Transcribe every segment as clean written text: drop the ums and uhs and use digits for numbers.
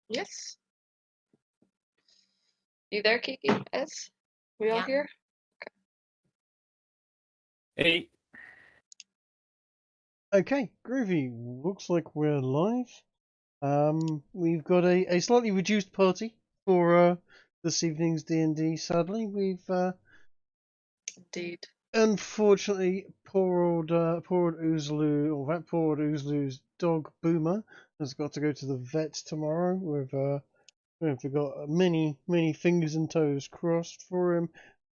Yes. You there, Kiki? S? We all here? Hey. Okay, groovy. Looks like we're live. We've got a slightly reduced party for this evening's D&D. Sadly, we've Indeed. unfortunately poor old Uzalu, or that poor old Uzalu's dog Boomer has got to go to the vet tomorrow. We've got many fingers and toes crossed for him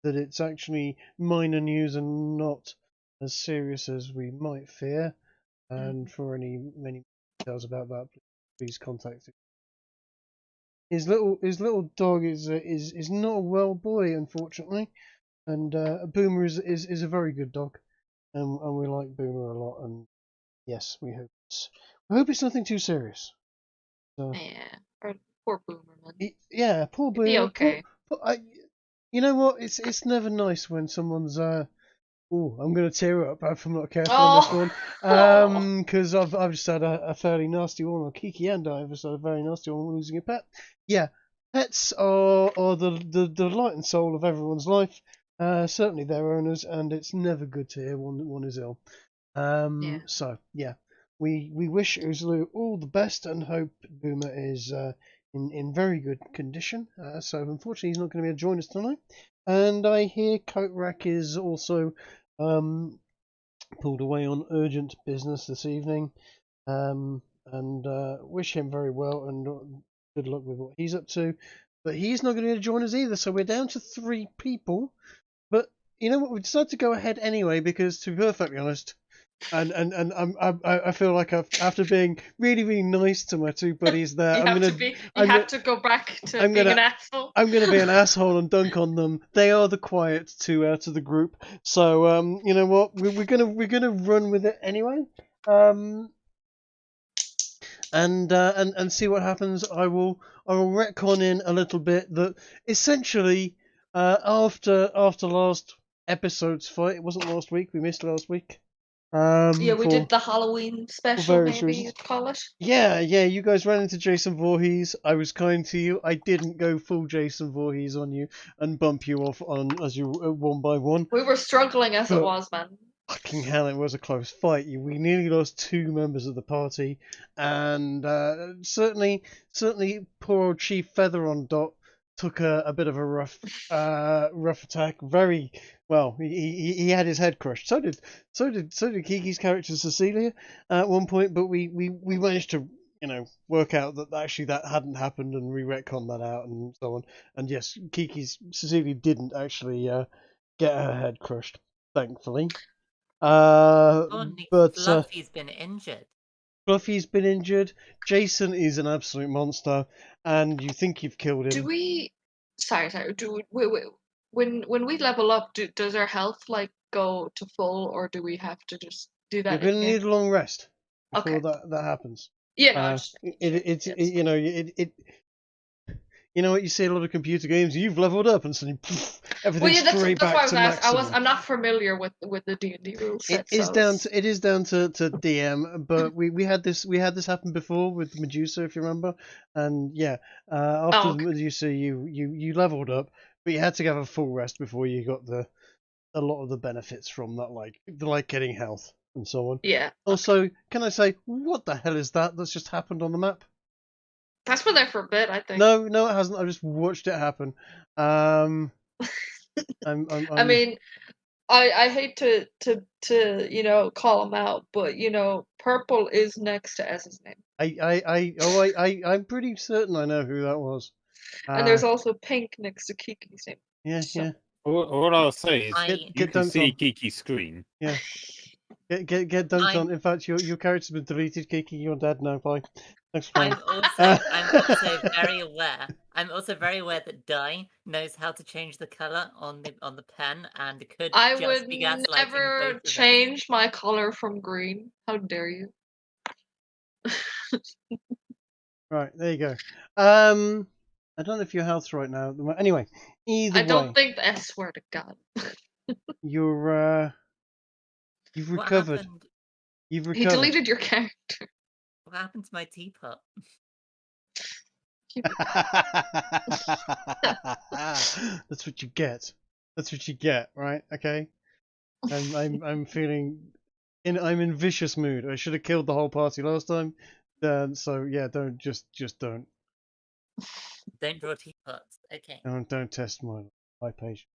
that it's actually minor news and not as serious as we might fear. And for many details about that, please contact him. His little dog is not a well boy, unfortunately, and Boomer is a very good dog, and we like Boomer a lot. And yes, we hope it's nothing too serious. So, yeah, poor Boomer, man. Yeah, poor Boomer. Be okay. You know what? It's never nice when someone's I'm going to tear up if I'm not careful on this one. Because I've just had a fairly nasty one. Or Kiki and I have just had a very nasty one losing a pet. Yeah, pets are the light and soul of everyone's life. Certainly their owners, and it's never good to hear one is ill. So yeah, we wish Uzalu all the best and hope Boomer is in very good condition. So unfortunately he's not going to be able to join us tonight. And I hear Coatrack is also pulled away on urgent business this evening. And wish him very well and good luck with what he's up to. But he's not going to be able to join us either, so we're down to 3 people. But you know what? We decided to go ahead anyway because, to be perfectly honest, and I feel like after being really nice to my 2 buddies there, you have to go back to being an asshole. I'm gonna be an asshole and dunk on them. They are the quiet to the group, so you know what? We're gonna run with it anyway. And see what happens. I will retcon in a little bit that essentially after last episode's fight, it wasn't last week. We missed last week. We did the Halloween special, maybe you'd call it. Yeah, you guys ran into Jason Voorhees. I was kind to you. I didn't go full Jason Voorhees on you and bump you off as you one by one. We were struggling as it was, man. Fucking hell, it was a close fight. We nearly lost 2 members of the party, and certainly poor old Chief Feather on Dot took a bit of a rough attack. Very well. He had his head crushed. So did Kiki's character Cecilia at one point, but we managed to work out that actually that hadn't happened, and we retconned that out and so on. And yes, Cecilia didn't actually get her head crushed, thankfully. But Fluffy's been injured. Fluffy's been injured. Jason is an absolute monster, and you think you've killed him. Do we? Sorry. Do we, when we level up, does our health go to full, or do we have to just do that? You're gonna need a long rest before that happens. Yeah, you know what, you see a lot of computer games, you've leveled up and suddenly everything's straight back to maximum. I'm not familiar with the D&D rules set. It is down to DM, but we had this happen before with Medusa, if you remember. And yeah, after Medusa you leveled up, but you had to have a full rest before you got a lot of the benefits from that, like getting health and so on. Yeah. Also, can I say, what the hell is that's just happened on the map? That's been there for a bit, I think. No, it hasn't. I just watched it happen. I mean, I hate to call him out, but purple is next to S's name. I'm pretty certain I know who that was. And there's also pink next to Kiki's name. Yeah, so. yeah. All I'll say is you can see Kiki's screen. Yeah. Get dunked on. In fact, your character's been deleted, Kiki. You're dead now. Bye. Thanks for playing. I'm also very aware that Dai knows how to change the color on the pen, and could I just would be gaslighting never change my color from green. How dare you? Right, there you go. I don't know if your health's right now. Anyway, either way. I don't think. I swear to God. You've recovered. You've recovered. He deleted your character. What happened to my teapot? you. That's what you get. That's what you get, right? Okay. I'm feeling I'm in vicious mood. I should have killed the whole party last time. So yeah, don't just don't. Don't draw teapots. Okay. Don't test my patience.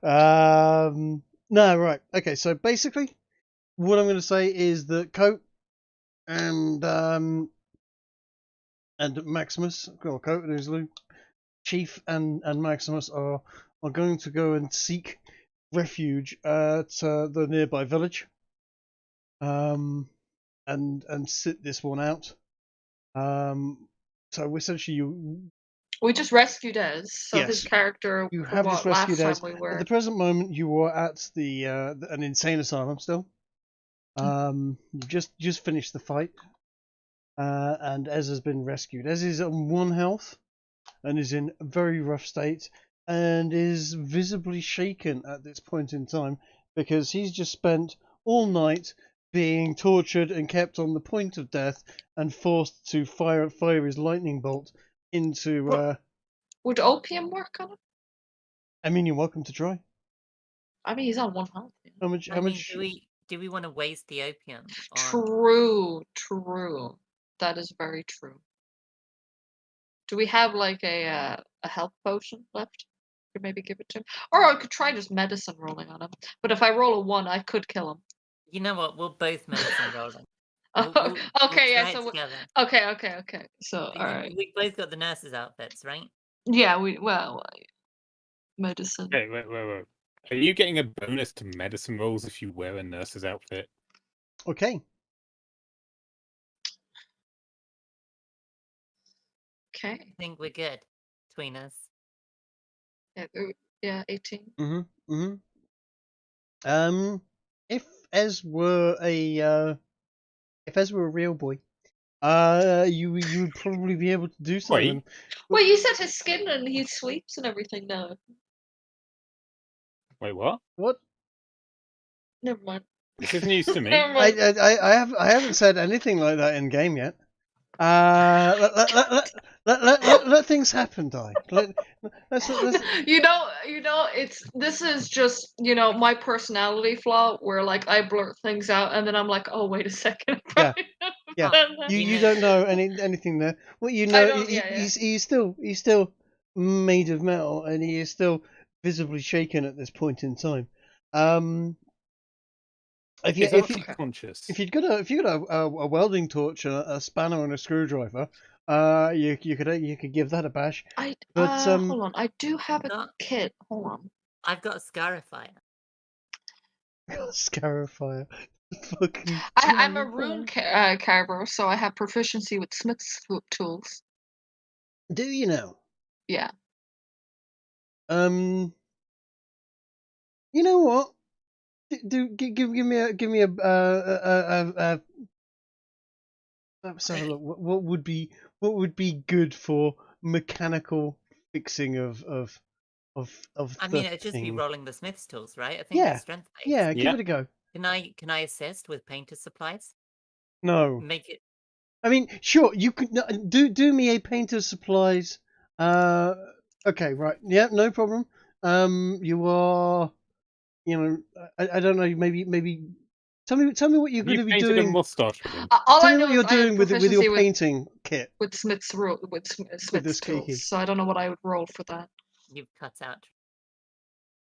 No, right. Okay, so basically what I'm going to say is that Coat and Maximus, or Coat and Uzalu, Chief and Maximus are going to go and seek refuge at the nearby village, and sit this one out. So essentially, we just rescued Ez, so Yes, his character. you have just rescued Ez. last time we were. At the present moment, you are at an insane asylum still. You just finished the fight, and Ez has been rescued. Ez is on 1 health and is in a very rough state and is visibly shaken at this point in time because he's just spent all night being tortured and kept on the point of death and forced to fire his lightning bolt into. Would opium work on him? I mean, you're welcome to try. I mean, he's on 1 health. How much? Do we want to waste the opium? True. That is very true. Do we have like a health potion left? Could maybe give it to him, or I could try just medicine rolling on him. But if I roll a 1, I could kill him. You know what? We'll both medicine rolling. Okay, yeah. So Okay. So all right. We both got the nurses' outfits, right? Yeah. Medicine. Okay, wait. Are you getting a bonus to medicine rolls if you wear a nurse's outfit? Okay. Okay. I think we're good between us. Yeah, 18. If Ez were a real boy, you would probably be able to do something. Wait, you said his skin and he sleeps and everything now. Wait, what? What? Never mind. This is news to me. I haven't said anything like that in game yet. Let things happen, Di. Let's... This is just my personality flaw where like I blurt things out and then I'm like, oh wait a second. Yeah. You don't know anything there. Well, you know, he's still made of metal and he is still visibly shaken at this point in time. If you'd got a welding torch, a spanner, and a screwdriver, you could give that a bash. Hold on, I do have a kit. Hold on. I've got a scarifier. Scarifier. Fucking. I'm a rune carver, so I have proficiency with smith's tools. Do you know? Yeah. You know what? Give me a let's have a look. What would be good for mechanical fixing of I mean, it'd just be rolling the smith's tools, right? I think Yeah. that's strength based. Yeah, give it a go. Can I assist with painter's supplies? No. Make it. I mean, sure, you could do me a painter's supplies. Okay, right. Yeah, no problem. You are. I don't know. Maybe tell me what you're going to be doing. Mustache All I know know what you're doing with your painting kit. With Smith's tools. Kiki. So I don't know what I would roll for that. You've cut out.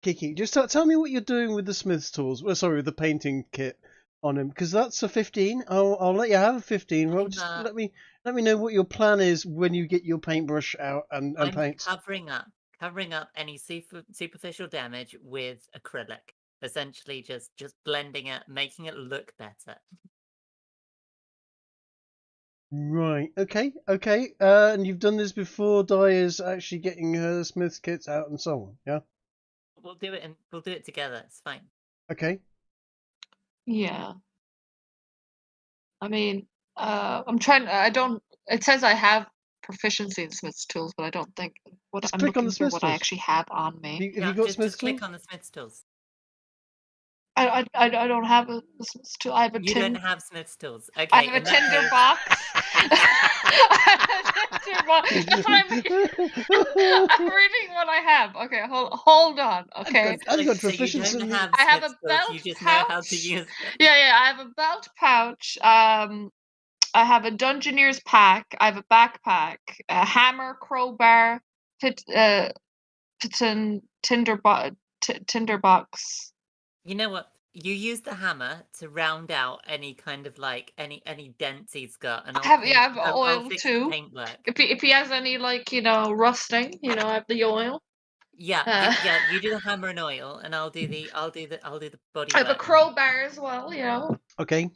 Kiki, just tell me what you're doing with the Smith's tools. Well, sorry, with the painting kit on him, because that's a 15. I'll let you have a 15. Well, just let me know what your plan is when you get your paintbrush out and paint. Covering up any superficial damage with acrylic. Essentially, just blending it, making it look better. Right. Okay. And you've done this before. Di is actually getting her Smith's kits out and so on. Yeah. We'll do it together. It's fine. Okay. Yeah. I mean, I'm trying. I don't. It says I have proficiency in Smith's tools, but I don't think I'm looking for what I actually have on me. Have you got Smith's tools? Click on the Smith's tools. I don't have a Smith's tool. I have a You tin. don't have Smith's tools. Okay. I have a in that tinder case- box. Tinder box. That's what I'm reading what I have. Okay, hold on. Okay. I've got So you proficiency. don't have I have a Smith's tools, belt you just know how to pouch. use them. Yeah, I have a belt pouch. I have a Dungeoneer's pack. I have a backpack, a hammer, crowbar, tinderbox. You know what? You use the hammer to round out any kind of like any dents he's got, and I have I'll oil fix too. the paintwork. If he has any like rusting, I have the oil. Yeah, you do the hammer and oil, and I'll do the body. I have a crowbar as well. Okay.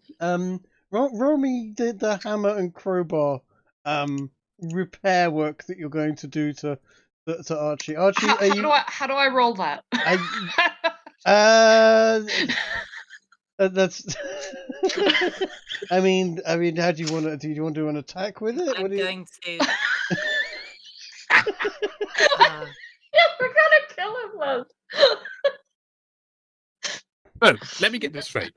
Roll me the hammer and crowbar repair work that you're going to do to Archie. Archie, How do I roll that? That's. I mean, how do you want to? Do you want to do an attack with it? I'm going to. We're gonna kill him, love. Oh, let me get this straight.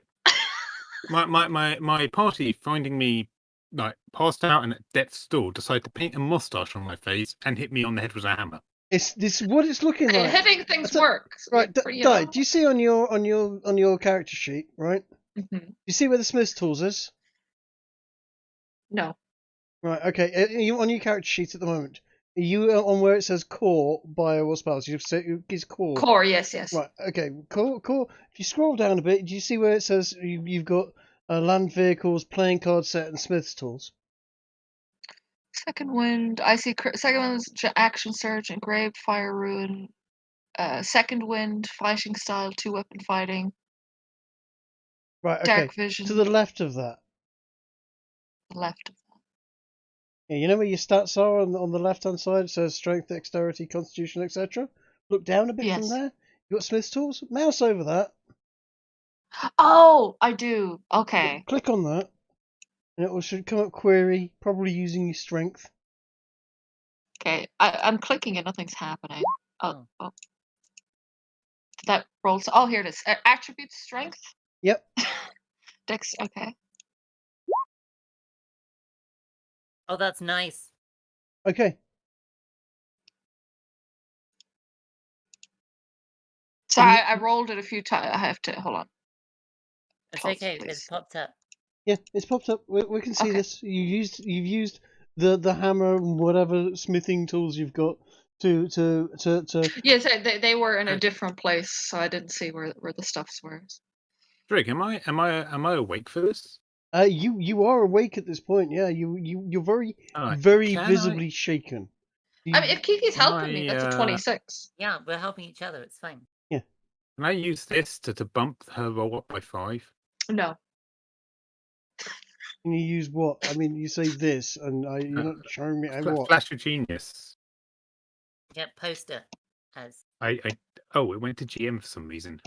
My party, finding me like passed out and at death's door, decided to paint a mustache on my face and hit me on the head with a hammer. It's this what it's looking like. Hitting things works. Right, Di, do you see on your character sheet, right? Mm-hmm. Do you see where the Smith's tools is? No. Right, okay. Are you on your character sheet at the moment? Are you on where it says core, bio, or spells? You've said it's core. Core, yes. Right, okay. Core. If you scroll down a bit, do you see where it says you've got land vehicles, playing card set, and Smith's tools? Second wind. I see. Second wind is action surge, engraved, fire ruin. Second wind, fighting style, 2-weapon fighting. Right, okay. Dark vision. To the left of that. Left of that. Yeah, you know where your stats are on the left hand side? It says strength, dexterity, constitution, etc. Look down a bit from there. You got Smith's tools. Mouse over that. Oh, I do. Okay. Click on that, and it should come up query, probably using your strength. Okay, I'm clicking and nothing's happening. Oh. Did that roll? Oh, here it is. Attribute strength. Yep. Dex. Okay. Oh, that's nice. Okay. So I rolled it a few times. I have to hold on. It's Close, okay. please. It's popped up. Yeah, it's popped up. We can see Okay. this. You've used the hammer and whatever smithing tools you've got to. Yes, they were in a different place, so I didn't see where the stuffs were. Drake, am I awake for this? You are awake at this point. Yeah, you're very Alright, very can visibly shaken. I mean, if Kiki's Can helping me, that's a I, 26. Yeah, we're helping each other. It's fine. Can I use this to bump her roll up by 5? No. Can you use what? I mean, you say this, and you're not showing me what. Flash of genius. Yeah, post it as. Oh, it went to GM for some reason.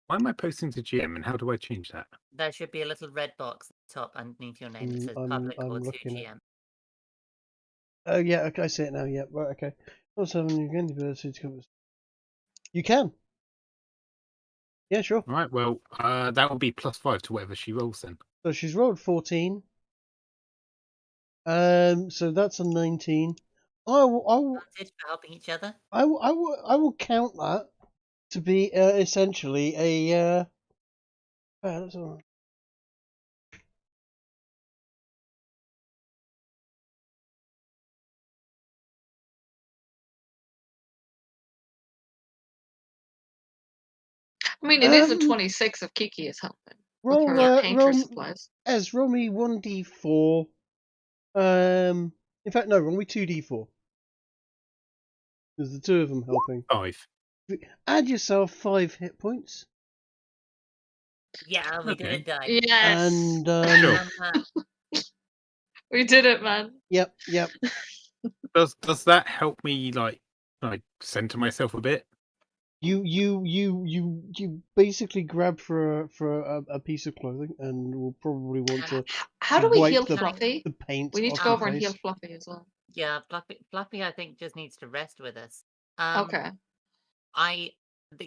Why am I posting to GM, and how do I change that? There should be a little red box at the top underneath your name that says I'm public or to looking at GM. Oh yeah, okay, I see it now. Yeah, right, okay. Also, you can ability to cover. You can. Yeah, sure. Right, well, that will be +5 to whatever she rolls then. So she's rolled 14. So that's a 19. I will Advantage for helping each other. I will count that to be essentially a. That's all right. I mean, it is a 26 if Kiki is helping. With Roll, her painter roll, supplies. roll me 1d4. In fact, no, roll me 2d4. There's the two of them helping. 5. Add yourself 5 hit points. Yeah, we did Okay. it, die. Yes. And Sure. We did it, man. Yep. Does that help me like center myself a bit? You basically grab for a piece of clothing and will probably want to How do we wipe heal the Fluffy? the paint. We need to off go your over and face. heal Fluffy as well. Yeah, Fluffy, I think, just needs to rest with us. Okay.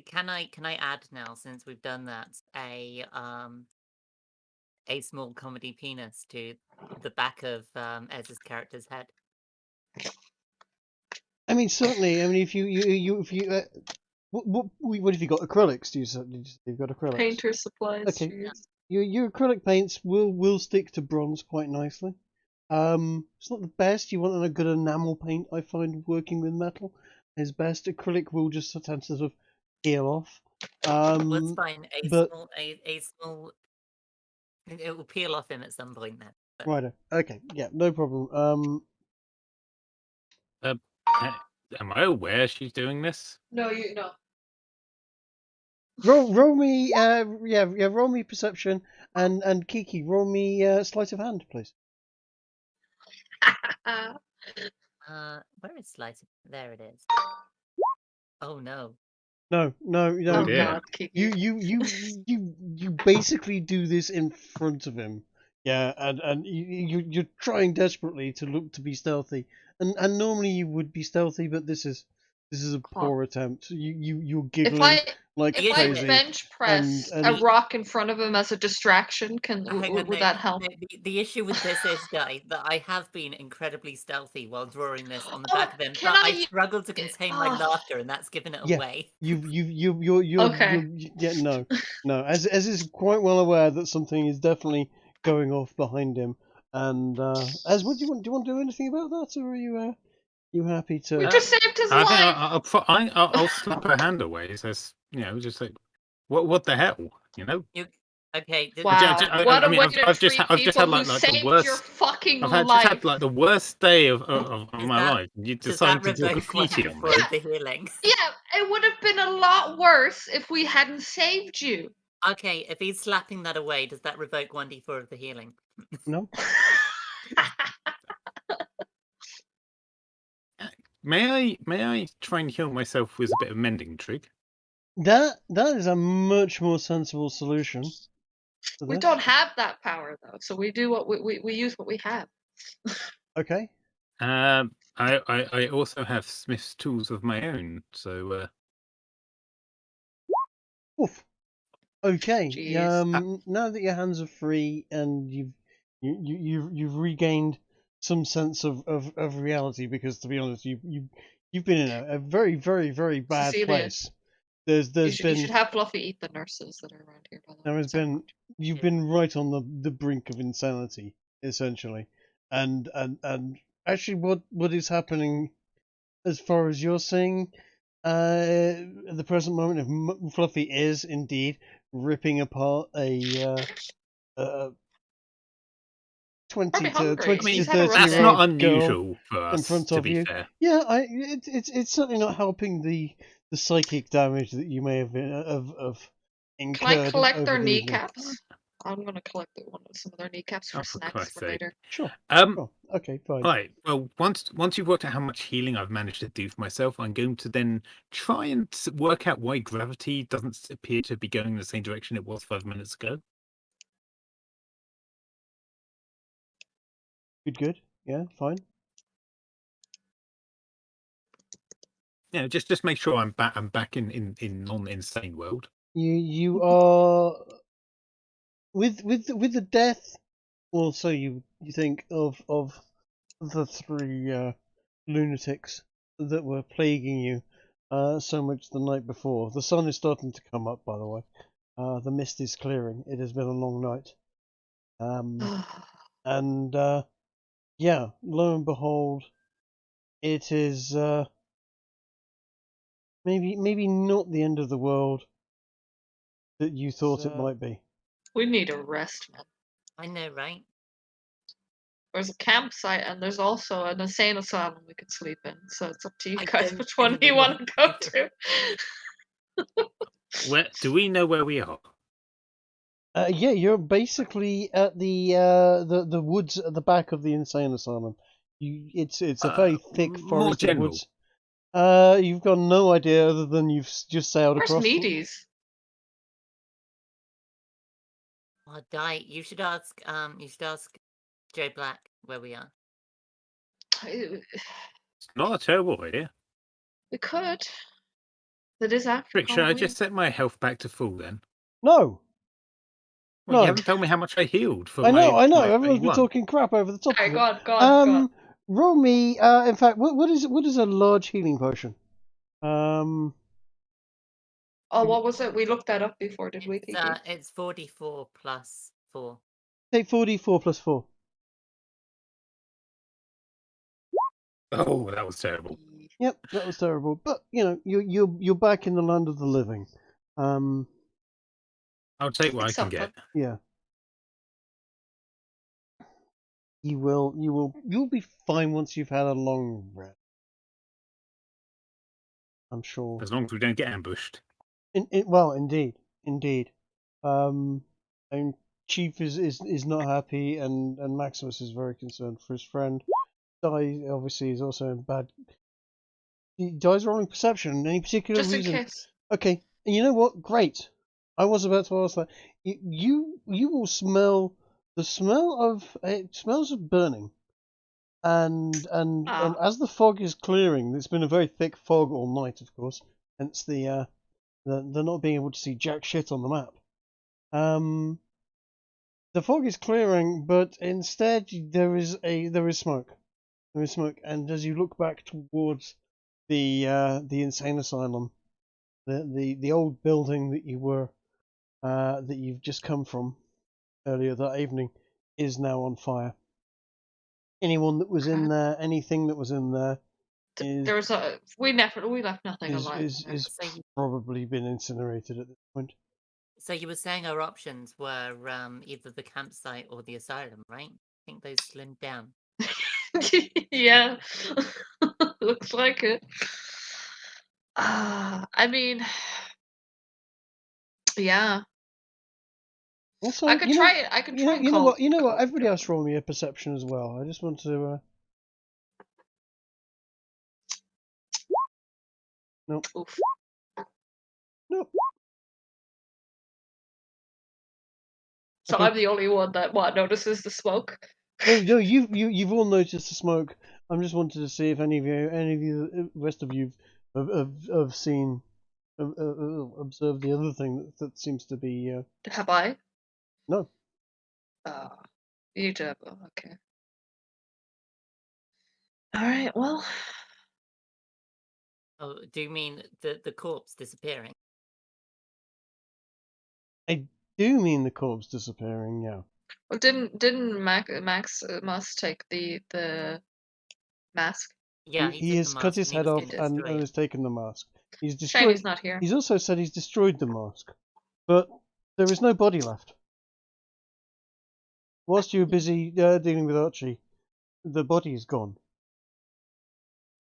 Can I add now, since we've done that, a small comedy penis to the back of Ez's character's head? I mean, certainly. I mean, if you what have you got? Acrylics? You've got acrylics? Painter supplies. Okay. Yes. Your acrylic paints will stick to bronze quite nicely. It's not the best. You want a good enamel paint. I find working with metal is best. Acrylic will just sort of peel off. Well, it's fine. but- A small. It will peel off him at some point then. But Right. Okay. Yeah. No problem. Am I aware she's doing this? No, you no. Roll me. Roll me perception and Kiki. Roll me sleight of hand, please. where is slice? There it is. Oh no. No. Oh dear. God, Kiki. You basically do this in front of him. Yeah, and you're trying desperately to look to be stealthy, and normally you would be stealthy, but this is a poor attempt. You're giggling like If crazy. I bench press and- a rock in front of him as a distraction, Hang on, would that help? The issue with this is, Guy, that I have been incredibly stealthy while drawing this on the Oh, back of him, can but I I- struggle to contain my Oh. laughter, and that's given it Yeah. away. You're Okay. yeah, no. As is quite well aware that something is definitely going off behind him, and as what do you want? Do you want to do anything about that, or are you happy to? We just saved his I life. think I'll slap her hand away. It says, just like, what the hell, Okay. Wow, what a way to I've treat just people had who like the saved your worst. fucking I've life. just had like the worst day of Does my that- life. You Does decided that to do revoke graffiti on me. for the healing? Yeah, it would have been a lot worse if we hadn't saved you. Okay, if he's slapping that away, does that revoke 1d4 of the healing? No. May I try and heal myself with a bit of mending trig? That is a much more sensible solution. to We this. don't have that power though, so we do what we use what we have. Okay. I also have Smith's tools of my own, so Oof. Okay. Jeez. Now that your hands are free and you've regained some sense of reality, because to be honest, you've been in a very very very bad Cecilia, place. There's You should been have Fluffy eat the nurses that are around here. By the there way. has been you've been right on the brink of insanity, essentially, and actually what is happening as far as you're seeing at the present moment, if Fluffy is indeed ripping apart a 20 Probably to hungry. 20 I mean, to he's had a 30 rough that's day. year not old girl unusual for in us. front To of be you. fair, Yeah, it's certainly not helping the psychic damage that you may have incurred. Can I collect over their the evening. kneecaps? I'm gonna collect some of their kneecaps for Oh, for snacks Christ's for sake. later. Sure. Okay, fine. Right. Well, once you've worked out how much healing I've managed to do for myself, I'm going to then try and work out why gravity doesn't appear to be going in the same direction it was 5 minutes ago. Good. Yeah, fine. Yeah, just make sure I'm back in non-insane world. You are with the death. Well, so you think of the three lunatics that were plaguing you so much the night before. The sun is starting to come up, by the way. The mist is clearing. It has been a long night. And yeah, lo and behold, it is maybe not the end of the world that you thought it might be. We need a rest, man. I know, right? There's a campsite and there's also an insane asylum we could sleep in. So it's up to you I guys don't which one think we you want to go either. to. Where do we know where we are? Yeah, you're basically at the woods at the back of the insane asylum. It's a very thick more forest of general. woods. You've got no idea other than you've just sailed Where's across. Meaties? Oh, Di, you should ask Joe Black where we are. We It's not a terrible idea. could. It is after Rick, should I Halloween. just set my health back to full then? No. Well, No. you haven't told me how much I healed for I know. my Everyone's been 31. talking crap over the top Alright, of it. go on, go on, go on. Roll me. In fact, what is a large healing potion? Oh, what was it? We looked that up before, did we, Kiki? It's 44 plus 4. Take 4d4 plus 4. Oh, that was terrible. Yep, that was terrible. But you're back in the land of the living. I'll take what I can get. Yeah. You'll be fine once you've had a long rest. I'm sure. As long as we don't get ambushed. Well, indeed. And Chief is not happy, and Maximus is very concerned for his friend. Di obviously is also in bad. Di's rolling perception. Any particular Just reason? in case. Okay, and you know what? Great. I was about to ask that. You will smell the smell of it smells of burning, and as the fog is clearing, it's been a very thick fog all night, of course. Hence the not being able to see jack shit on the map. The fog is clearing, but instead there is smoke. There is smoke, and as you look back towards the insane asylum, the old building that you've just come from earlier that evening is now on fire. Anyone that was in there, anything that was in there, we left nothing alive. Is probably been incinerated at this point. So you were saying our options were either the campsite or the asylum, right? I think those slimmed down. Yeah, looks like it. I mean, yeah. Also, I could try it. I could try. You know what? Everybody else roll me a perception as well. I just want to. Nope. Oof. Nope. Okay. So I'm the only one that notices the smoke. No, you've all noticed the smoke. I'm just wanted to see if any of you, rest of you, have seen, observed the other thing that seems to be. Have I? No. You do. Okay. All right. Well. Oh, do you mean the corpse disappearing? I do mean the corpse disappearing. Yeah. Well, didn't Max must take the mask? Yeah, he has cut his head off and has taken the mask. He's destroyed. Shane is not here. He's also said he's destroyed the mask, but there is no body left. Whilst you were busy dealing with Archie, the body is gone.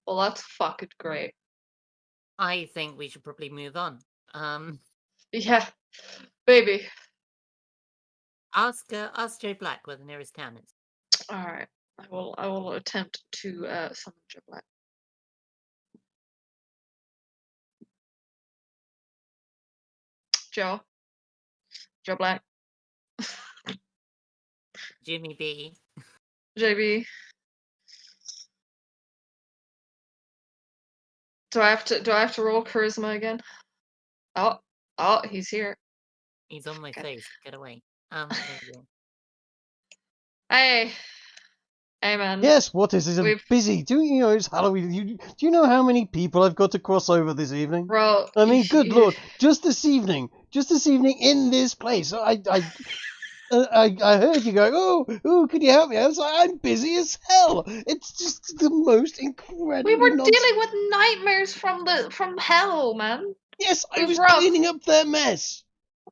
Well, that's fucking great. I think we should probably move on. Yeah, baby. Ask Joe Black where the nearest town is. All right, I will attempt to summon Joe Black. Joe Black. Jimmy B. JB. Do I have to roll charisma again? Oh, he's here. He's on my face. Get away. Hey, man. Yes, what is it? I'm busy. Do you know it's Halloween? Do you know how many people I've got to cross over this evening? Bro, I mean, good lord, just this evening in this place. I heard you go, oh, can you help me? I was like, I'm busy as hell. It's just the most incredible. We were dealing with nightmares from hell, man. Yes, I was cleaning up their mess.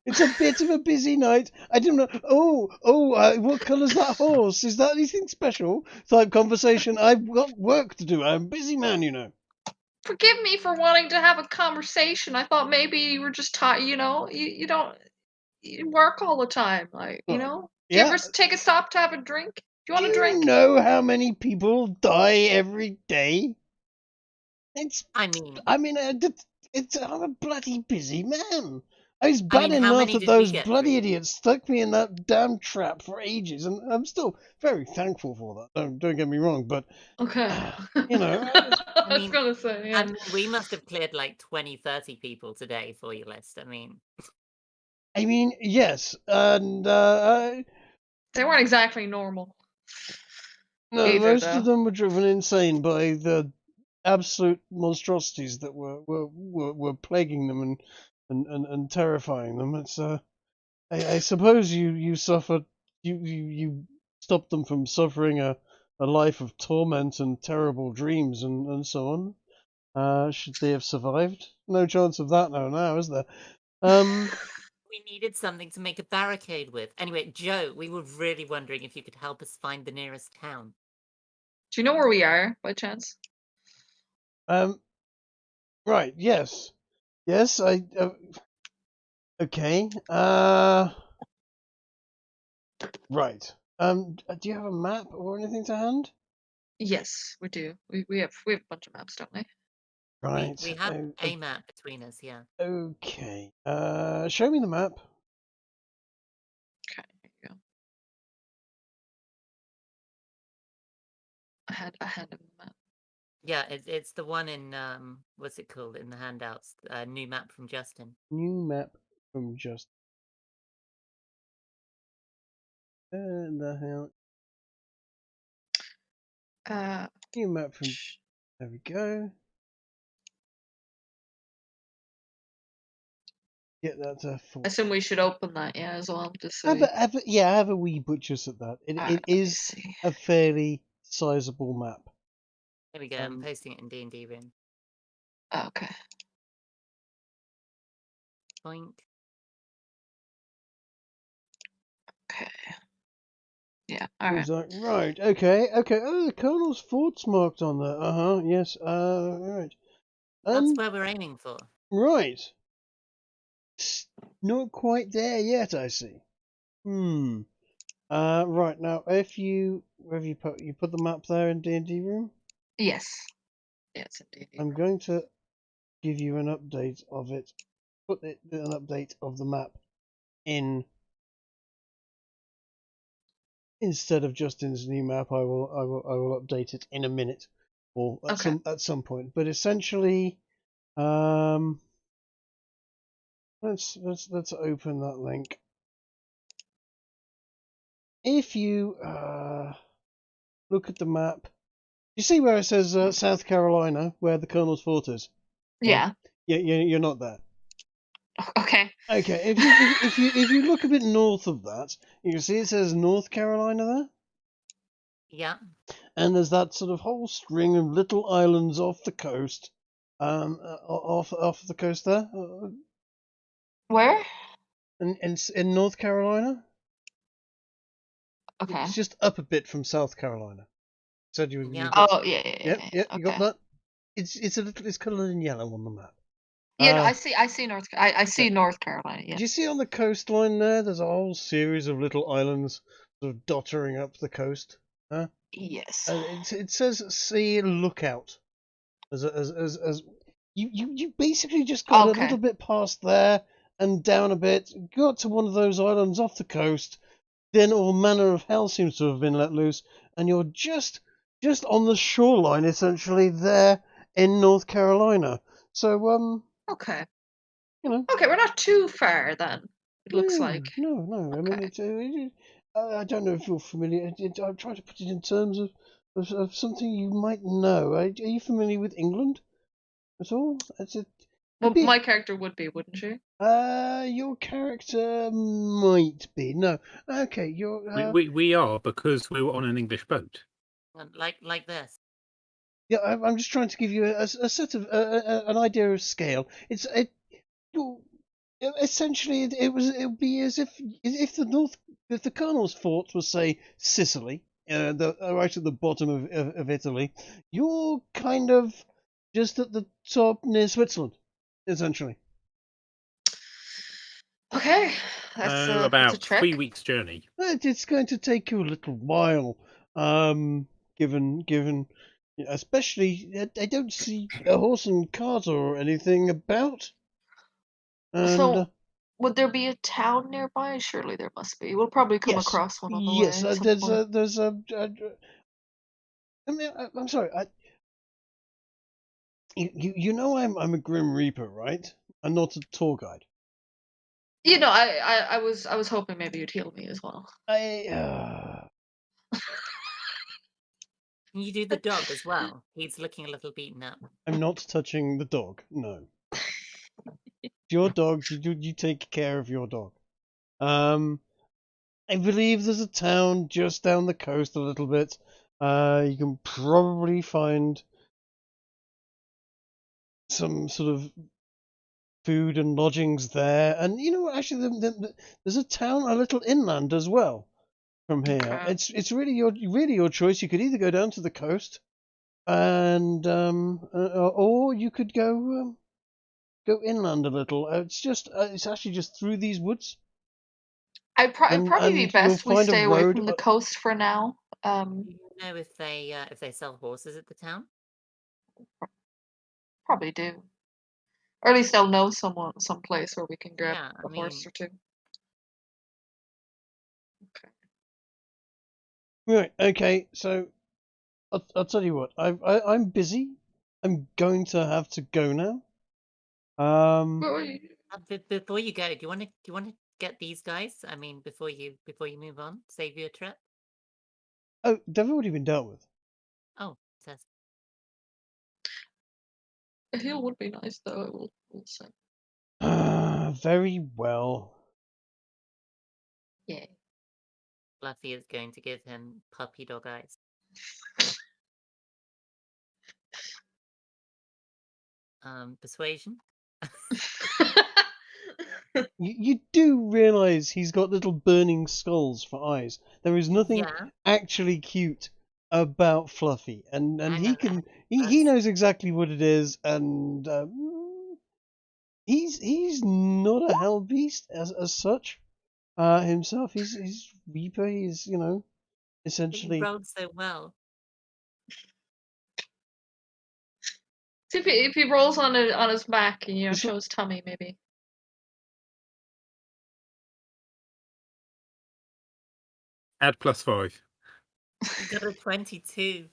It's a bit of a busy night. I don't know. What colour's that horse? Is that anything special? Type conversation. I've got work to do. I'm a busy man, you know. Forgive me for wanting to have a conversation. I thought maybe you were just tired. You know, you don't work all the time, like you know. Do you ever take a stop to have a drink? Do you want a drink? Do you know how many people die every day? I'm a bloody busy man. It's bad enough that those bloody idiots stuck me in that damn trap for ages, and I'm still very thankful for that. Don't get me wrong, but okay, you know, I was mean- gonna say, yeah. I mean, we must have cleared like 20, 30 people today for your list. I mean, yes, and They weren't exactly normal. no, Either, most though. of them were driven insane by the absolute monstrosities that were plaguing them and terrifying them. It's I suppose you suffered you stopped them from suffering a life of torment and terrible dreams and so on. Should they have survived? No chance of that now, is there? we needed something to make a barricade with. Anyway, Joe, we were really wondering if you could help us find the nearest town. Do you know where we are, by chance? Right, yes. Yes, okay. Right. Do you have a map or anything to hand? Yes, we do. We have a bunch of maps, don't we? Right. We have a map between us, yeah. Okay. Show me the map. Okay, here you go. I had him the map. Yeah, it's the one in what's it called in the handouts? New map from Justin. New map from Justin. And the hell. New map from. There we go. Get that to I 4. assume we should open that, yeah, as well. Just so Have a wee butchers at that. It Alright, is see. a fairly sizable map. There we go. I'm posting it in D&D room. Okay. Boink. Okay. Yeah, alright. Right, okay. Oh, the Colonel's fort's marked on there. Yes, right. That's where we're aiming for. Right. Not quite there yet, I see. Right, now, where have you put the map there in D&D room? Yes. Yes, indeed. I'm going to give you an update of it. Put an update of the map in instead of Justin's new map. I will update it in a minute or at some point. But essentially, let's open that link. If you look at the map, you see where it says South Carolina, where the Colonel's fort is. Yeah. You're not there. Okay. Okay, if you look a bit north of that, you can see it says North Carolina there. Yeah. And there's that sort of whole string of little islands off the coast, off the coast there. Where? In North Carolina. Okay. It's just up a bit from South Carolina. Said you. Yeah. Oh, yeah. Yeah. You got Okay. that. It's coloured in yellow on the map. Yeah, no, I see I see North Carolina, yeah. Do you see on the coastline there? There's a whole series of little islands sort of dottering up the coast. Yes. It says "Sea Lookout." As you basically just got a little bit past there and down a bit, got to one of those islands off the coast. Then all manner of hell seems to have been let loose, and you're just on the shoreline, essentially there in North Carolina. So Okay. you know. Okay, we're not too far then. It looks like. No. I mean, I don't know if you're familiar. I'm trying to put it in terms of something you might know. Are you familiar with England at all? Well, my character would be, wouldn't she? Your character might be. No. Okay, you're. We are, because we were on an English boat. Like this. Yeah, I'm just trying to give you a sort of an idea of scale. Essentially, it would be as if the Colonel's fort was, say, Sicily, right at the bottom of Italy. You're kind of just at the top near Switzerland, essentially. Okay. That's about a check. 3 weeks' journey. It's going to take you a little while, given, especially I don't see a horse and cart or anything about. And, so, would there be a town nearby? Surely there must be. We'll probably come across one on the way. Yes, there's a. I mean, I'm sorry. You know I'm a Grim Reaper, right? I'm not a tour guide. You know, I was hoping maybe you'd heal me as well. I Can you do the dog as well? He's looking a little beaten up. I'm not touching the dog. No. Your dog. You take care of your dog. I believe there's a town just down the coast a little bit. You can probably find some sort of food and lodgings there. And you know, actually, there's a town a little inland as well from here. Okay. It's really your choice. You could either go down to the coast, and or you could go inland a little. It's actually just through these woods. It'd probably be And best you'll we find a stay away road. from the coast for now. Do you know if they sell horses at the town? Probably do. Or at least I'll know some place where we can grab Yeah, a horse or two. Okay. Right. Okay. So I'll tell you what. I'm busy. I'm going to have to go now. Before you go, do you want to get these guys? I mean, before you move on, save you a trip. Oh, they've already been dealt with. Oh, says A heal would be nice, though. I will say. Very well. Yeah. Fluffy is going to give him puppy dog eyes. Persuasion. You do realise he's got little burning skulls for eyes. There is nothing Yeah. actually cute about Fluffy, and Hang he on, can he that's- knows exactly what it is, and he's not a hell beast as such. Himself, he's Reaper. He's But essentially. you rolled so well. So if he rolls on his back and It's shows tummy, maybe. Add +5. You got a 22.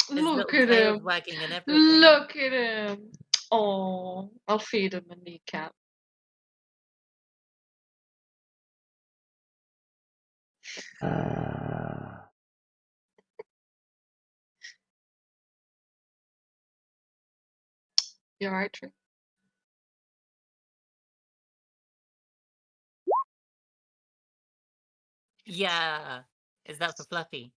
His Look little at tail's him. wagging and everything. Look at him. Oh, I'll feed him a kneecap. You alright, Tree? Yeah. Is that for Fluffy?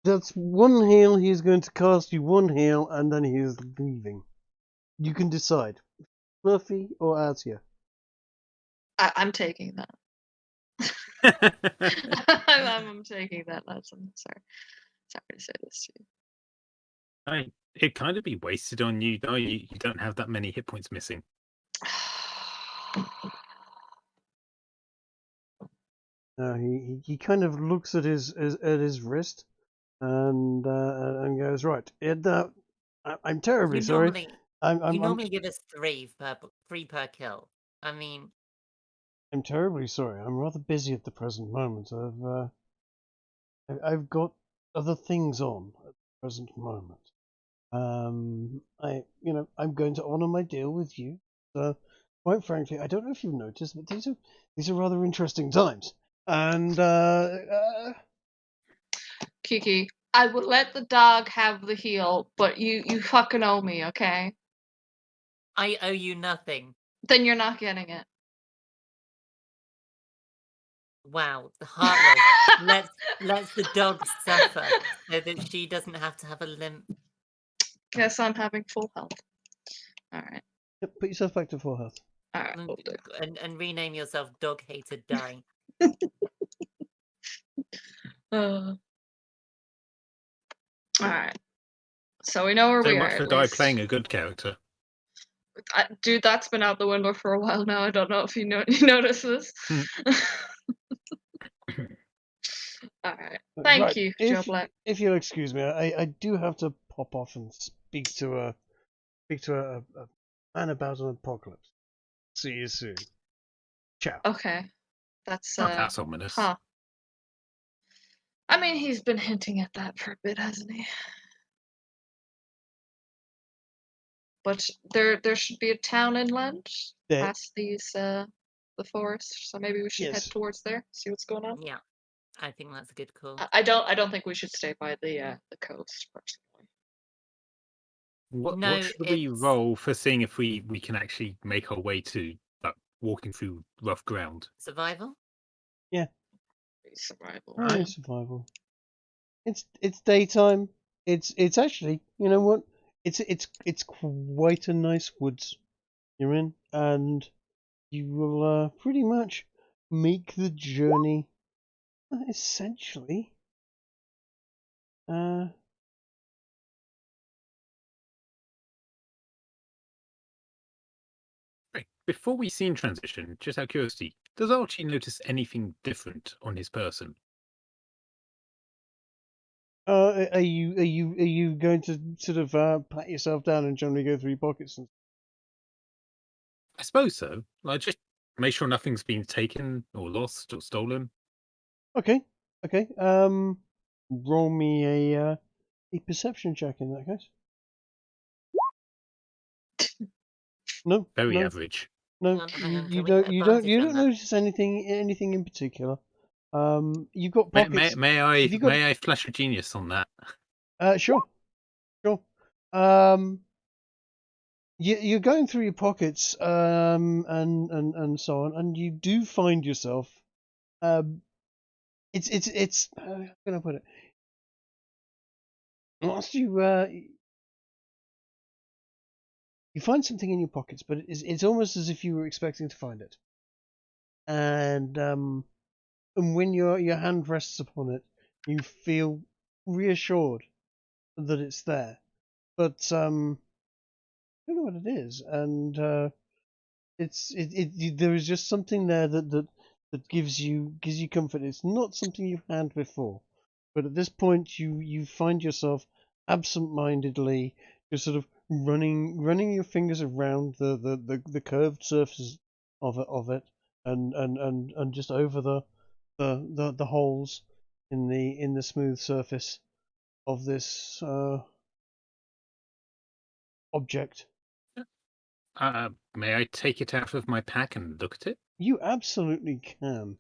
That's one heal. He's going to cast you one heal, and then he is leaving. You can decide, Fluffy or Azia. I'm taking that. I'm taking that lesson. Sorry to say this to you. It'd kind of be wasted on you, though. You don't have that many hit points missing. He kind of looks at his wrist, and goes, right. I'm terribly sorry. You normally give us three per kill. I mean, I'm terribly sorry. I'm rather busy at the present moment. I've got other things on at the present moment. I'm going to honour my deal with you. Quite frankly, I don't know if you've noticed, but these are rather interesting times. And Kiki, I will let the dog have the heal, but you fucking owe me, okay? I owe you nothing. Then you're not getting it. Wow, the heartless. Let's the dog suffer so that she doesn't have to have a limp. Guess I'm having full health. Alright. Yep, put yourself back to full health. Alright, we'll do. And rename yourself Dog Hater Die. Alright. So we know where So we are. much for At Di least. playing a good character. Dude, that's been out the window for a while now. I don't know if you notice this. Alright. Thank you, Joe Black. If you'll excuse me, I do have to pop off and speak to a man about an apocalypse. See you soon. Ciao. Okay. That's That's ominous. huh. I mean, he's been hinting at that for a bit, hasn't he? But there should be a town inland There, past these the forest, so maybe we should head yes. towards there, see what's going on. Yeah, I think that's a good call. I don't think we should stay by the coast personally. What No, should we it's- roll for seeing if we can actually make our way to walking through rough ground? Survival? Survival. Only survival. It's daytime. It's actually, you know what? It's quite a nice woods you're in, and you will pretty much make the journey. Essentially, Right. Before we scene transition, just out of curiosity, does Archie notice anything different on his person? are you going to sort of pat yourself down and generally go through your pockets? I suppose so. Like, just make sure nothing's been taken or lost or stolen. Okay. Roll me a perception check in that case. No. Very no. average. No, Hang on, you can we don't. get You don't. advantage You on don't that? notice anything in particular. You've got pockets. May Have you got- I flash a genius on that? Sure. You're going through your pockets, and so on, and you do find yourself. It's. How can I put it? Once you find something in your pockets, but it's almost as if you were expecting to find it. And when your hand rests upon it, you feel reassured that it's there. But I don't know what it is, and there is just something there that gives you comfort. It's not something you've had before, but at this point you find yourself absent-mindedly just sort of running your fingers around the curved surfaces of it and just over the holes in the smooth surface of this object. May I take it out of my pack and look at it? You absolutely can,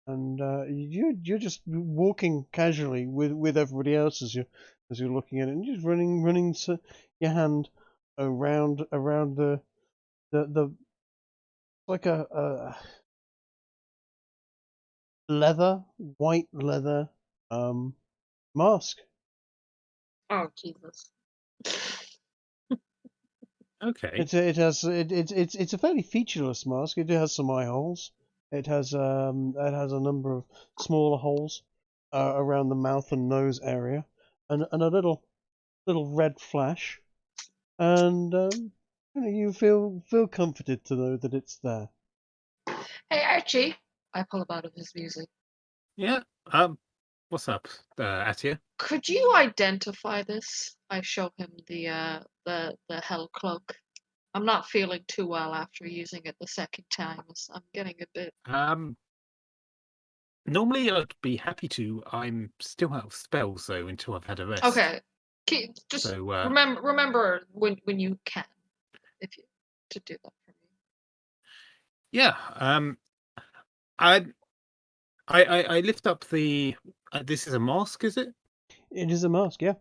and you're just walking casually with everybody else as you're looking at it, and just running your hand around the like a white leather mask. Oh Jesus. Okay. It's a fairly featureless mask. It has some eye holes. It has a number of smaller holes around the mouth and nose area, and a little red flash, and you feel comforted to know that it's there. Hey Archie, I pull up out of his music. Yeah. What's up, Atia? Could you identify this? I show him the hell cloak. I'm not feeling too well after using it the second time. I'm getting a bit. Normally I'd be happy to. I'm still out of spells though until I've had a rest. Okay, just So remember when you can, if you to do that for me. yeah. I lift up the. This is a mask, is it? It is a mask, yeah.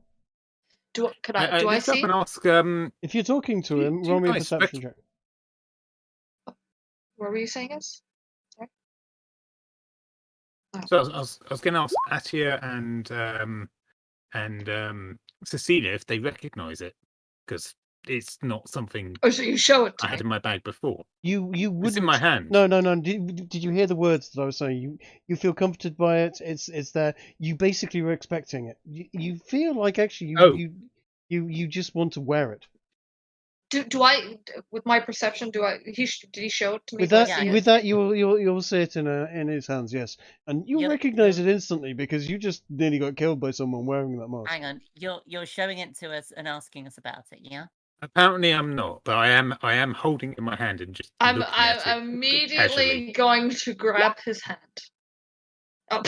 Do I lift see? up and ask. If you're talking to do him, you roll me a guys perception check. What were you saying? Is? So I was going to ask Atia and Cecilia if they recognise it, because it's not something Oh, so you show it to I had me. in my bag before. You wouldn't. It's in my hand. No. Did you hear the words that I was saying? You feel comforted by it. It's there. You basically were expecting it. You feel like actually you just want to wear it. Do I, with my perception, did he show it to me? With Do I that, see it? with that, you'll see it in his hands, yes, and you'll You're- recognize it instantly because you just nearly got killed by someone wearing that mask. Hang on, you're showing it to us and asking us about it, yeah? Apparently, I'm not, but I am. I am holding it in my hand and just I'm looking at it immediately casually. going to grab his hand. Oh.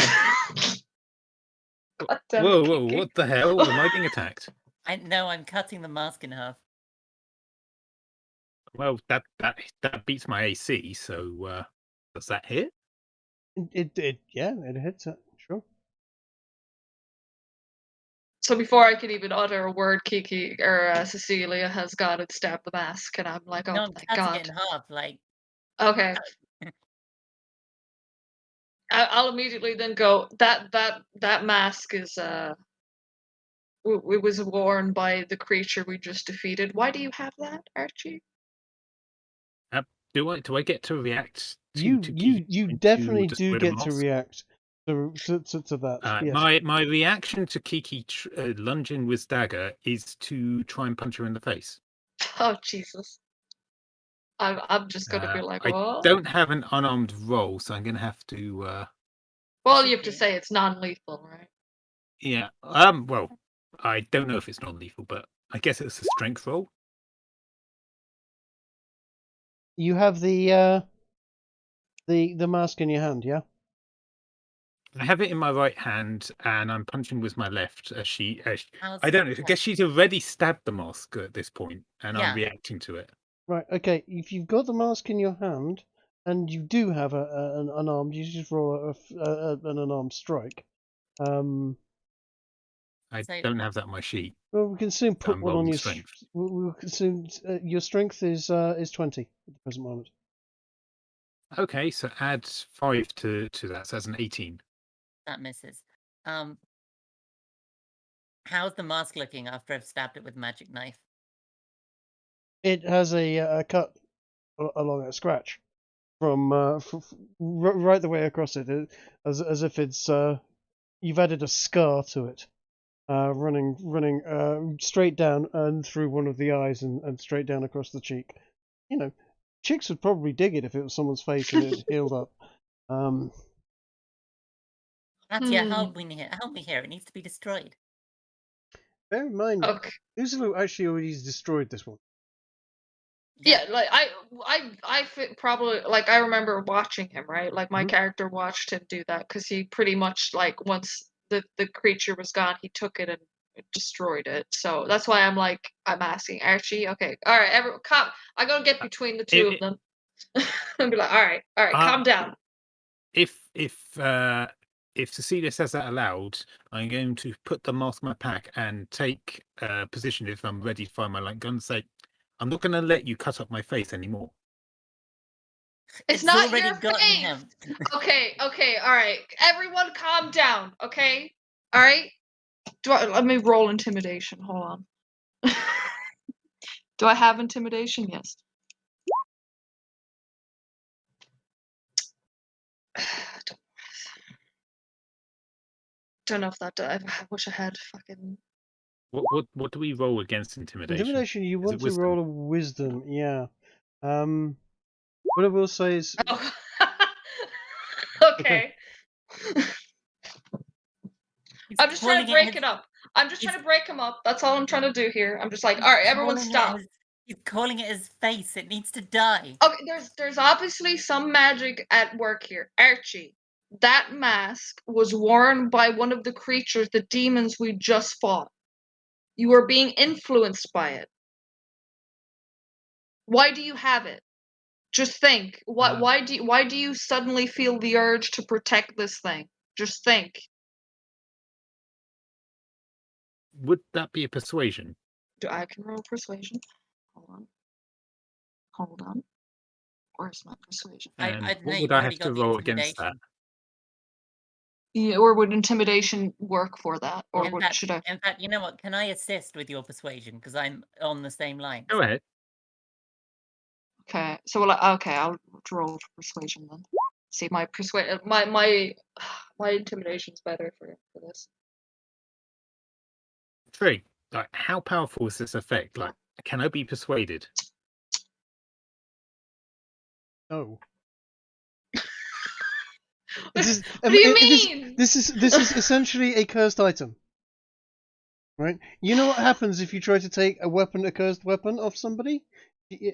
God damn it, Whoa, whoa! Kiki. What the hell? Am I being attacked? I'm cutting the mask in half. Well, that beats my AC. So does that hit? It hits it, sure. So before I could even utter a word, Kiki or Cecilia has gone and stabbed the mask, and I'm like, oh No, I'm my cutting it god. in half. Like, Okay. I'll immediately then go. That mask is it was worn by the creature we just defeated. Why do you have that, Archie? Do I get to react to You Kiki trying to definitely do destroy the get to mask? react to that. Yes. My reaction to Kiki lunging with dagger is to try and punch her in the face. Oh Jesus! I'm just gonna be like, I what? don't have an unarmed roll, so I'm gonna have to. Well, you have to say it's non-lethal, right? Yeah. Well, I don't know if it's non-lethal, but I guess it's a strength roll. You have the mask in your hand, yeah? I have it in my right hand, and I'm punching with my left. how's I don't know. I that? guess she's already stabbed the mask at this point, and I'm Yeah. reacting to it. Right. Okay. If you've got the mask in your hand and you do have an unarmed, you just roll an unarmed strike. I So- don't have that on my sheet. Well, we can soon put I'm one on rolling your strength. we can soon. Your strength is 20 at the present moment. Okay, so add 5 to that. So that's an 18. That misses. How's the mask looking after I've stabbed it with a magic knife? It has a cut along a scratch from right the way across it, as if it's you've added a scar to it, running straight down and through one of the eyes and straight down across the cheek. You know, chicks would probably dig it if it was someone's face and it healed up. Atia, help me here. It needs to be destroyed. Bear in mind, Okay. Uzalu actually already destroyed this one. Yeah, like probably like I remember watching him, right? Like my Mhm. character watched him do that because he pretty much like once the creature was gone, he took it and destroyed it. So that's why I'm asking Archie. Okay, all right, come. I gotta get between the two of them and be like, all right, calm down. If Cecilia says that aloud, I'm going to put the mask in my pack and take position if I'm ready to fire my light gun. Say, I'm not going to let you cut up my face anymore. It's not already your gotten face. him. Okay, all right. Everyone, calm down. Okay, all right. Let me roll intimidation. Hold on. Do I have intimidation? Yes. Don't know if that. I wish I had fucking. What do we roll against intimidation? Intimidation, you Is want it to wisdom? roll a wisdom, yeah. What I will say is, Oh. Okay. I'm just trying to break it up. I'm just trying to break him up. That's all I'm trying to do here. I'm just like, all right, everyone stop. He's calling it his face. It needs to die. Okay, there's obviously some magic at work here. Archie, that mask was worn by one of the creatures, the demons we just fought. You are being influenced by it. Why do you have it? Just think. Why do you suddenly feel the urge to protect this thing? Just think. Would that be a persuasion? I can roll persuasion. Hold on. Where's my persuasion? And I'd what know would you've I already have to got the roll against that? intimidation. Yeah, or would intimidation work for that? Or should I? In fact, you know what? Can I assist with your persuasion? Because I'm on the same line. Go ahead. Okay, so I'll roll for persuasion then. See, my my intimidation's better for this. Trig, like, how powerful is this effect? Like, can I be persuaded? no. What do you mean? This is essentially a cursed item. right? You know what happens if you try to take a cursed weapon off somebody?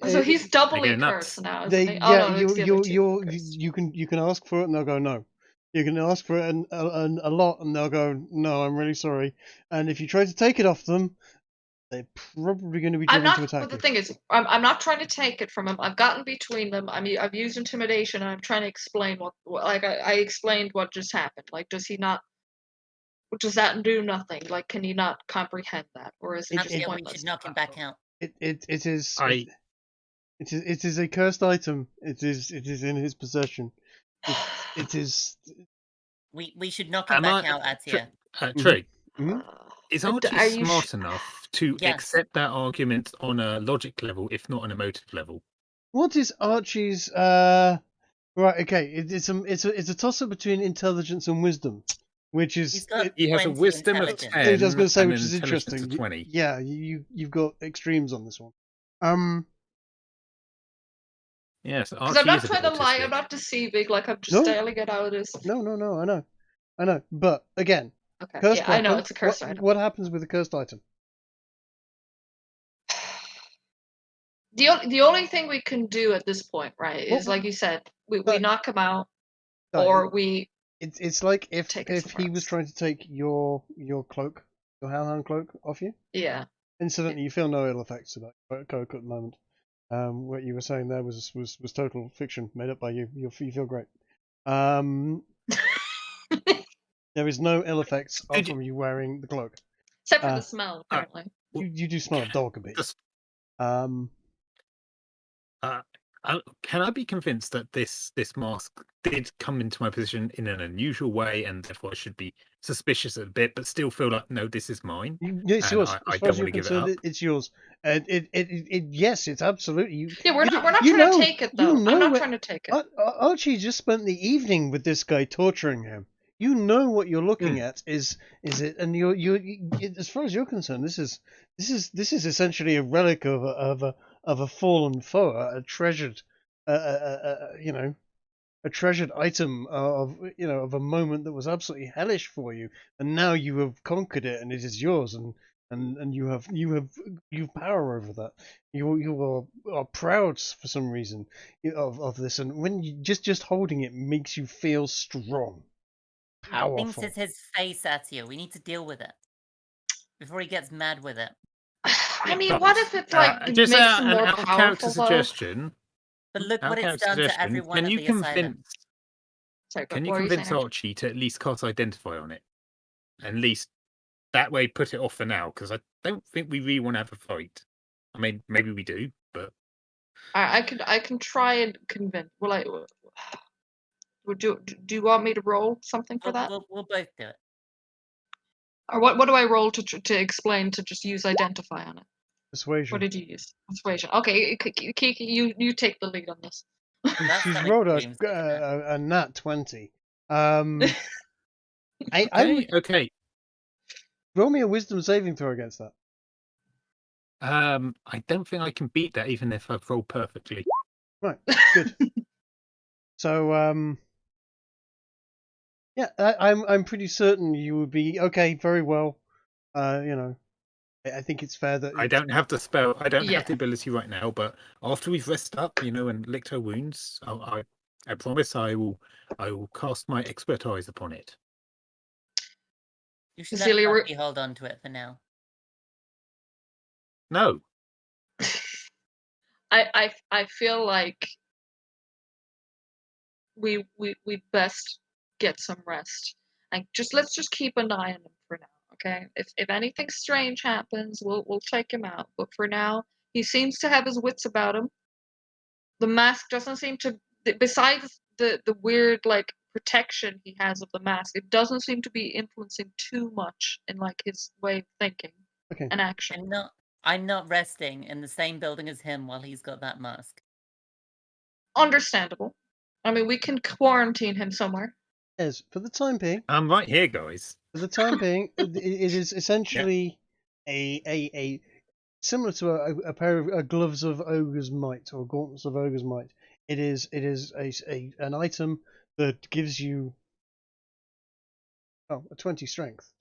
So he's doubly get nuts. cursed now, They, isn't he? Oh yeah, no, it's the other two. you can ask for it and they'll go no. You can ask for it a lot and they'll go no, I'm really sorry. And if you try to take it off them, they're probably going to be I'm driven not. to attack But the you. thing is, I'm not trying to take it from him. I've gotten between them. I've used intimidation, and I'm trying to explain like I explained what just happened. Like, does that do nothing? Like, can he not comprehend that, or is it just We pointless? should knock him back out. It is I it is a cursed item. It is in his possession. It is. We should knock him am back I out, Atia. Trey? Mhm. Is Are Archie you smart enough to Yes. accept that argument on a logic level, if not an emotive level? What is Archie's? Right. Okay. It's a toss up between intelligence and wisdom, which He's is. got He has a 20 wisdom of intelligence. 10 I was going to say, and which an is intelligence interesting. of 20. Yeah, you've got extremes on this one. Yes, Because Archie I'm not is a bit trying to lie. I'm autistic. not deceiving. Like, I'm just No. styling it out as. No. I know. But again, Okay. cursed Yeah, I know weapon, it's a cursed item. What happens with a cursed item? The only thing we can do at this point, right, is Well, like you said, we but- knock him out, No, or we. It's like if Take it he somewhere was else. trying to take your cloak, your hellhound cloak off you. Yeah. Incidentally, you feel no ill effects to that cloak at the moment. What you were saying there was total fiction made up by you. You feel great. There is no ill effects from you wearing the cloak. Except for the smell, apparently. You do smell a dog a bit. Just- Um, Can I be convinced that this mask did come into my position in an unusual way, and therefore I should be suspicious a bit, but still feel like, no, this is mine? it's And yours. I As far don't as you're wanna give it concerned, up. it's yours. And yes, it's absolutely. Yeah, we're not you trying know- to take it you though. I'm know not it- trying to take it. Archie just spent the evening with this guy torturing him. You know what you're looking at is it, and as far as you're concerned, this is essentially a relic of a fallen foe, a treasured, a treasured item of a moment that was absolutely hellish for you, and now you have conquered it, and it is yours, and you have power over that. You are proud for some reason of this, and when you just holding it makes you feel strong, powerful. Thinks it's his face, Atia. We need to deal with it before he gets mad with it. I mean, But, what if it like just makes him an more out-of-character powerful though? suggestion. But look what it's Out-of-character done to suggestion. everyone Can at you the asylum. convince? Sorry, Can you what were you convince saying, Archie? Archie to at least cast Identify on it? At least that way, put it off for now, because I don't think we really want to have a fight. I mean, maybe we do, but I can try and convince. Will I? Do you want me to roll something for that? We'll both do it. Or what do I roll to explain to just use identify on it? Persuasion. What did you use? Persuasion. Okay, Kiki, you take the lead on this. That's She's something rolled Dream's good at. a nat 20. I would okay. roll me a wisdom saving throw against that. I don't think I can beat that, even if I've rolled perfectly. Right, good. So yeah, I'm pretty certain you would be okay. Very well. I think it's fair that I don't have the spell. I don't Yeah. have the ability right now. But after we've rested up, and licked her wounds, I promise I will cast my expertise upon it. You should Celia, let Archie hold on to it for now. No, I feel like we best get some rest and let's just keep an eye on him for now, okay? If anything strange happens, we'll take him out. But for now, he seems to have his wits about him. The mask doesn't seem to, besides the weird like protection he has of the mask, it doesn't seem to be influencing too much in like his way of thinking Okay. and action. I'm not resting in the same building as him while he's got that mask. Understandable. I mean, we can quarantine him somewhere. Yes, for the time being. I'm right here, guys. For the time being, it is essentially a similar to a pair of gloves of ogre's might or gauntlets of ogre's might. It is an item that gives you a 20 strength.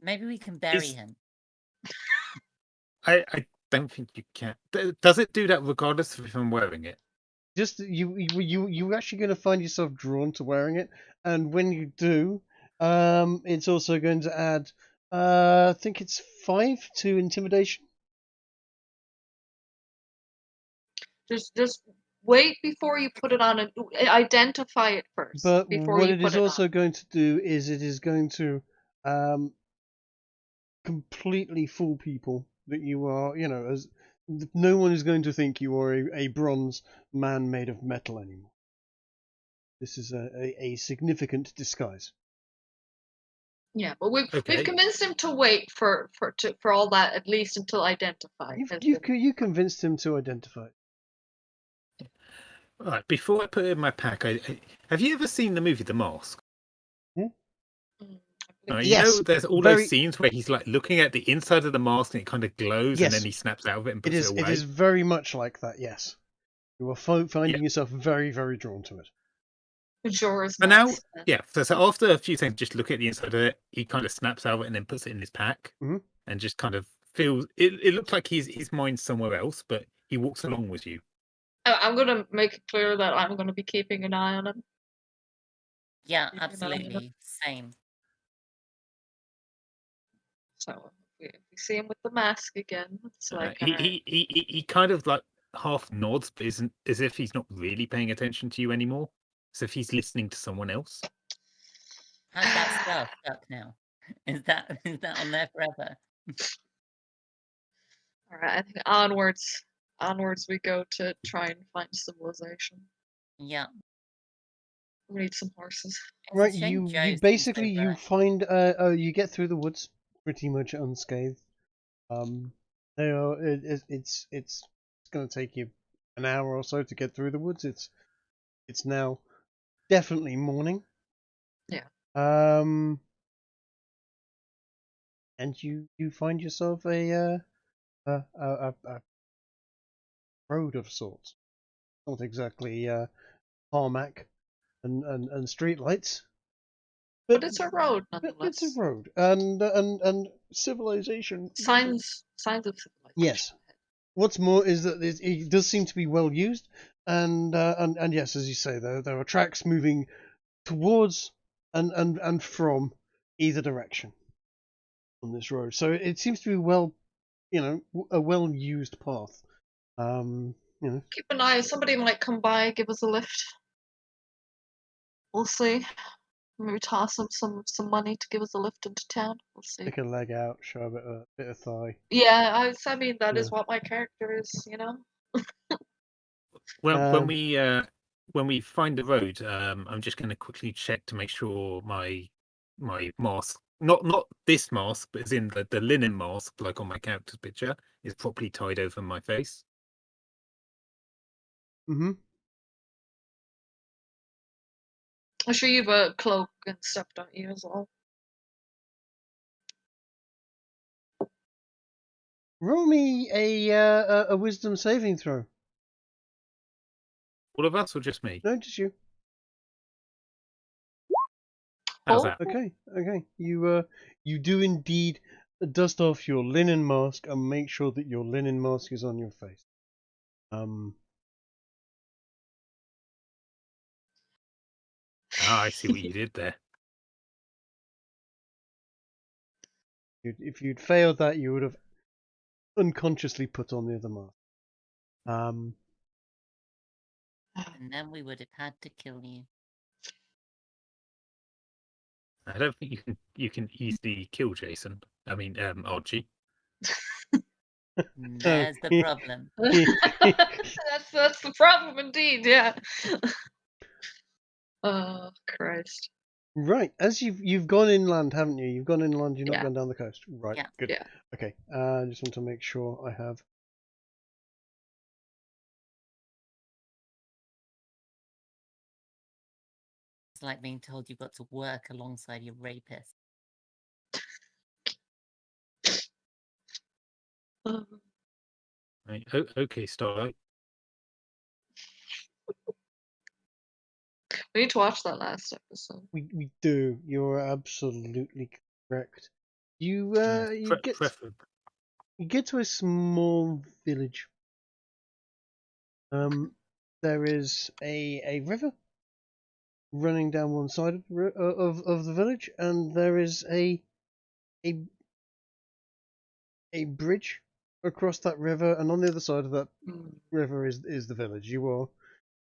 Maybe we can bury Is- him. I don't think you can. Does it do that regardless of if I'm wearing it? Just you're actually going to find yourself drawn to wearing it, and when you do, it's also going to add, I think it's 5 to intimidation. Just wait before you put it on and identify it first But before what you it put is it also on. going to do is it is going to completely fool people that you are, as no one is going to think you are a bronze man made of metal anymore. This is a significant disguise. Yeah, but we've Okay. convinced him to wait for all that at least until identified. You convinced him to identify it. Right. Before I put it in my pack, have you ever seen the movie The Mask? You Yes, know, there's all very- those scenes where he's like looking at the inside of the mask and it kind of glows, Yes. and then he snaps out of it and It puts is. it away. It is very much like that. Yes, you are finding yourself very, very drawn to it. Majora's And now, Mask. yeah. So after a few seconds, just look at the inside of it. He kind of snaps out of it and then puts it in his pack, Mhm. and just kind of feels. It looks like his mind's somewhere else, but he walks along with you. I'm gonna make it clear that I'm gonna be keeping an eye on him. Yeah, Keeping an eye on him. absolutely. Same. So if we see him with the mask again, it's like alright. He kind of like half nods, but isn't as if he's not really paying attention to you anymore. As if he's listening to someone else. How's that spell stuck now? Is that on there forever? Alright, I think onwards we go to try and find civilization. Yeah. We need some horses. It's a Right, shame Joe you seems basically so you bad. find you get through the woods pretty much unscathed. They are it's going to take you an hour or so to get through the woods. It's now definitely morning. Yeah. And you find yourself a road of sorts. Not exactly tarmac and street lights, But it's a road but nonetheless. it's a road and civilization. Signs of civilization. Yes. What's more is that it does seem to be well used, and yes, as you say, there are tracks moving towards and from either direction on this road. So it seems to be a well used path. Keep an eye. Somebody might come by, give us a lift. We'll see. Maybe toss him some money to give us a lift into town. We'll see. Stick a leg out, show a bit of thigh. Yeah, I mean that is Yeah. what my character is, you know. Well, Um, when we find the road, I'm just going to quickly check to make sure my mask, not this mask, but as in the linen mask, like on my character's picture, is properly tied over my face. Mm-hmm. I'm sure you have a cloak and stuff, don't you, as well? Roll me a wisdom saving throw. All of us, or just me? No, just you. How's Oh. that? Okay. You do indeed dust off your linen mask and make sure that your linen mask is on your face. I see what you did there. If you'd failed that, you would have unconsciously put on the other mask. And then we would have had to kill you. I don't think you can easily kill Jason. I mean, Archie. There's the problem. That's the problem indeed, yeah. Oh Christ. Right, as you've gone inland, haven't you? You've gone inland. You've not Yeah. gone down the coast. Right, Yeah. good. Yeah. Okay, I just want to make sure I have. It's like being told you've got to work alongside your rapist. Right. Okay, Starlight. We need to watch that last episode. We do. You're absolutely correct. You Preferably. you get to a small village. There is a river running down one side of the village, and there is a bridge across that river, and on the other side of that river is the village. You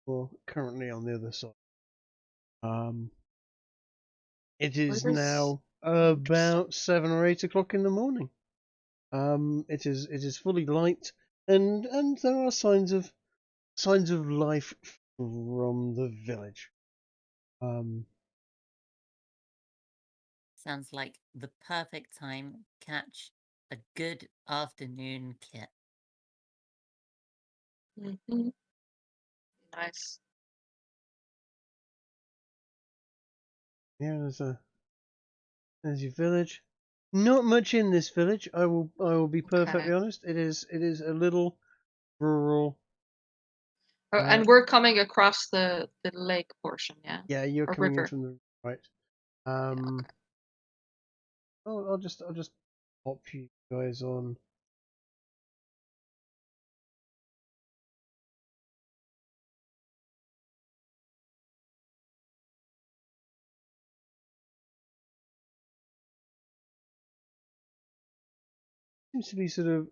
are currently on the other side. It is now about 7 or 8 o'clock in the morning. It is fully light, and there are signs of life from the village. Sounds like the perfect time to catch a good afternoon kit. Nice. Yeah, there's your village. Not much in this village. I will be perfectly honest. It is a little rural. Oh, and we're coming across the lake portion, yeah. Yeah, you're or coming in river. from the right. Okay. I'll just pop you guys on. Seems to be sort of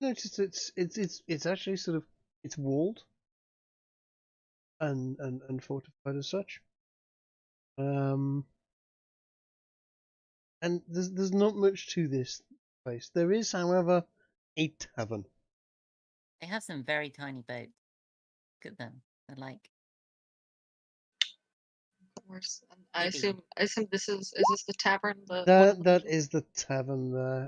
notice it's actually sort of it's walled and fortified as such. And there's not much to this place. There is, however, a tavern. They have some very tiny boats. Look at them. They're like Of course. And I maybe assume this is this the tavern? The one in That the that middle? is the tavern there.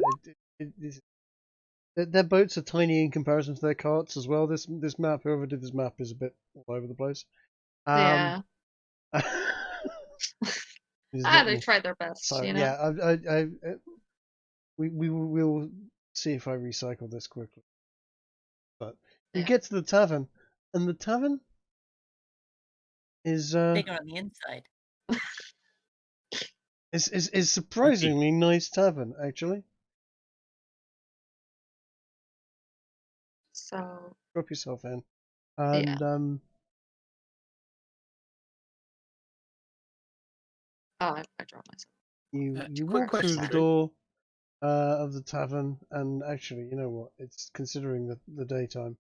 Their boats are tiny in comparison to their carts as well. This map, whoever did this map, is a bit all over the place. Yeah. They tried their best, So you know. yeah, we'll see if I recycle this quickly. But you get to the tavern, and the tavern is bigger on the inside. is surprisingly nice tavern actually. So Drop yourself in, and I dropped myself. you Quick walk through question, the Drew. door of the tavern, and actually, you know what? It's considering the daytime.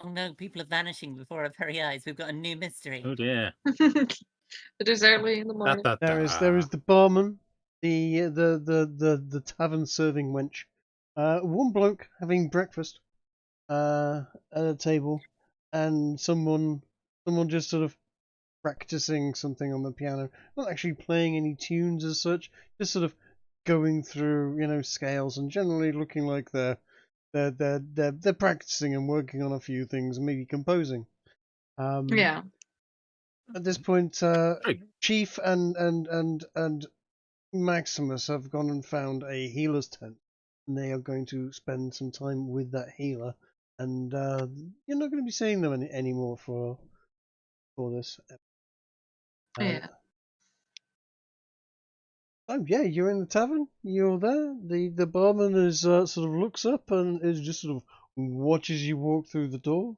Oh no, people are vanishing before our very eyes. We've got a new mystery. Oh dear. It is early in the Da, morning. da, There is the barman, the tavern serving wench, one bloke having breakfast at a table, and someone just sort of practicing something on the piano, not actually playing any tunes as such, just sort of going through scales and generally looking like they're practicing and working on a few things, maybe composing. Yeah. At this point, Chief and Maximus have gone and found a healer's tent, and they are going to spend some time with that healer. And you're not going to be seeing them anymore for this. Yeah. Oh yeah, you're in the tavern. You're there. The barman is sort of looks up and is just sort of watches you walk through the door,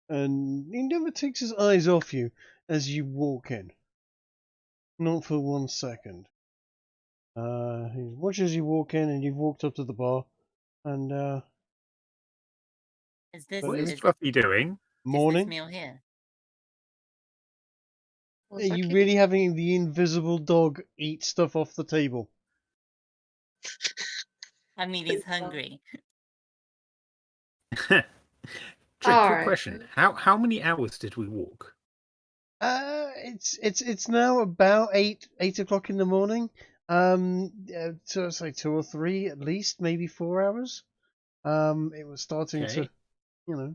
and he never takes his eyes off you as you walk in. Not for 1 second. He watches you walk in, and you've walked up to the bar, and Is this What is is Fluffy doing? morning. this meal here? Are you really having the invisible dog eat stuff off the table? I mean, he's hungry. Trick, All quick right. question. How many hours did we walk? It's now about 8 o'clock in the morning. So I'd say 2 or 3 at least, maybe 4 hours. It was starting to, Okay.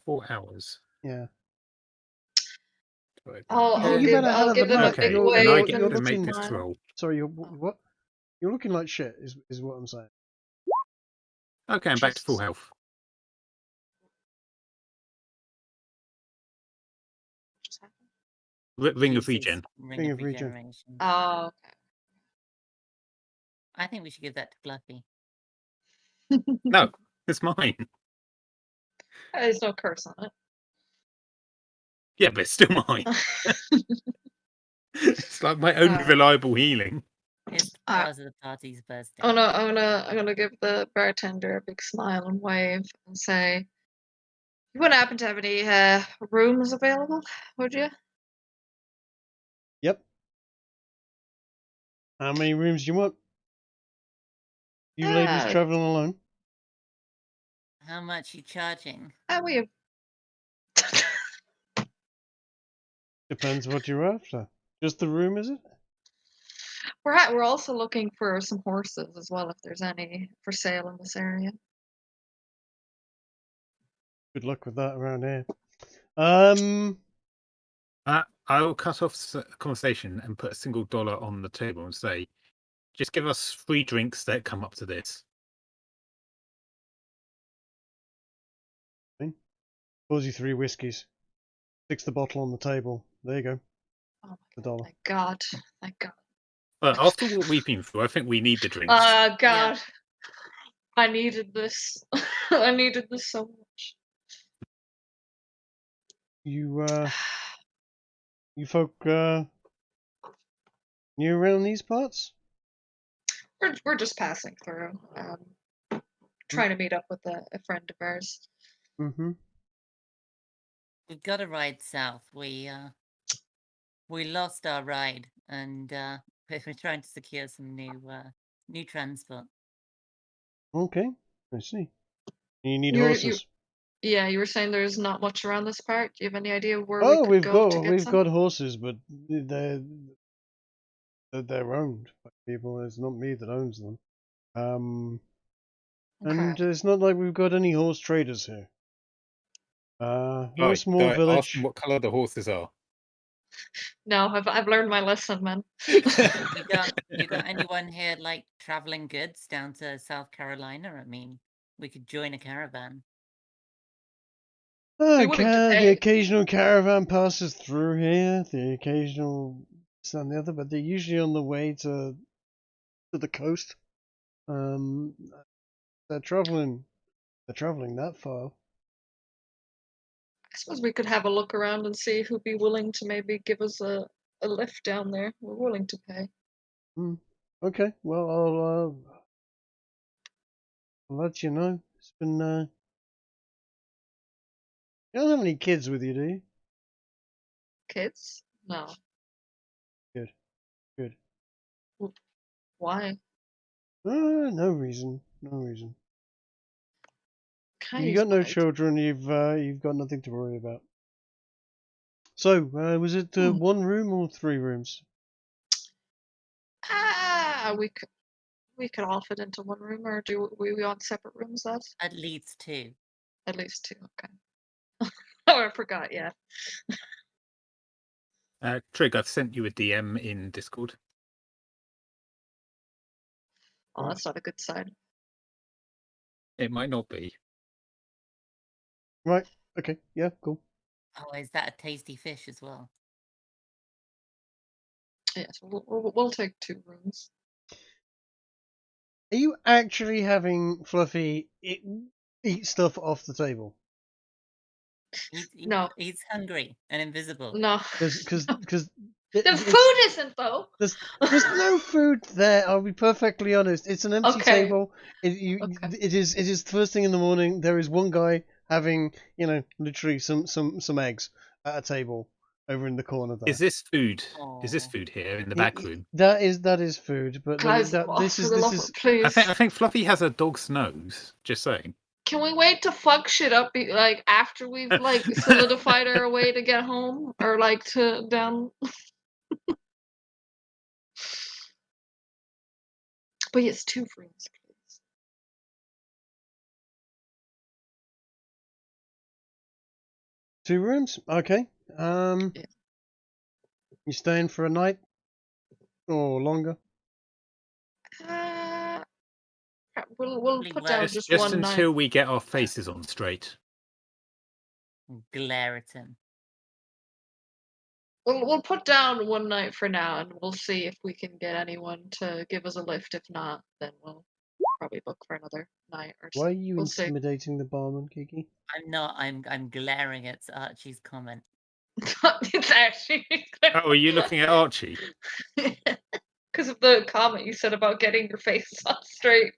4 hours. yeah. Right. I'll You've give had a hell of a them a nap. big Okay, and I wave get and to make this smile. roll. Sorry, what? You're looking like shit. Is what I'm saying. Okay, I'm back to full Jesus. health. Just happened. Ring of uses Regen. Ring of Regen. Regeneration. Oh, I think we should give that to Fluffy. No, it's mine. there's no curse on Yeah, but it's still mine. it. It's like my own reliable healing. It's the Uh, stars of the party's birthday. I'm gonna give the bartender a big smile and wave and say, "You wouldn't happen to have any rooms available, would you?" Yep. How many rooms do you want? You ladies traveling alone? How much are you charging? We have Depends what you're after. Just the room, is it? we're also looking for some horses as well, if there's any for sale in this area. Good luck with that around here. I will cut off the conversation and put a single $1 on the table and say, just give us 3 drinks that come up to this. Pours you 3 whiskies. Sticks the bottle on the table. There you go. Oh my The $1. Thank God. Thank God. Well, after what we've been through, I think we need the drinks. God. I needed this. I needed this so much. You folk new around these parts? We're just passing through. Trying to meet up with a friend of ours. Mm-hmm. We've got to ride south. We lost our ride, and we're trying to secure some new transport. Okay, I see. You need You- horses. Yeah, you were saying there's not much around this part. Do you have any idea where we could We've go to get we've some? got horses, but they're owned by people. It's not me that owns them. And Okay. it's not like we've got any horse traders here. We're a Right, small ask village. them what colour the horses are. No, I've learned my lesson, man. You got anyone here like traveling goods down to South Carolina? I mean, we could join a caravan. Be willing to The pay. occasional caravan passes through here. The occasional this and the other, but they're usually on the way to the coast. They're traveling that far. I suppose we could have a look around and see who'd be willing to maybe give us a lift down there. We're willing to pay. Okay, well I'll let you know. It's been you don't have any kids with you, do you? Kids? No. Good. Why? No reason. Can I You use got no my- children. You've got nothing to worry about. So, was it 1 room or 3 rooms? We could all fit into one room, or do we want separate rooms? That At least 2. at least 2. Okay. Oh, I forgot. Yeah. Trig, I've sent you a DM in Discord. Oh, that's not a good sign. It might not be. Right. Okay. Yeah. Cool. Oh, is that a tasty fish as well? Yes, we'll take 2 rooms. Are you actually having Fluffy eat stuff off the table? No. He's hungry and invisible. No. Because The food isn't though. There's no food there. I'll be perfectly honest. It's an empty Okay. table. It is first thing in the morning. There is one guy having literally some eggs at a table over in the corner there. Is this food? Is this Aw. food here in the back room? That is food, but Guys, this for the love is of please. I think Fluffy has a dog's nose. Just saying. Can we wait to fuck shit up like after we've like solidified our way to get home or like to down? But yes, 2 rooms, please. two rooms. Okay. Yeah. You staying for a night or longer? We'll Probably put worth down it. just Just one until night. we get our faces on straight. Glare at him. We'll put down one night for now, and we'll see if we can get anyone to give us a lift. If not, then we'll probably book for another night or Why are so. you We'll see. intimidating the barman, Kiki? I'm not. I'm glaring at Archie's comment. It's actually Oh, are you looking at Archie? because of the comment you said about getting your face on straight.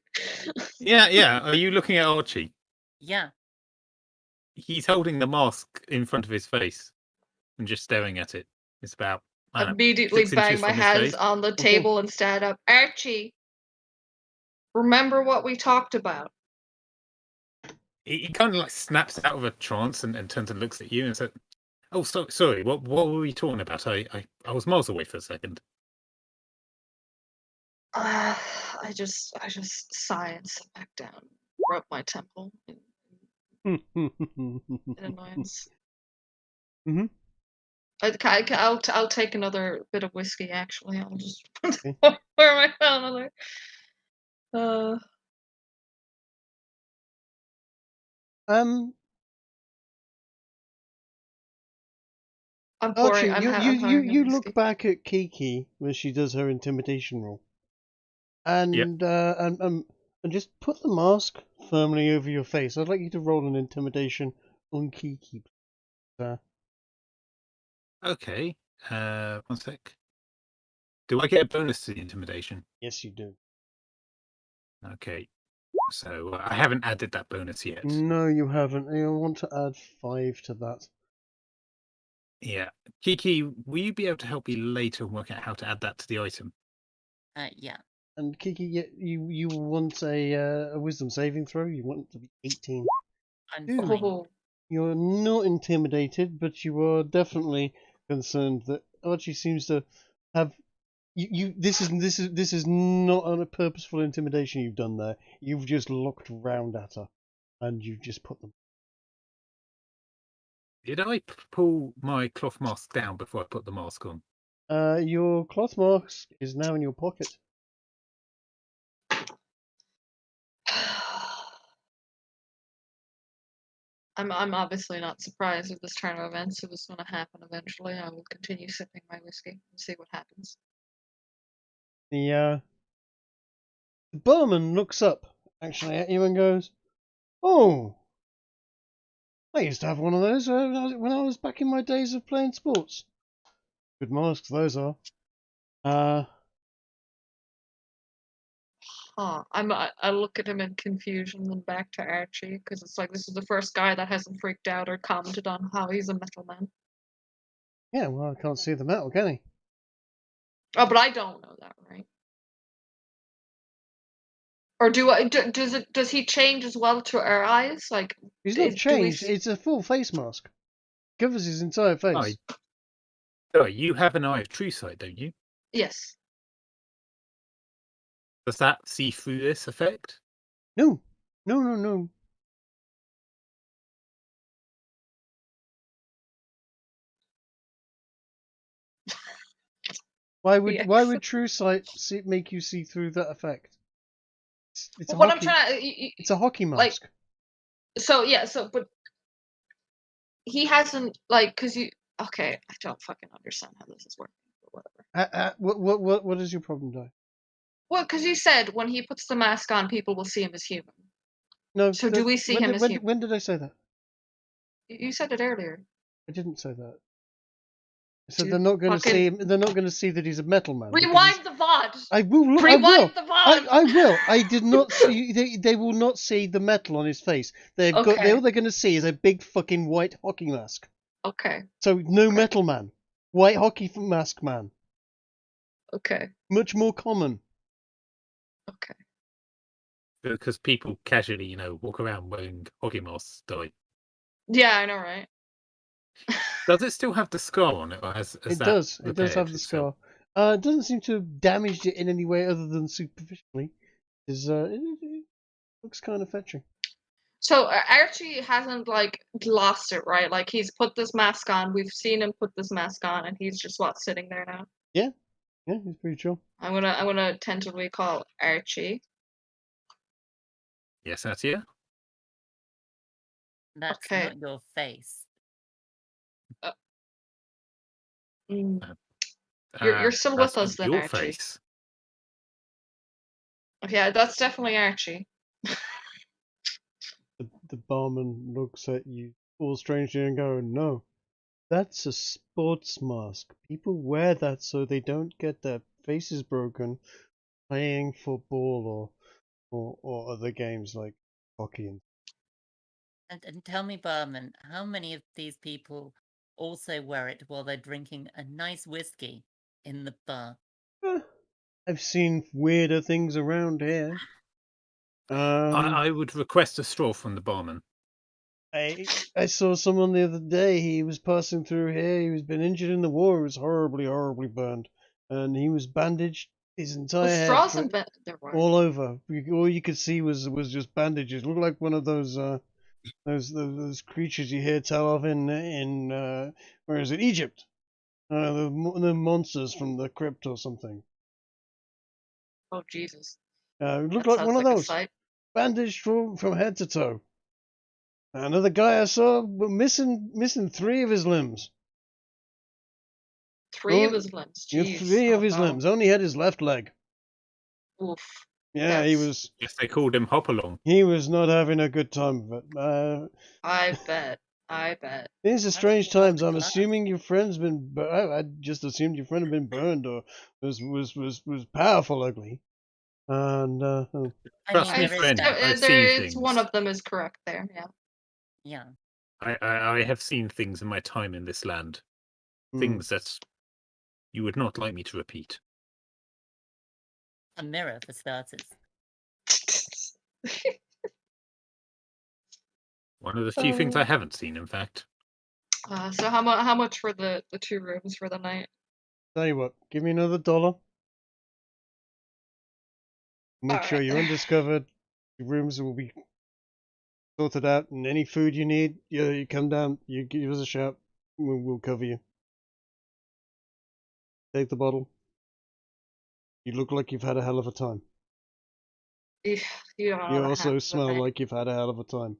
Yeah. Are you looking at Archie? Yeah. He's holding the mask in front of his face and just staring at it. It's about I don't know, Immediately 6 bang inches my from his hands face. on the table and stand up. Archie, remember what we talked about? He kind of like snaps out of a trance and turns and looks at you and says, "Oh, sorry. What were we talking about? I was miles away for a second." I just sigh and sit back down, rub my temple in annoyance. Mhm. I'll take another bit of whiskey. Actually, I'll just where am I found another? I'm Archie, pouring. I'm you pouring look whiskey. back at Kiki when she does her intimidation roll, and just put the mask firmly over your face. I'd like you to roll an intimidation on Kiki. Okay. 1 sec. Do I get a bonus to the intimidation? Yes, you do. Okay. So I haven't added that bonus yet. No, you haven't. You'll want to add 5 to that. Yeah. Kiki, will you be able to help me later and work out how to add that to the item? Yeah. And Kiki, you want a wisdom saving throw. You want it to be 18. I'm Ooh. fine. Oh, You're not intimidated, but you are definitely concerned that Archie seems to have this is not a purposeful intimidation you've done there. You've just looked round at her and you've just put them. Did I pull my cloth mask down before I put the mask on? Your cloth mask is now in your pocket. I'm obviously not surprised at this turn of events. It was going to happen eventually. I will continue sipping my whiskey and see what happens. The barman looks up actually at you and goes, "Oh, I used to have one of those when I was back in my days of playing sports. Good masks those are." I look at him in confusion, then back to Archie, because it's like this is the first guy that hasn't freaked out or commented on how he's a metal man. Yeah, well, I can't see the metal, can he? Oh, but I don't know that, right? Or does he change as well to our eyes? Like He's not do we changed. see- It's a full face mask. Covers his entire face. Sorry, you have an eye of true sight, don't you? Yes. Does that see through this effect? No. No. Why would true sight make you see through that effect? It's Well, what I'm trying to it's a hockey like, mask. but he hasn't because you. Okay, I don't fucking understand how this is working. But whatever. What is your problem, Di? Well, because you said when he puts the mask on, people will see him as human. No. So do we see him as human? When did I say that? You said it earlier. I didn't say that. I said Dude, they're not going to fucking- see him. They're not going to see that he's a metal man. Rewind the VOD. I will. Look, Rewind I will. the VOD. I will. I did not see. They will not see the metal on his face. They've got. Okay. All they're going to see is a big fucking white hockey mask. Okay. So no metal man, white hockey mask man. Okay. Much more common. Okay. Because people casually, walk around wearing hockey masks. Yeah, I know, right? Does it still have the scar on it, or has It that does. It does repaired have the itself? scar. It doesn't seem to have damaged it in any way other than superficially. It looks kind of fetching. So Archie hasn't lost it, right? Like he's put this mask on. We've seen him put this mask on, and he's just sitting there now. Yeah, he's pretty chill. I'm gonna tentatively call Archie. Yes, that's you. That's Okay. not your face. Mm. You're still That's with us gonna be then, your Archie. face. Okay, that's definitely Archie. The barman looks at you all strangely and go, "No, that's a sports mask. People wear that so they don't get their faces broken playing football or other games like hockey." And tell me, barman, how many of these people also wear it while they're drinking a nice whiskey in the bar? I've seen weirder things around here. I would request a straw from the barman. I saw someone the other day. He was passing through here. He was been injured in the war. He was horribly burned, and he was bandaged his entire head Straws and there were. all over. All you could see was just bandages. Looked like one of those creatures you hear tell of in where is it, Egypt? The monsters from the crypt or something. Oh Jesus. It looked That like sounds one of like a those, sight. bandaged from head to toe. Another guy I saw missing 3 of his limbs. Three of Oh, his limbs. Yeah, Jeez. 3 of Oh, his no. limbs. Only had his left leg. Oof. Yeah, he That's- was. Yes, they called him Hopalong. He was not having a good time of it. I bet. I bet. These are How did strange he hold times. the I'm glass? assuming your friend's been. I just assumed your friend had been burned or was powerful ugly. And I Trust mean, me, there is friend, that. I've There seen is things. one of them is correct there. Yeah. Yeah. I have seen things in my time in this land. Things that you would not like me to repeat. A mirror, for starters. One of the few things I haven't seen, in fact. So how much for the 2 rooms for the night? tell you what, give me another $1. Make sure Alright. you're undiscovered. Your rooms will be sorted out, and any food you need, you come down, you give us a shout, we'll cover you. Take the bottle. You look like you've had a hell of a time. You don't know You the also hands of smell me. like you've had a hell of a time.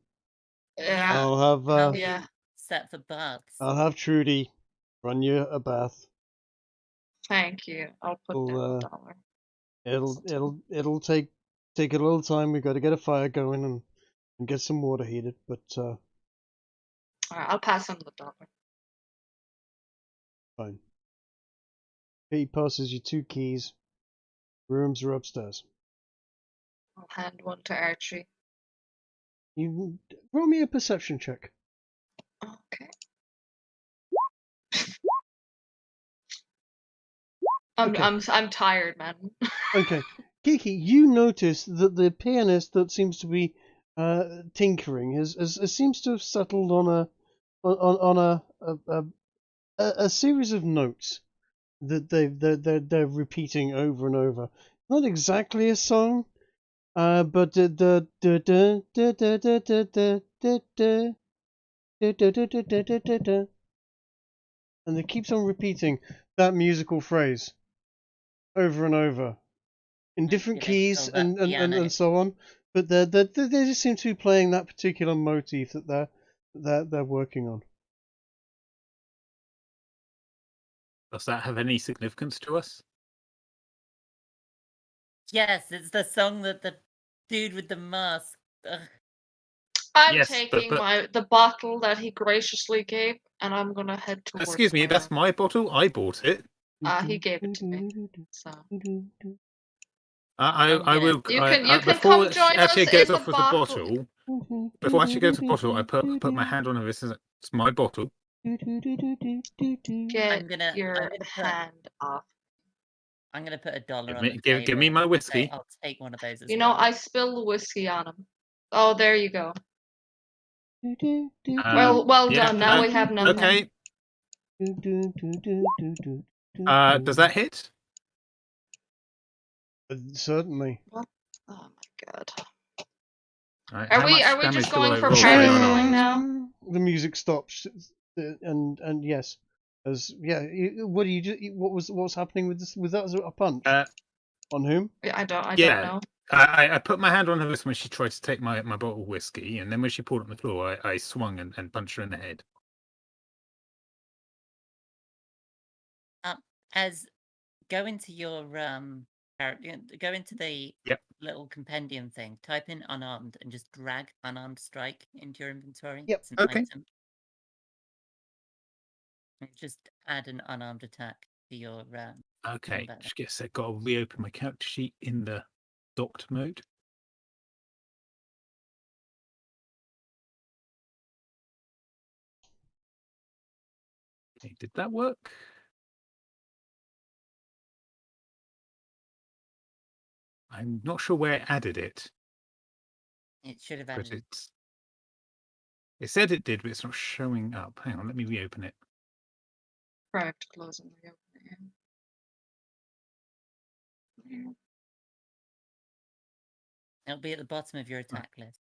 Yeah. I'll have How are yeah. you set for baths? I'll have Trudy run you a bath. Thank you. I'll put down $1. It'll take a little time. We've got to get a fire going and get some water heated, but Alright, I'll pass him the $1. fine. He passes you 2 keys. Rooms are upstairs. I'll hand one to Archie. You roll me a perception check. Okay. I'm tired, man. Okay, Kiki, you notice that the pianist that seems to be tinkering seems to have settled on a series of notes that they're repeating over and over. Not exactly a song, but and it keeps on repeating that musical phrase over and over in different Do they keys fill that piano? and so on. But they just seem to be playing that particular motif that they're working on. Does that have any significance to us? Yes, it's the song that the dude with the mask. Ugh. I'm Yes, taking but- the bottle that he graciously gave, and I'm gonna head towards. Excuse me, my that's room. my bottle. I bought it. He gave it to me. So I will. you can before come join Archie us goes in off the with bottle. the bottle. Before Archie goes to the bottle, I put my hand on her wrist. It's my bottle. Get gonna your put- hand off. I'm gonna put $1 Give on me- the give- give me table my and say, whiskey. I'll take one of those as You know, well. I spilled whiskey on him. Oh, there you go. Yeah, Well done. Now we have nothing. Okay. Does that hit? Certainly. Oh my god. Right, Are how we much just damage do going I for roll party on going unarmed? now? The music stops, and yes, what do you do? What's happening with this? With that? Is it a punch on whom? I don't Yeah. know. I put my hand on her wrist when she tried to take my bottle of whiskey, and then when she pulled it on the floor, I swung and punched her in the head. As go into your go into the Yep. little compendium thing, type in unarmed and just drag unarmed strike into your inventory. Yep. It's an Okay. item. And just add an unarmed attack to your Okay. combat. Just get a sec. Got to reopen my character sheet in the docked mode. Okay, did that work? I'm not sure where it added it, It should have but added. it said it did, but it's not showing up. Hang on, let me reopen it. Correct. Close and reopen. Yeah. It'll be at the bottom of your attack list.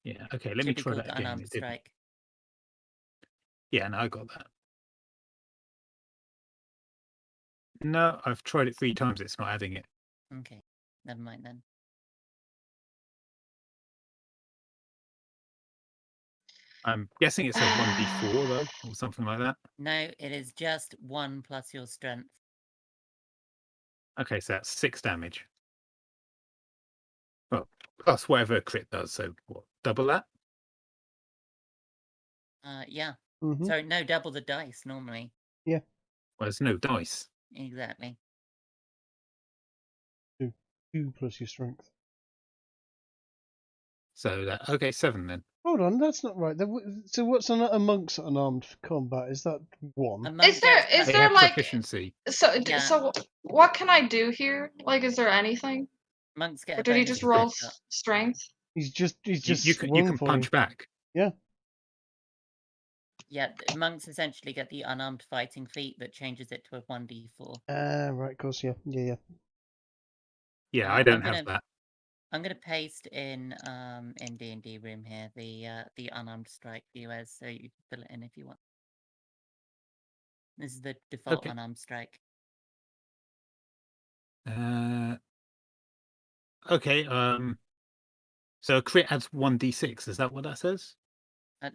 Yeah. Okay. Let Should me be try called that again. unarmed It didn't. strike. Yeah. No, I got that. No, I've tried it 3 times. It's not adding it. Okay, never mind then. I'm guessing it's a 1d4 though, or something like that. No, it is just 1 plus your strength. Okay, so that's 6 damage. Well, plus whatever a crit does. So what? Double that? Yeah. Mm-hmm. Sorry, no, double the dice normally. Well, there's no dice. Exactly. 2 plus your strength. So that okay, 7 then. Hold on, that's not right. So what's amongst unarmed combat? Is that 1? A monk Is there gets They there have like proficiency. Yeah. so what can I do here? Like, is there anything? monks get Or a did he bonus just to roll strength up. strength? He's just You swung can for punch you. back. Yeah. Yeah, monks essentially get the unarmed fighting feat that changes it to a 1d4. Right, of course, yeah. Yeah, I I'm don't gonna- have that. I'm gonna paste in D&D room here the unarmed strike US, so you can fill it in if you want. This is the default Okay. unarmed strike. Okay. So a crit adds 1d6. Is that what that says?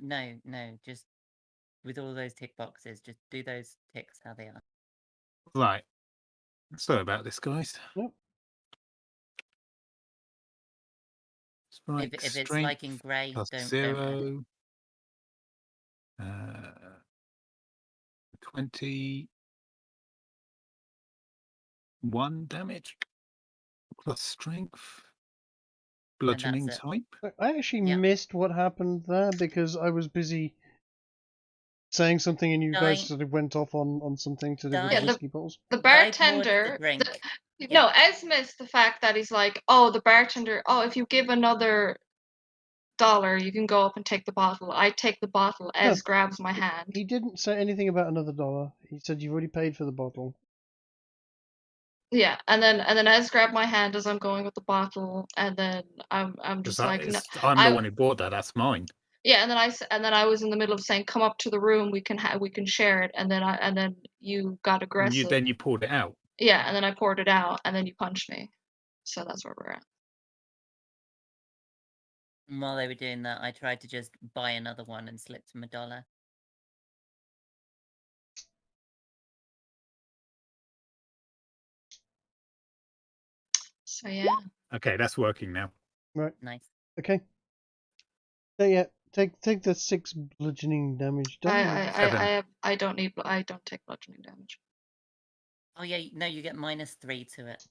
No, just with all those tick boxes, just do those ticks how they are. Right. Sorry about this, guys. Yep. Strike, If it's strength, like in grey, plus don't add it. 0. 21 damage plus strength. Bludgeoning it. type. I actually Yep. missed what happened there because I was busy saying something and you guys Dying- sort of went off on something to do with Yeah, the whiskey bottles. The Dive towards bartender. the drink. No, Ez missed the fact that he's like, oh, the bartender. Oh, if you give another $1, you can go up and take the bottle. I take the bottle. Ez grabs my hand. He didn't say anything about another $1. He said you've already paid for the bottle. Yeah, and then Ez grabbed my hand as I'm going with the bottle, and then I'm just like, no. I'm the one who bought that. That's mine. Yeah, and then I was in the middle of saying, come up to the room. We can share it, and then you got aggressive. Then you poured it out. Yeah, and then I poured it out, and then you punched me. So that's where we're at. And while they were doing that, I tried to just buy another one and slipped him $1. So yeah. Okay, that's working now. Right. Nice. Okay. So yeah, take the 6 bludgeoning damage. I don't take bludgeoning damage. Oh yeah, no, you get -3 to it.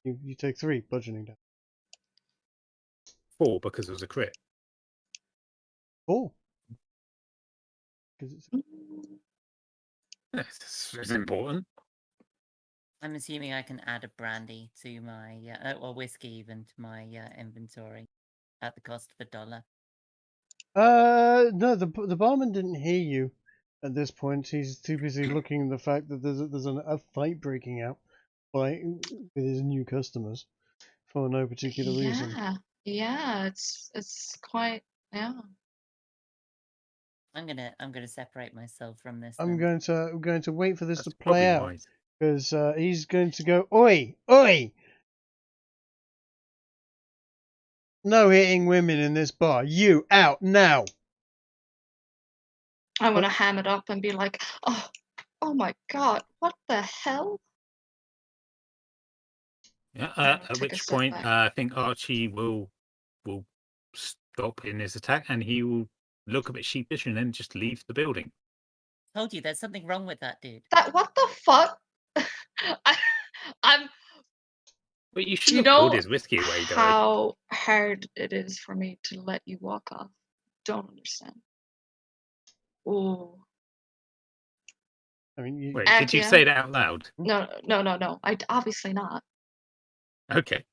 You take 3 bludgeoning damage. 4 because it was a crit. 4. Because It's important. I'm assuming I can add a brandy to my or whiskey even to my inventory at the cost of $1. No, the barman didn't hear you at this point. He's too busy looking at the fact that there's a fight breaking out with his new customers for no particular reason. Yeah, it's quite I'm gonna separate myself from this. I'm going to wait for this That's to play probably out wise. because he's going to go, oi, oi! No hitting women in this bar. You out now. I'm gonna ham it up and be like, oh, Oh my god, what the hell? Yeah, I'm gonna at take a which step point back. I think Archie will stop in his attack and he will look a bit sheepish and then just leave the building. Told you there's something wrong with that dude. What the fuck? I'm. But you Do shouldn't you have pulled know his whiskey away, guy. how hard it is for me to let you walk off? Don't understand. Ooh. I mean, you, Wait, did you Archie, say that out loud? No. Obviously not. Okay.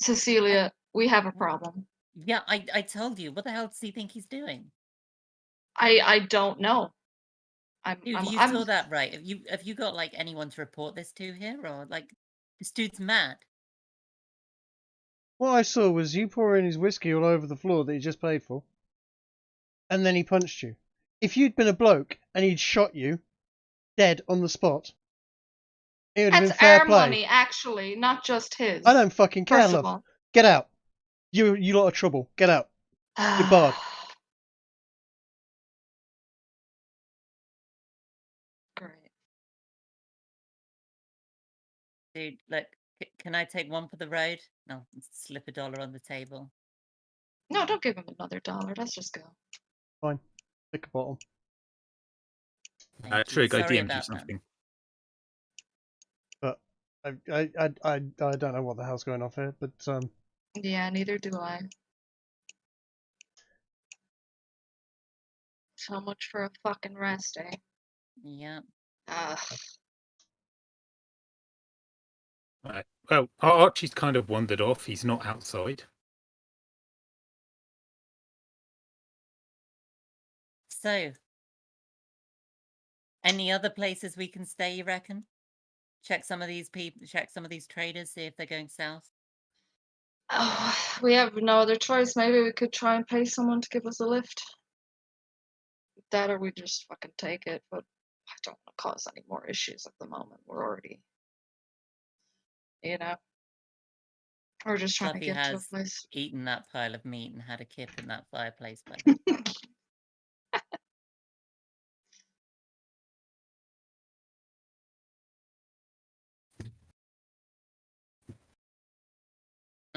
Cecilia, we have a problem. Yeah, I told you. What the hell does he think he's doing? I don't know. Dude, you saw that right. Have you got like anyone to report this to here, or like this dude's mad? what I saw was you pouring his whiskey all over the floor that he just paid for, and then he punched you. If you'd been a bloke and he'd shot you dead on the spot, it would have been That's fair our play. money, actually, not just his. I don't fucking care, First of love. all. Get out. You lot of trouble. Get out. You're barred. Great. Dude, look, can I take one for the road? No, slip $1 on the table. No, don't give him another $1. Let's just go. Fine. Pick a bottle. Thank you. Trig, I Sorry DM'd you about something. But I don't know what the hell's going off here. But Yeah, neither do I. So much for a fucking rest, eh? Yeah. Ugh. Right. Well, Archie's kind of wandered off. He's not outside. So, any other places we can stay, you reckon? Check some of these people, check some of these traders, see if they're going south. Oh, we have no other choice. Maybe we could try and pay someone to give us a lift. That or we just fucking take it, but I don't want to cause any more issues at the moment. We're already, we're just trying to Fluffy get to a has place. eaten that pile of meat and had a kip in that fireplace. But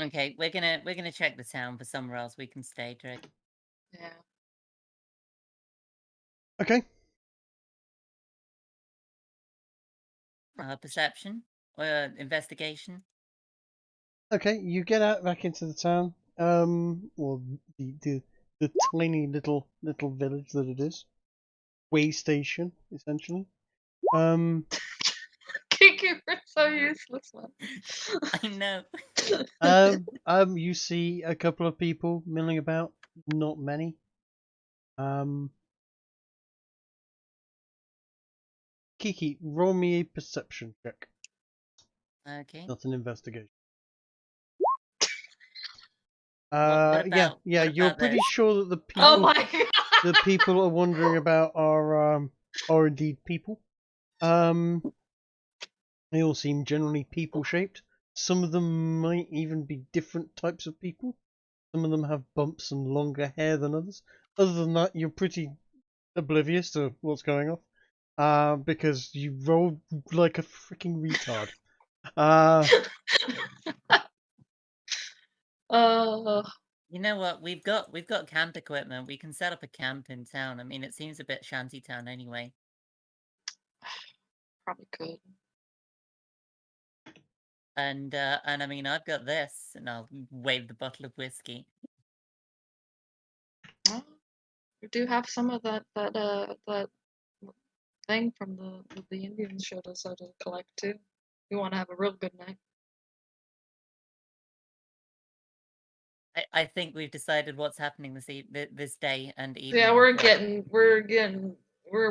okay, we're gonna check the town for somewhere else we can stay, Drake. Yeah. okay. Perception or investigation. Okay, you get out back into the town. Or the tiny little village that it is. Way station, essentially. Kiki, we're so useless, man. I know. You see a couple of people milling about. Not many. Kiki, roll me a perception check. Okay. Not an investigation. What Yeah, about you're pretty this? sure that the people Oh my god! the people are wandering about are indeed people. They all seem generally people shaped. Some of them might even be different types of people. Some of them have bumps and longer hair than others. Other than that, you're pretty oblivious to what's going on. Because you rolled like a freaking retard. You know what? We've got camp equipment. We can set up a camp in town. I mean, it seems a bit shantytown anyway. Probably could. And I mean, I've got this, and I'll wave the bottle of whiskey. Well, we do have some of that thing from the Indians showed us how to collect too. We want to have a real good night. I think we've decided what's happening this day and evening. Yeah, we're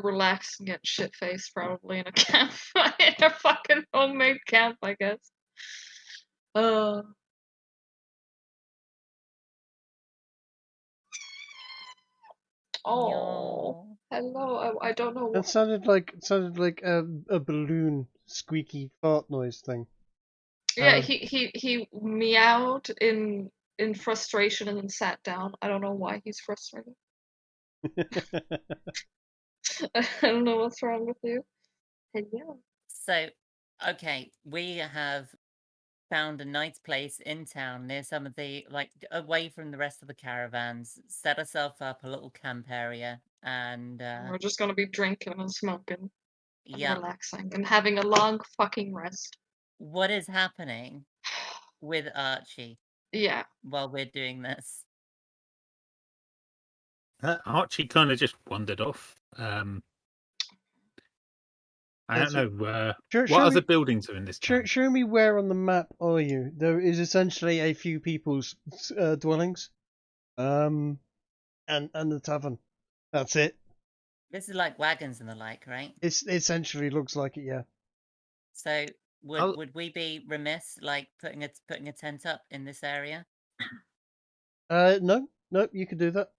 relaxed and getting shit faced probably in a camp, in a fucking homemade camp, I guess. Oh, No. hello. I don't know That what. sounded like a balloon squeaky fart noise thing. Yeah, he meowed in frustration and then sat down. I don't know why he's frustrated. I don't know what's wrong with you. Hello. So, okay, we have found a nice place in town near some of the, away from the rest of the caravans, set ourselves up a little camp area, and, We're just gonna be drinking and smoking and yeah. relaxing and having a long fucking rest. What is happening with Archie Yeah. while we're doing this? Archie kind of just wandered off. I don't That's know. Sure, What show other me- buildings are in this town? Show me where on the map are you? There is essentially a few people's dwellings, and the tavern. That's it. This is like wagons and the like, right? It essentially looks like it. Yeah. So I'll- would we be remiss, like putting a tent up in this area? No, you could do that.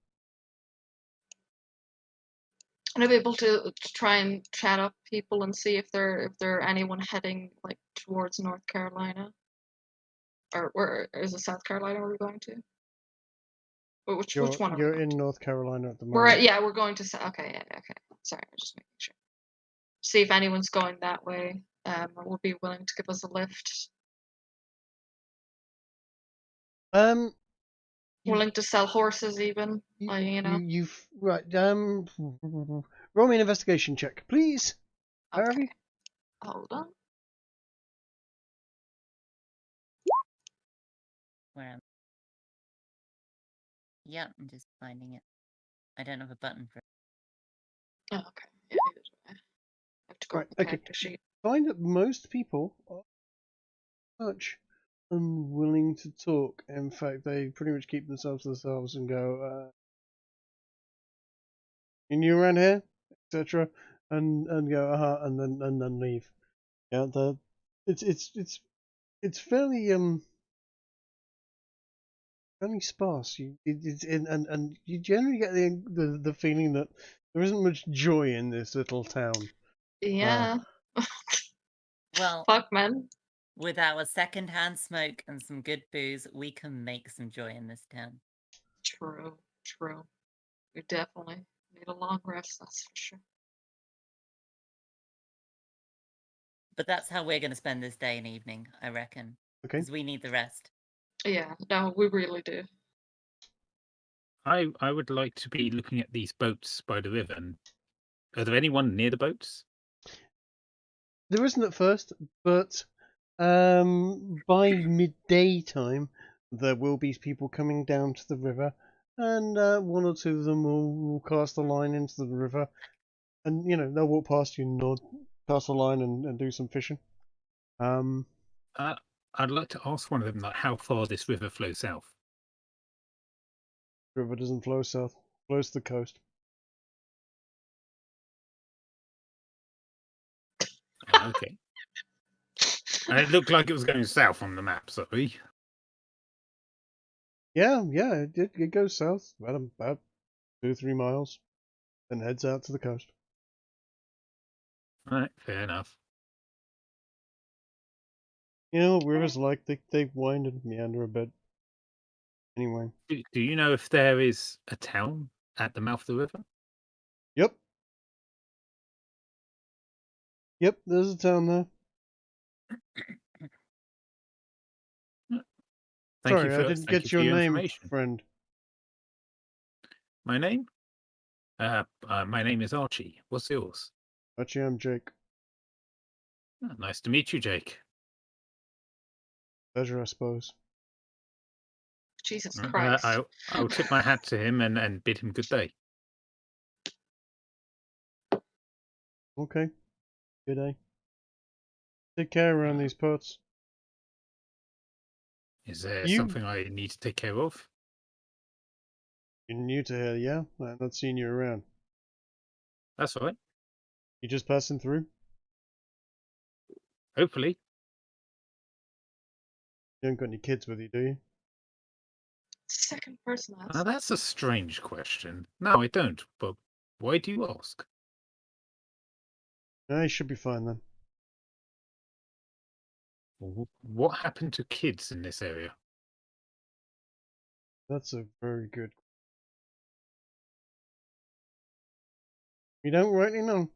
And I'll be able to try and chat up people and see if they're anyone heading like towards North Carolina. Or where is it, South Carolina we're going to? Which one are we You're going in to? North Carolina at the We're moment. we're going to okay, yeah, okay. Sorry, I'm just making sure. See if anyone's going that way. Or would be willing to give us a lift. Willing to sell horses even. You know. You've right. Roll me an investigation check, please. Okay. Hold on. Where am Yeah, I'm just finding it. I don't have a button for it. Oh, okay. Yeah, neither do I. I have to go Right, on the okay. character sheet. Find that most people are much unwilling to talk. In fact, they pretty much keep themselves to themselves and go, "You new around here?" etc. and go, and then leave. Yeah, it's fairly fairly sparse. And you generally get the feeling that there isn't much joy in this little town. Yeah. Well, Fuck, man. with our second-hand smoke and some good booze, we can make some joy in this town. True. True. We definitely need a long rest, that's for sure. But that's how we're going to spend this day and evening, I reckon. Okay. Because we need the rest. Yeah, no, we really do. I would like to be looking at these boats by the river. And are there anyone near the boats? There isn't at first, but by midday time, there will be people coming down to the river, and one or two of them will cast a line into the river, and they'll walk past you, nod, cast a line, and do some fishing. I'd like to ask one of them like how far this river flows south. The river doesn't flow south; it flows to the coast. Oh, okay. It looked like it was going south on the map. Sorry. Yeah, it goes south about 2-3 miles, then heads out to the coast. All right, fair enough. You know what rivers are like? They wind and meander a bit. Anyway. Do you know if there is a town at the mouth of the river? Yep. Yep, there's a town there. Sorry, I didn't get your name, friend. My name? My name is Archie. What's yours? Archie, I'm Jake. Oh, nice to meet you, Jake. Pleasure, I suppose. Jesus Christ. I'll tip my hat to him and bid him good day. Okay. Good day. Take care around these parts. Is there something I need to take care of? You're new to here, yeah? I've not seen you around. That's all right. You just passing through? Hopefully. You haven't got any kids with you, do you? Second person asked. Now, that's a strange question. No, I don't. But why do you ask? No, you should be fine then. What happened to kids in this area? That's a very good You don't rightly know.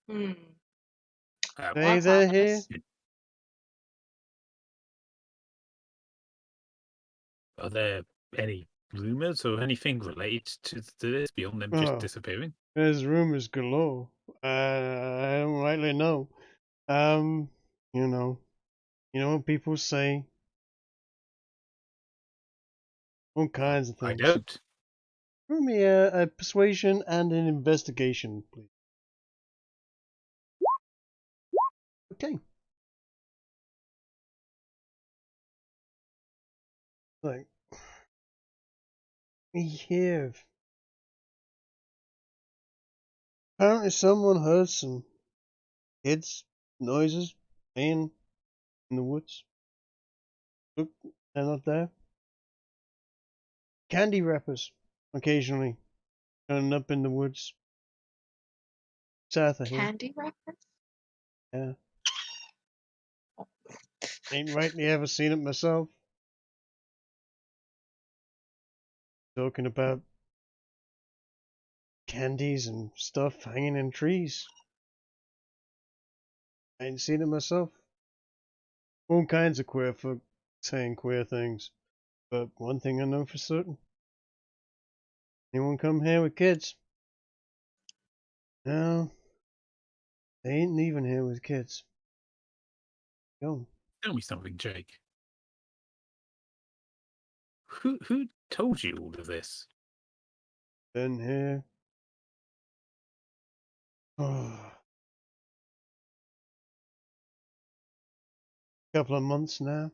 Hmm. Uh, Say That's they're ominous. here. are there any rumors or anything related to this beyond them just Oh. disappearing? There's rumors galore. I don't rightly know. You know what people say. All kinds of I things. don't. Give me a persuasion and an investigation, please. Okay. Like, we hear. Apparently, someone heard some kids' noises playing in the woods. Look, they're not there. Candy wrappers, occasionally, turning up in the woods. South of here. Candy wrappers? Yeah. Ain't rightly ever seen it myself. Talking about candies and stuff hanging in trees. I ain't seen it myself. All kinds of queer folk saying queer things. But one thing I know for certain. Anyone come here with kids? No. They ain't leaving here with kids. Go. Tell me something, Jake. Who told you all of this? Been here. Couple of months now.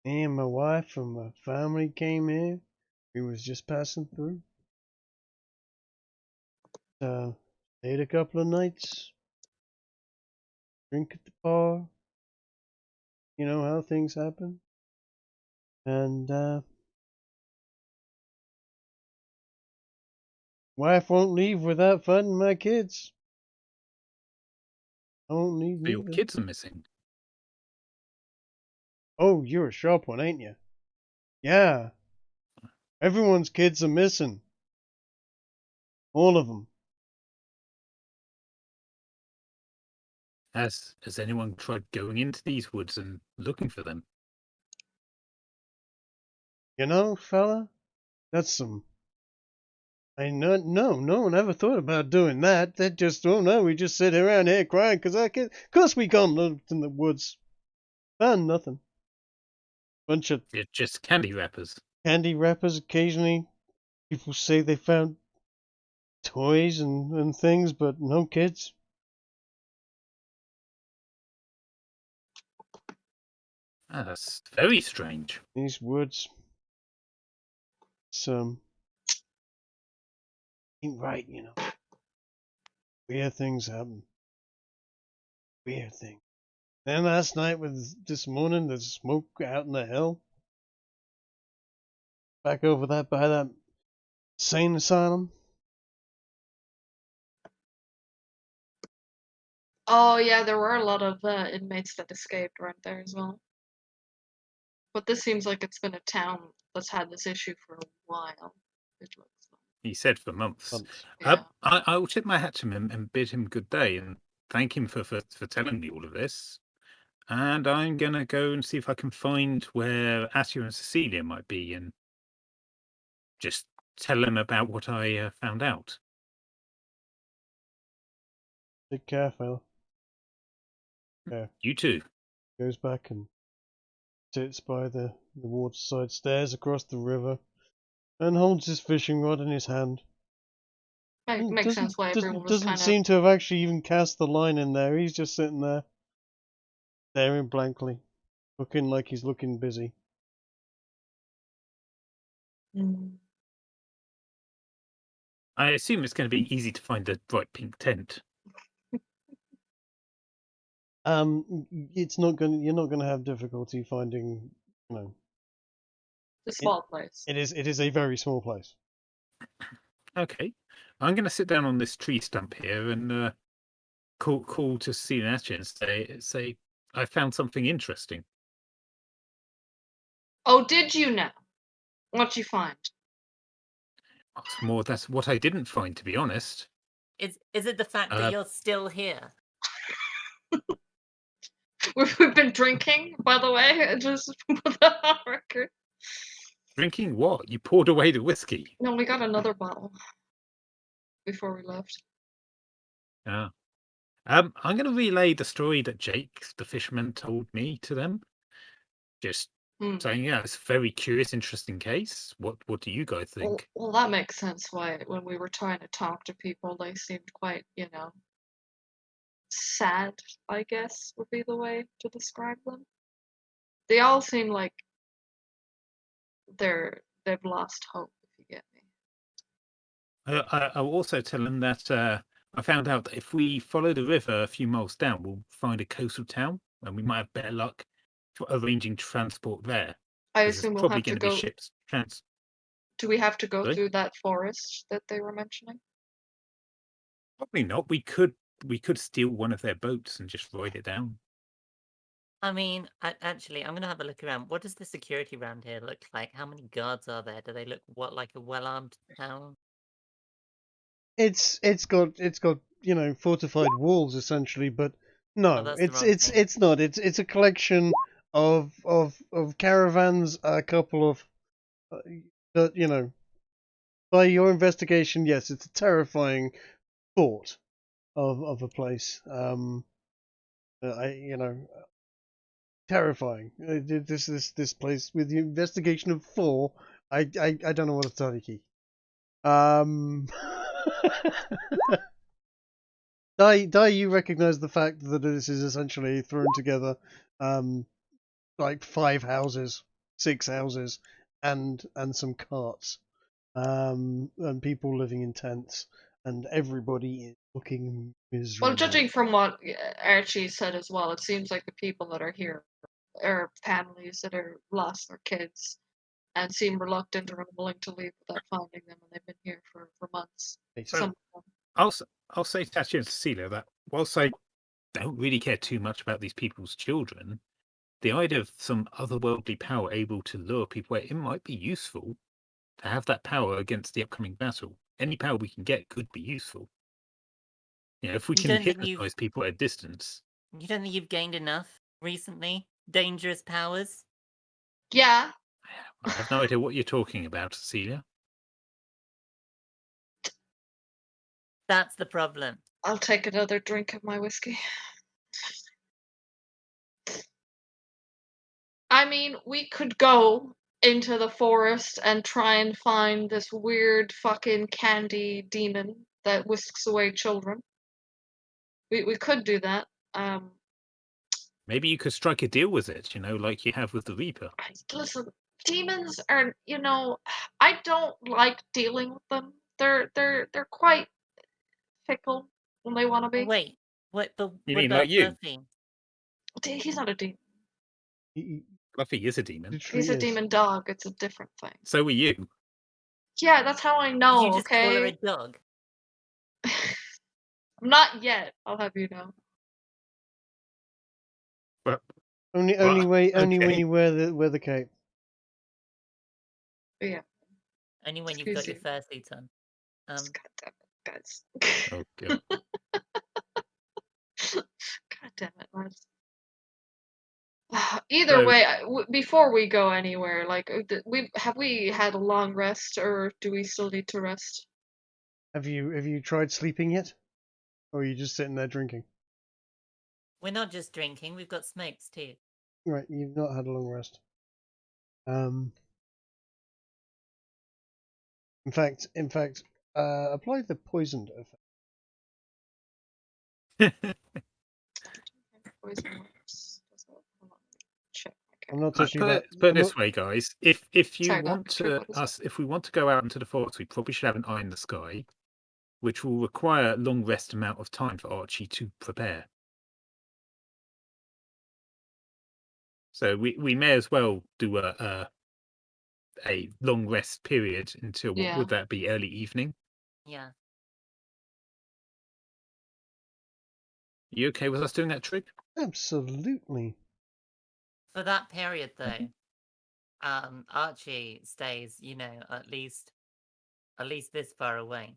Me and my wife and my family came here. We was just passing through. Stayed a couple of nights. Drink at the bar. You know how things happen. And wife won't leave without finding my kids. I won't leave Your neither. kids are missing. Oh, you're a sharp one, ain't you? Yeah. Everyone's kids are missing. All of them. Has anyone tried going into these woods and looking for them? You know, fella, that's some. No one ever thought about doing that. They just, oh no, we just sit around here crying because our kids. Of course we gone looked in the woods. Found nothing. Bunch of They're just candy wrappers. candy wrappers occasionally. People say they found toys and things, but no kids. Ah, that's very strange. These woods. Some ain't right, you know. Weird things happen. Weird thing. Then last night with this morning, the smoke out in the hill. Back over that by that insane asylum. Oh yeah, there were a lot of inmates that escaped right there as well. But this seems like it's been a town that's had this issue for a while. It looks like. He said for months. Months. Yeah. I will tip my hat to him and bid him good day and thank him for telling me all of this. And I'm gonna go and see if I can find where Asia and Cecilia might be and just tell him about what I found out. Take care, fella. Yeah. You too. Goes back and sits by the waterside, stares across the river, and holds his fishing rod in his hand. Makes sense why everyone was Doesn't kind seem of. to have actually even cast the line in there. He's just sitting there, staring blankly, looking like he's looking busy. I assume it's going to be easy to find the bright pink tent. It's not going. You're not going to have difficulty finding. You know, It's a small place. it is a very small place. Okay, I'm going to sit down on this tree stump here and call to Cecilia and Asia and say I found something interesting. Oh, did you now? What'd you find? What's more, that's what I didn't find, to be honest. Is it the fact that you're still here? We've been drinking, by the way, just put that on record. Drinking what? You poured away the whiskey. No, we got another bottle before we left. Yeah. I'm going to relay the story that Jake, the fisherman, told me to them. Just saying, yeah, it's a very curious, interesting case. What do you guys think? Well, that makes sense. Why, when we were trying to talk to people, they seemed quite, sad, I guess, would be the way to describe them. They all seem like they've lost hope, if you get me. I'll also tell them that I found out that if we follow the river a few miles down, we'll find a coastal town, and we might have better luck for arranging transport there. I assume we'll probably have to going go. Be ships. Do we have to go Sorry? through that forest that they were mentioning? Probably not. We could steal one of their boats and just ride it down. I mean, actually, I'm gonna have a look around. What does the security around here look like? How many guards are there? Do they look like a well-armed town? It's got fortified walls essentially, but no, that's the wrong thing. it's not. It's a collection of caravans, a couple of that by your investigation, yes, it's a terrifying thought of a place. Terrifying. This place with the investigation of 4. I don't know what to tell you, Kiki. Dai, you recognize the fact that this is essentially thrown together, like 5 houses, 6 houses, and some carts, and people living in tents, and everybody is looking miserable. Well, judging from what Archie said as well, it seems like the people that are here are families that are lost their kids and seem reluctant or unwilling to leave without finding them, and they've been here for months. So, I'll say to Archie and Cecilia that whilst I don't really care too much about these people's children, the idea of some otherworldly power able to lure people away, it might be useful to have that power against the upcoming battle. Any power we can get could be useful. If we can hypnotize people at a distance. You don't think you've gained enough recently? Dangerous powers? Yeah. I have no idea what you're talking about, Cecilia. That's the problem. I'll take another drink of my whiskey. I mean, we could go into the forest and try and find this weird fucking candy demon that whisks away children. We could do that. Maybe you could strike a deal with it, like you have with the Reaper. Listen, demons are, I don't like dealing with them. They're quite fickle when they want to be. Wait, what? But you what mean about like you? Fluffy? He's not a demon. Fluffy is a demon. He's a demon dog. It's a different thing. So are you. Yeah, that's how I know. Did you just okay? call her a dog? Not yet. I'll have you know. But only when you wear the cape. Yeah. Only when you've got your fursuit on. God damn it, guys. Oh god. God damn it, lads. Either way, before we go anywhere, like, have we had a long rest, or do we still need to rest? Have you tried sleeping yet, or are you just sitting there drinking? We're not just drinking; we've got smokes too. Right, you've not had a long rest. In fact, apply the poisoned effect. Poison works. Check. I'm not touching put that. Put it this way, guys. If you Sorry, want to if we want to go out into the forest, we probably should have an eye in the sky, which will require a long rest amount of time for Archie to prepare. So we may as well do a long rest period until what would that be, early evening? Yeah. You okay with us doing that, Trig? Absolutely. For that period, though, Archie stays, at least this far away.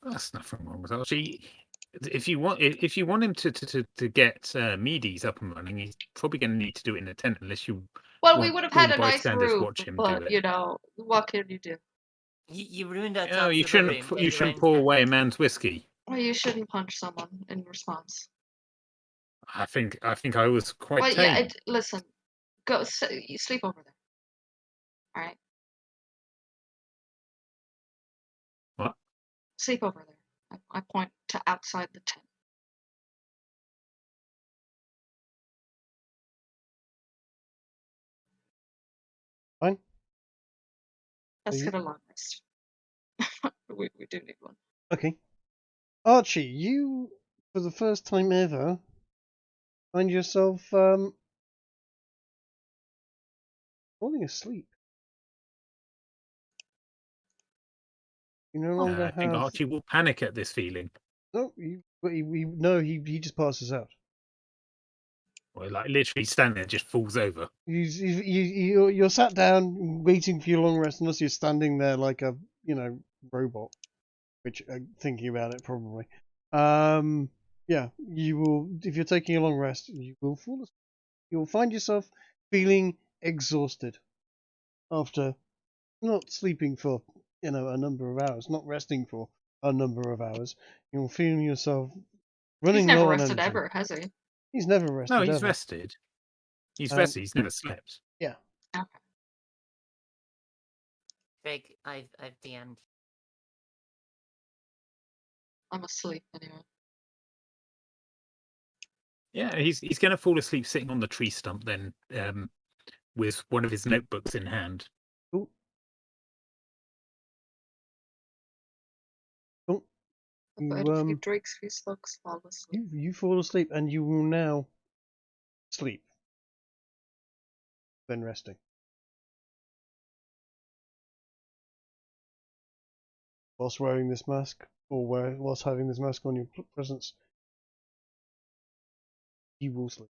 That's nothing wrong with Archie. If you want him to get Medes up and running, he's probably going to need to do it in a tent, unless you Well, we want would have all had the a nice bystanders room, watch him do but it. what can you do? You ruined our No, chance you for the shouldn't. room. Get You your shouldn't own pour tent. away a man's whiskey. Well, you shouldn't punch someone in response. I think I was quite Well, tame. yeah. Listen, go you sleep over there. All right. What? Sleep over there. I point to outside the tent. Fine. Let's you- get a long rest. we do need one. Okay. Archie, you, for the first time ever, find yourself falling asleep. You no longer I think have. Archie will panic at this feeling. No, he just passes out. Or like literally standing there, just falls over. You're sat down waiting for your long rest, unless you're standing there like a robot. Which, thinking about it, probably. Yeah, you will. If you're taking a long rest, you will fall asleep. You will find yourself feeling exhausted after not sleeping for a number of hours, not resting for a number of hours. You're feeling yourself running He's never low on rested energy. ever, has he? He's never rested. No, he's ever. rested. He's rested. He's never slept. Yeah. Okay. Big, I've DM'd. I'm asleep anyway. Yeah, he's going to fall asleep sitting on the tree stump then, with one of his notebooks in hand. Cool. Cool. But a few drinks, few slugs, fall asleep. You fall asleep, and you will now sleep. Then resting. Whilst wearing this mask, or whilst having this mask on your presence, you will sleep.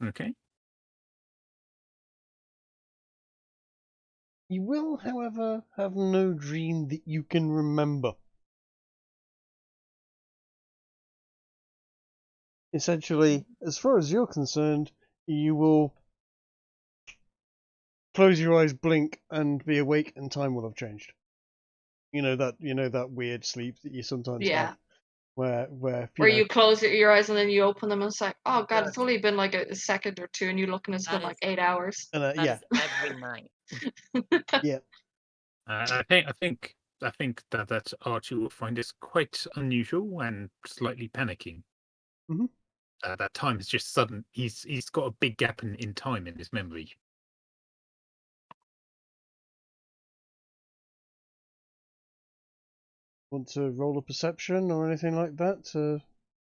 Okay. You will, however, have no dream that you can remember. Essentially, as far as you're concerned, you will close your eyes, blink, and be awake, and time will have changed. You know that weird sleep that you sometimes Yeah. have, where Where you close your eyes and then you open them and it's like, oh god, it's only been like a second or two, and you look and it's been like 8 hours. and That yeah, is every night. yeah. I think that Archie will find this quite unusual and slightly panicking. Mhm. That time is just sudden. He's got a big gap in time in his memory. Want to roll a perception or anything like that to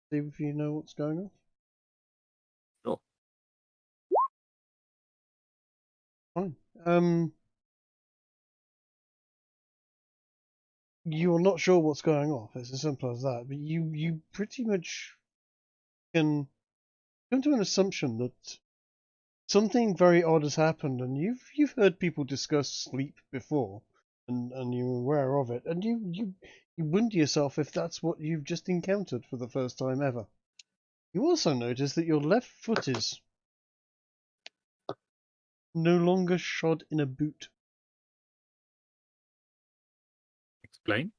see if you know what's going on? Sure. Fine. You're not sure what's going on. It's as simple as that. But you pretty much can come to an assumption that something very odd has happened, and you've heard people discuss sleep before, and you're aware of it, and you wonder yourself if that's what you've just encountered for the first time ever. You also notice that your left foot is no longer shod in a boot. Explain.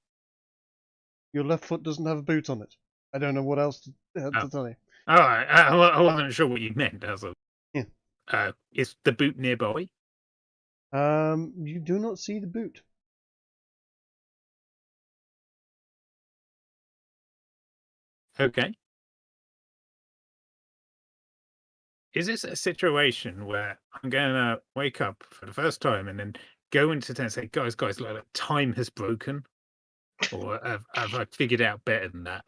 Your left foot doesn't have a boot on it. I don't know what else to tell you. Oh, I wasn't sure what you meant. Yeah. Is the boot nearby? You do not see the boot. Okay. Is this a situation where I'm going to wake up for the first time and then go into tent and say, guys, like time has broken? Or have I figured out better than that?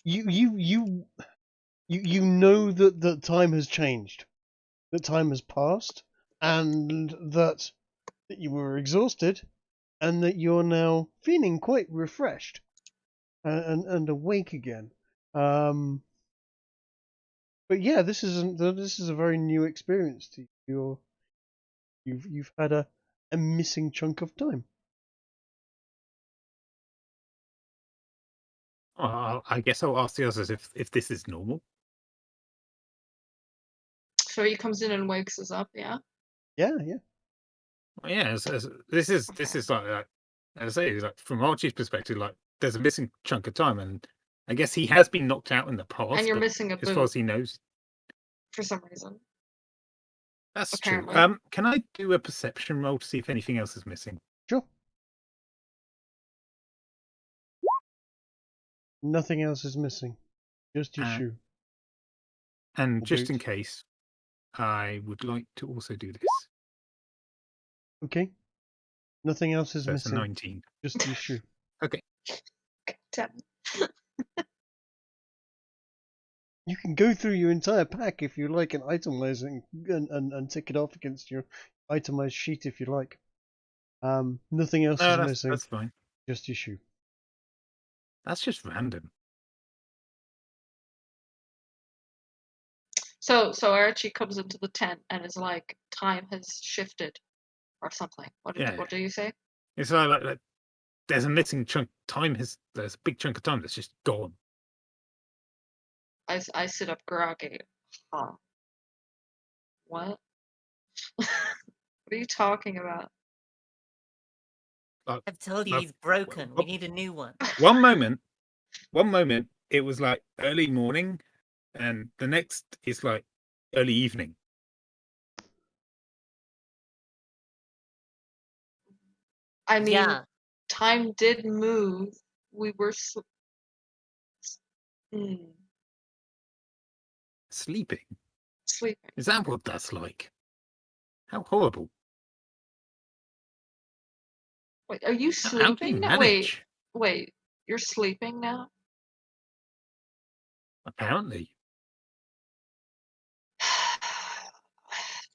You know that time has changed, that time has passed, and that you were exhausted, and that you're now feeling quite refreshed and awake again. But yeah, this is a very new experience to you. You've had a missing chunk of time. I guess I'll ask the others if this is normal. So he comes in and wakes us up, yeah? Yeah. Well, yeah, this is like as I say, like from Archie's perspective, like there's a missing chunk of time, and I guess he has been knocked out in the past. And you're but missing a as far boot as he knows, for some reason. that's Apparently. true. Can I do a perception roll to see if anything else is missing? Sure. Nothing else is missing. Just your shoe. And Or just in boot. case, I would like to also do this. Okay. Nothing else is So it's a missing. 19. Just your shoe. Okay. Damn. You can go through your entire pack if you like and itemize it and tick it off against your itemized sheet if you like. Nothing else is missing. That's fine. Just your shoe. That's just random. So Archie comes into the tent and is like, time has shifted or something. What do you say? It's like there's a missing chunk. There's a big chunk of time that's just gone. I sit up groggy. Huh. What? What are you talking about? I've told you he's broken. We need a new one. One moment, it was like early morning, and the next is like early evening. I mean, Yeah. time did move. We were Sleeping. sleeping. Is that what that's like? How horrible. Wait, are you How do you sleeping now? manage? Wait, you're sleeping now? Apparently.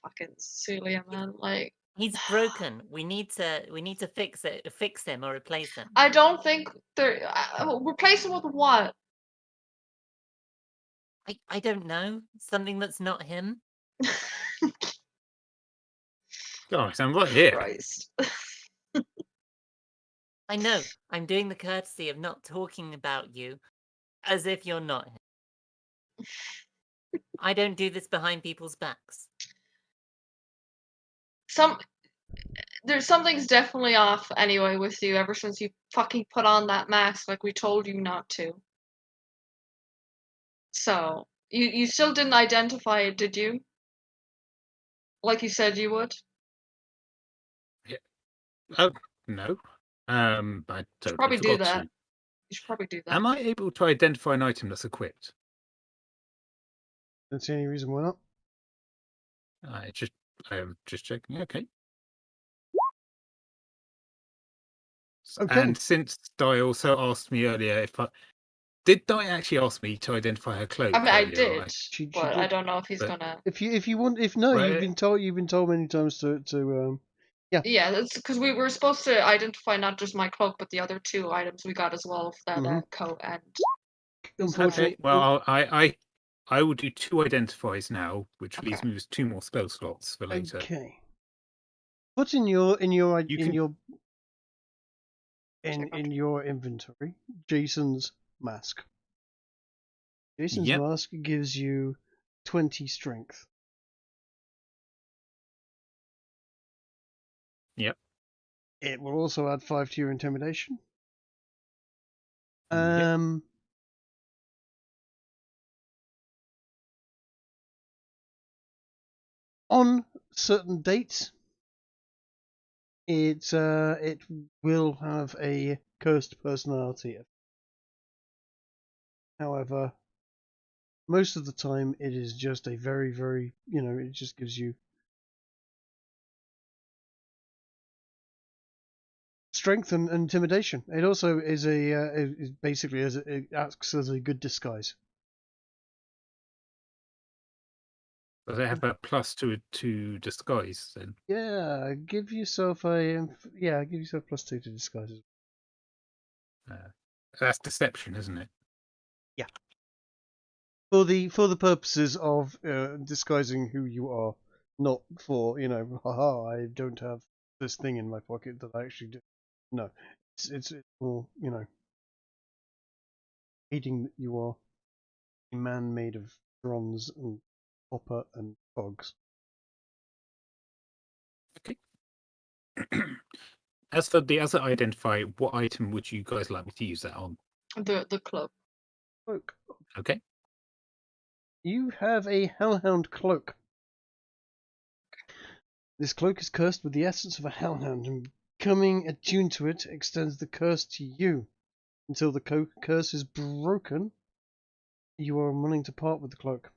Fucking Celia, man. Like, he's broken. We need to fix him or replace him. I don't think replace him with what? I don't know. Something that's not him. Guys, I'm right here. Christ. I know. I'm doing the courtesy of not talking about you as if you're not him. I don't do this behind people's backs. There's something's definitely off anyway with you ever since you fucking put on that mask like we told you not to. So, you still didn't identify it, did you? Like you said you would? Oh, no. I totally probably do forgot that. to. You should probably do that. Am I able to identify an item that's equipped? Don't see any reason why not. I'm just checking. Okay. Okay. And since Di also asked me earlier did Di actually ask me to identify her cloak? I mean, I earlier, did, right? She but did. I don't know if he's But- gonna. If you want, if no, Right. you've been told many times to Yeah, that's because we were supposed to identify not just my cloak, but the other two items we got as well, that coat and. Unfortunately, Okay. Well, I will do 2 identifies now, which Okay. leaves me with 2 more spell slots for later. Okay. Put in your inventory Jason's mask. Jason's Yep. mask gives you 20 strength. Yep. It will also add 5 to your intimidation. Yep. On certain dates, it will have a cursed personality. However, most of the time it is just a very, very, it just gives you strength and intimidation. It also is it acts as a good disguise. Does it have a plus to disguise then? Yeah, give yourself +2 to disguise. That's deception, isn't it? Yeah. for the purposes of disguising who you are, not for haha, I don't have this thing in my pocket that I actually do. No, it's more hating that you are a man made of bronze and copper and cogs. Okay. As for the other identifier, what item would you guys like me to use that on? The cloak. Cloak. Okay. You have a hellhound cloak. This cloak is cursed with the essence of a hellhound, and becoming attuned to it extends the curse to you. Until the curse is broken, you are unwilling to part with the cloak.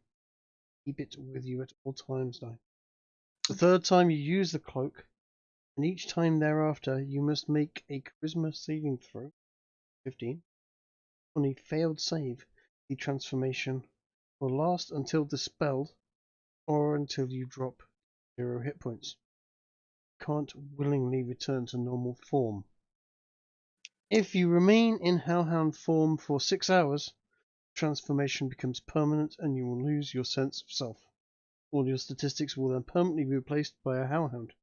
Keep it with you at all times now. The third time you use the cloak, and each time thereafter, you must make a charisma saving throw, 15. On a failed save, the transformation will last until dispelled, or until you drop 0 hit points. You can't willingly return to normal form. If you remain in Hellhound form for 6 hours, transformation becomes permanent and you will lose your sense of self. All your statistics will then permanently be replaced by a Hellhound.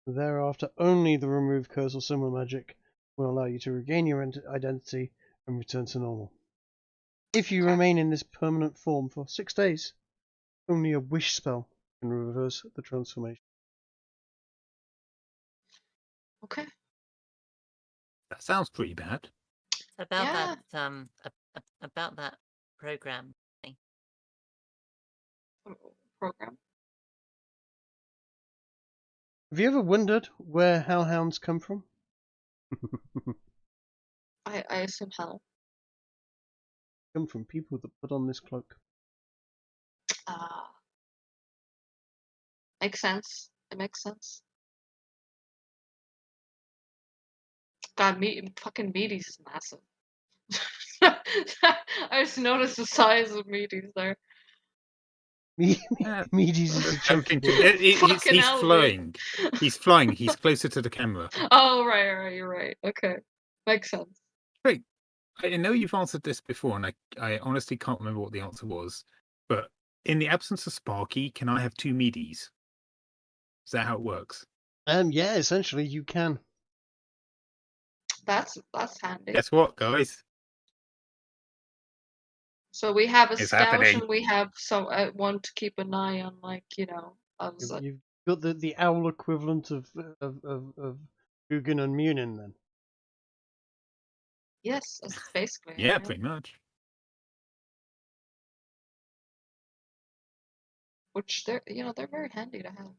Thereafter, only the remove curse or similar magic will allow you to regain your identity and return to normal. If you remain in this permanent form for 6 days, only a wish spell can reverse the transformation. Okay. That sounds pretty bad. About Yeah. that about that program. Program. Have you ever wondered where Hellhounds come from? I assume hell. Come from people that put on this cloak. Makes sense. It makes sense. God, fucking Meaties is massive. I just noticed the size of Meaties there. Meaties is a Joking. choke. Fucking He's hell, flying. He's flying. He's closer to the camera. Oh, right, you're right. Okay. Makes sense. Great. I know you've answered this before, and I honestly can't remember what the answer was. But in the absence of Sparky, can I have 2 meaties? Is that how it works? Yeah, essentially you can. That's handy. Guess what, guys? So we have a It's scout happening. and we have one to keep an eye on, You've got the owl equivalent of Guggen and Munin then. Yes, that's basically. Yeah, pretty much. Which they're very handy to have.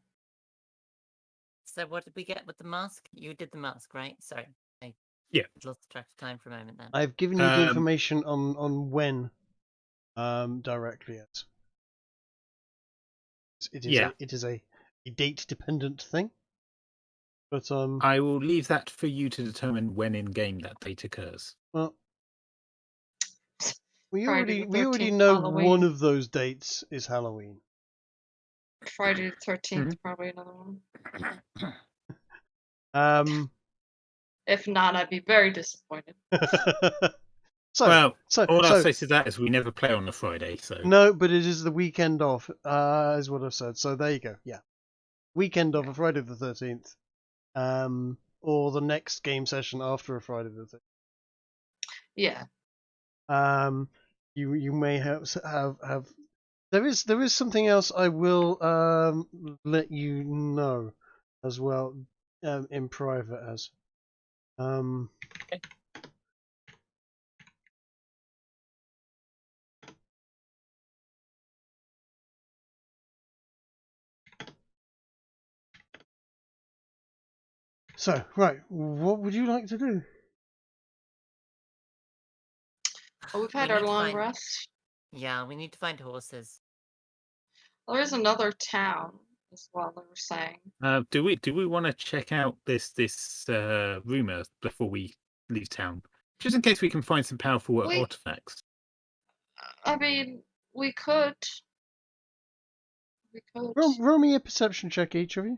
So what did we get with the mask? You did the mask, right? Sorry. I lost track of time for a moment then. I've given you the information on when directly yet. It is a date dependent thing. But I will leave that for you to determine when in game that date occurs. Well, we Friday the already 13th, know Halloween. one of those dates is Halloween. Friday the 13th, probably another one. If not, I'd be very disappointed. All I'll say to that is we never play on a Friday, so no, but it is the weekend off, is what I've said. So there you go. Yeah, weekend off, a Friday the 13th, or the next game session after a Friday the 13th. Yeah. You may have. There is something else I will let you know as well in private as. Okay. So, right, what would you like to do? Well, we've had our long rest. Yeah, we need to find horses. There is another town as well, they were saying. Do we want to check out this rumor before we leave town, just in case we can find some powerful artifacts? I mean, we could. Roll me a perception check, each of you.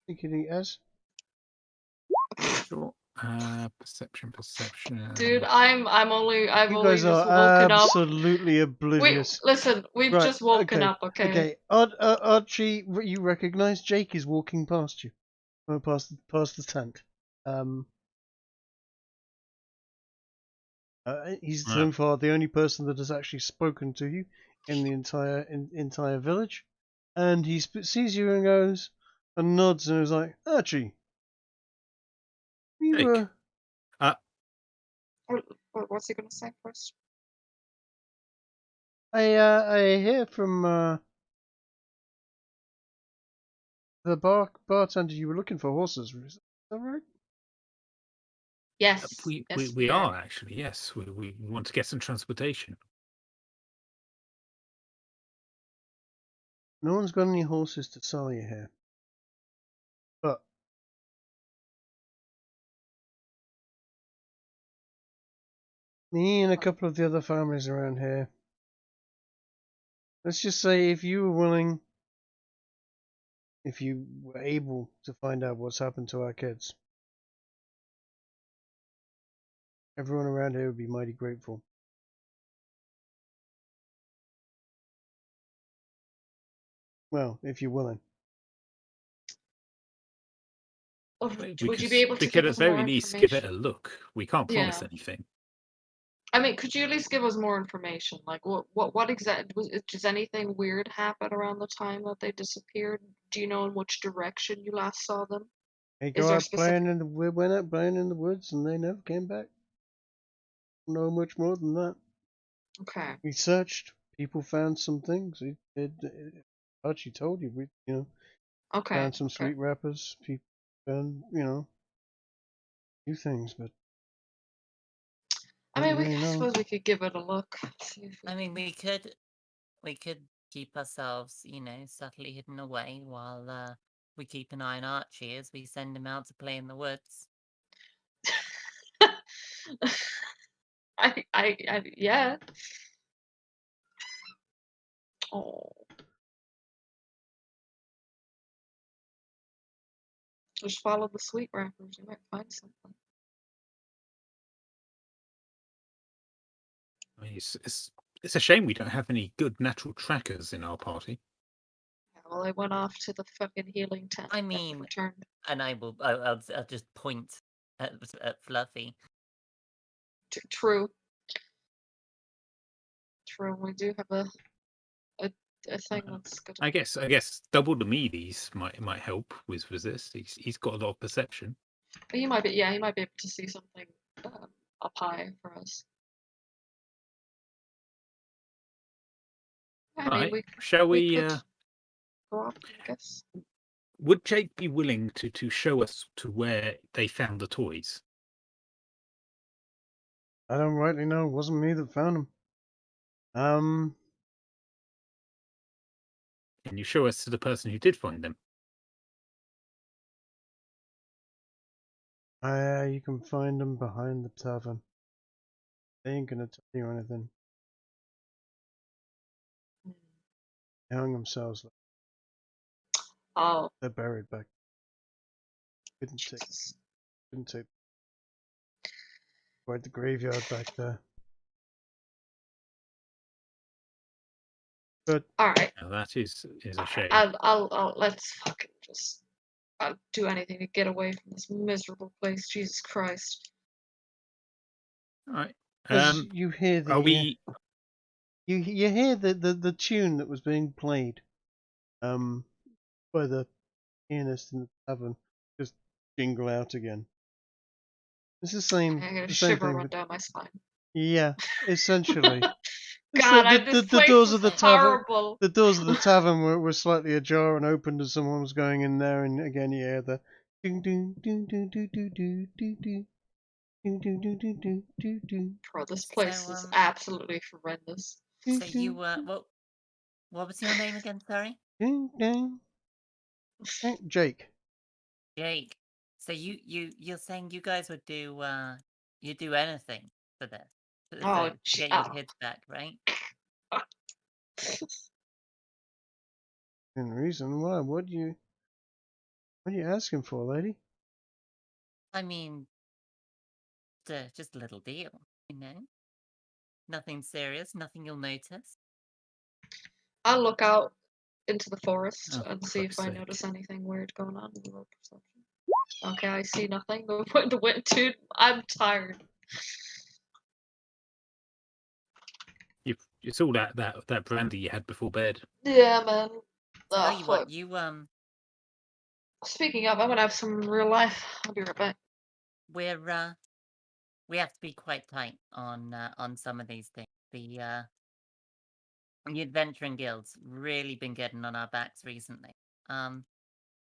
Thinking as. Sure. Perception. Dude, I've You only guys just are woken up. absolutely oblivious. We've Right, just woken okay, up, okay? Okay, Archie, you recognise Jake is walking past you, past the tent. He's so far the only person that has actually spoken to you in the entire village, and he sees you and goes and nods and is like, Archie, you Jake. What's he gonna say first? I hear from the bartender you were looking for horses. Is that right? Yes. We yes, are actually, yes. We want to get some transportation. No one's got any horses to sell you here. But me and a couple of the other families around here, let's just say if you were willing, if you were able to find out what's happened to our kids, everyone around here would be mighty grateful. Well, if you're willing. Would you be able to we give could us at very more least give it information? a look. We can't promise Yeah. anything. I mean, could you at least give us more information? Like, what exactly does anything weird happen around the time that they disappeared? Do you know in which direction you last saw them? They Is go there out specific? went out playing in the woods, and they never came back. No much more than that. Okay. We searched. People found some things. Archie told you, Okay. found some Okay. sweet wrappers. People found, a few things, but I mean, really I know. suppose we could give it a look. See if I mean, we could keep ourselves, subtly hidden away while we keep an eye on Archie as we send him out to play in the woods. Yeah. Oh. Just follow the sweet wrappers. You might find something. I mean, it's a shame we don't have any good natural trackers in our party. Yeah, well, I went off to the fucking healing tent. I and never mean, returned. and I'll just point at Fluffy. True. True. We do have a thing that's good. I guess double the meaties might help with this. He's got a lot of perception. But he might be. Yeah, he might be able to see something up high for us. I mean, Right. Shall we could go up, I guess. would Jake be willing to show us to where they found the toys? I don't rightly know. It wasn't me that found them. Can you show us to the person who did find them? You can find them behind the tavern. They ain't gonna tell you anything. They hung themselves. Oh. They're buried back. Couldn't take quite the graveyard back there. But all right. Now that is a shame. I'll let's fucking just. I'll do anything to get away from this miserable place. Jesus Christ. All right. as you hear the Are we? you hear the tune that was being played by the pianist in the tavern just jingle out again. It's the same. I got a The same shiver thing. run down my spine. Yeah, essentially. God, the place doors is of the tavern. horrible. The doors of the tavern were slightly ajar and opened as someone was going in there, and again you hear the ding ding ding ding ding ding ding ding ding ding ding ding ding ding ding ding. Bro, this place So, is absolutely horrendous. So you what was your name again? Sorry, Ding ding. Jake. Jake. So you're saying you guys would do you'd do anything for this Oh, to get your kids back, right? And reason why? What are you asking for, lady? I mean, a little deal, you know. Nothing serious, nothing you'll notice. I'll look out into the forest Oh, and for see if Christ's I sake. notice anything weird going on in the road perception. Okay, I see nothing. Dude, I'm tired. It's all that brandy you had before bed. Yeah, man. Tell Oh, you what, fuck. you Speaking of, I'm gonna have some real life. I'll be right back. we have to be quite tight on some of these things. The adventuring guilds really been getting on our backs recently.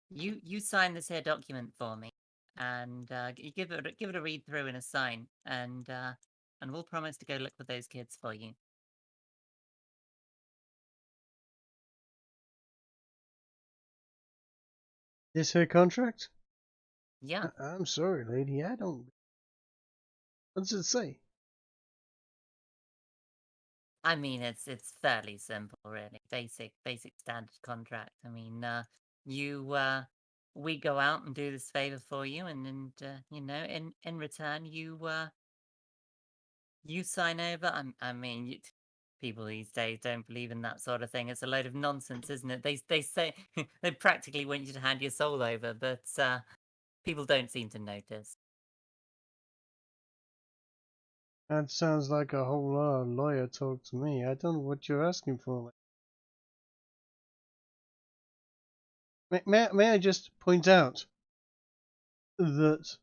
You sign this here document for me, and you give it a read through and a sign, and we'll promise to go look for those kids for you. This her contract? Yeah, I'm sorry, lady. I don't. What does it say? I mean it's fairly simple, really. Basic standard contract. I mean, we go out and do this favor for you, and you know, in return, you sign over. I mean, people these days don't believe in that sort of thing. It's a load of nonsense, isn't it? They say they practically want you to hand your soul over, but people don't seem to notice. That sounds like a whole lot of lawyer talk to me. I don't know what you're asking for. May I just point out that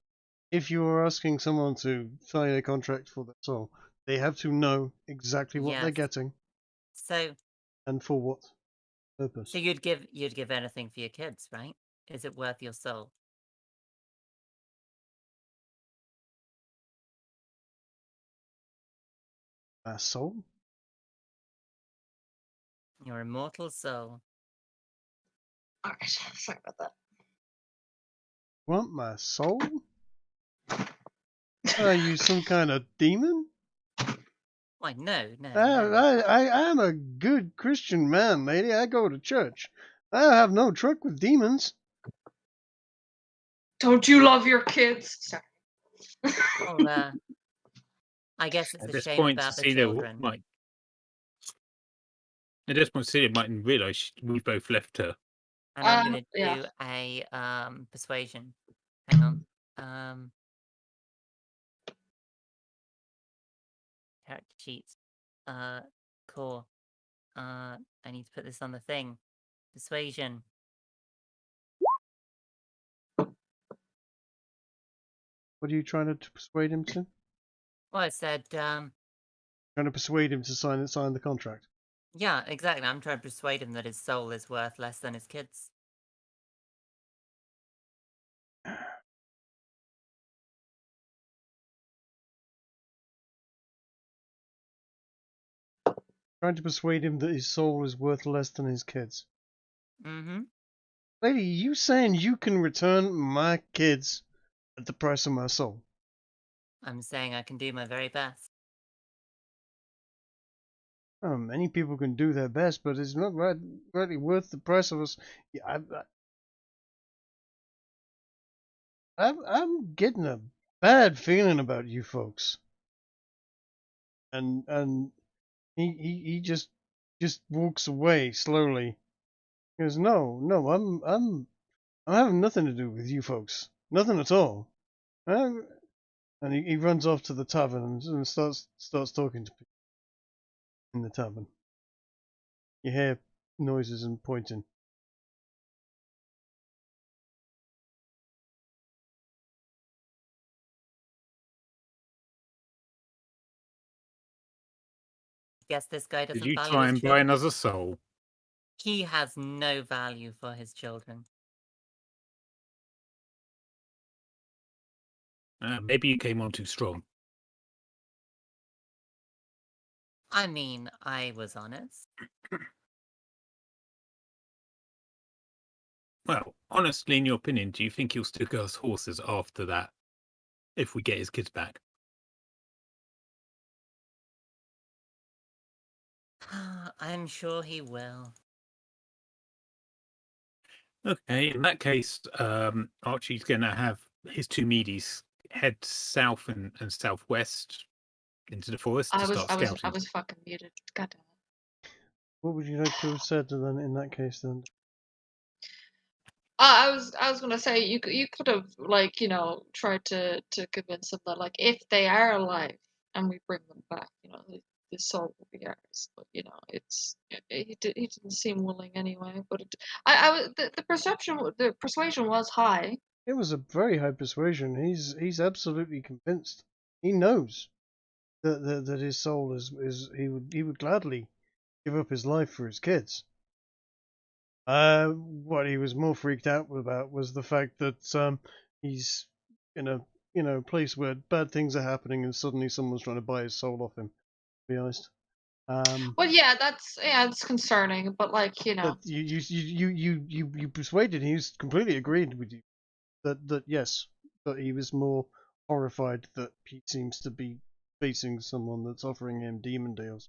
if you are asking someone to sign a contract for their soul, they have to know exactly what they're Yes. getting So and for what purpose. so you'd give anything for your kids, right? Is it worth your soul? A soul? Your immortal soul. Alright, sorry about that. Want my soul? Are you some kind of demon? Why, no. I am a good Christian man, lady. I go to church. I have no truck with demons. Don't you love your kids? Sorry. Well, I guess it's At a this shame point, about the Cecilia children. might. At this point, Cecilia mightn't realise we've both left her. And I'm gonna yeah. do a persuasion. Hang on. Character sheets. Core. I need to put this on the thing. Persuasion. What are you trying to persuade him to? Well, I said, Trying to persuade him to sign the contract. yeah, exactly. I'm trying to persuade him that his soul is worth less than his kids. Trying to persuade him that his soul is worth less than his kids. Mm-hmm. Lady, you saying you can return my kids at the price of my soul? I'm saying I can do my very best. Many people can do their best, but it's not really worth the price of us. Yeah, I'm getting a bad feeling about you folks. And he just walks away slowly. He goes, no, I'm having nothing to do with you folks, nothing at all. And he runs off to the tavern and starts talking to people in the tavern. You hear noises and pointing. Guess this guy Did doesn't you value try his and buy children. another soul? He has no value for his children. Maybe you came on too strong. I mean, I was honest. Well, honestly, in your opinion, do you think he'll stick us horses after that if we get his kids back? I'm sure he will. Okay, in that case, Archie's going to have his two meaties head south and southwest into the forest to start I scouting. was fucking muted. God damn it. What would you like to have said then in that case then? I was gonna say you could have like tried to convince them that like if they are alive and we bring them back, the soul will be ours. But he didn't seem willing anyway. But the persuasion was high. It was a very high persuasion. He's absolutely convinced. He knows that his soul is he would gladly give up his life for his kids. What he was more freaked out about was the fact that he's in a place where bad things are happening and suddenly someone's trying to buy his soul off him. To be honest. Well, yeah, it's concerning, but like But you persuaded. He's completely agreed with you that yes, but he was more horrified that he seems to be facing someone that's offering him demon deals.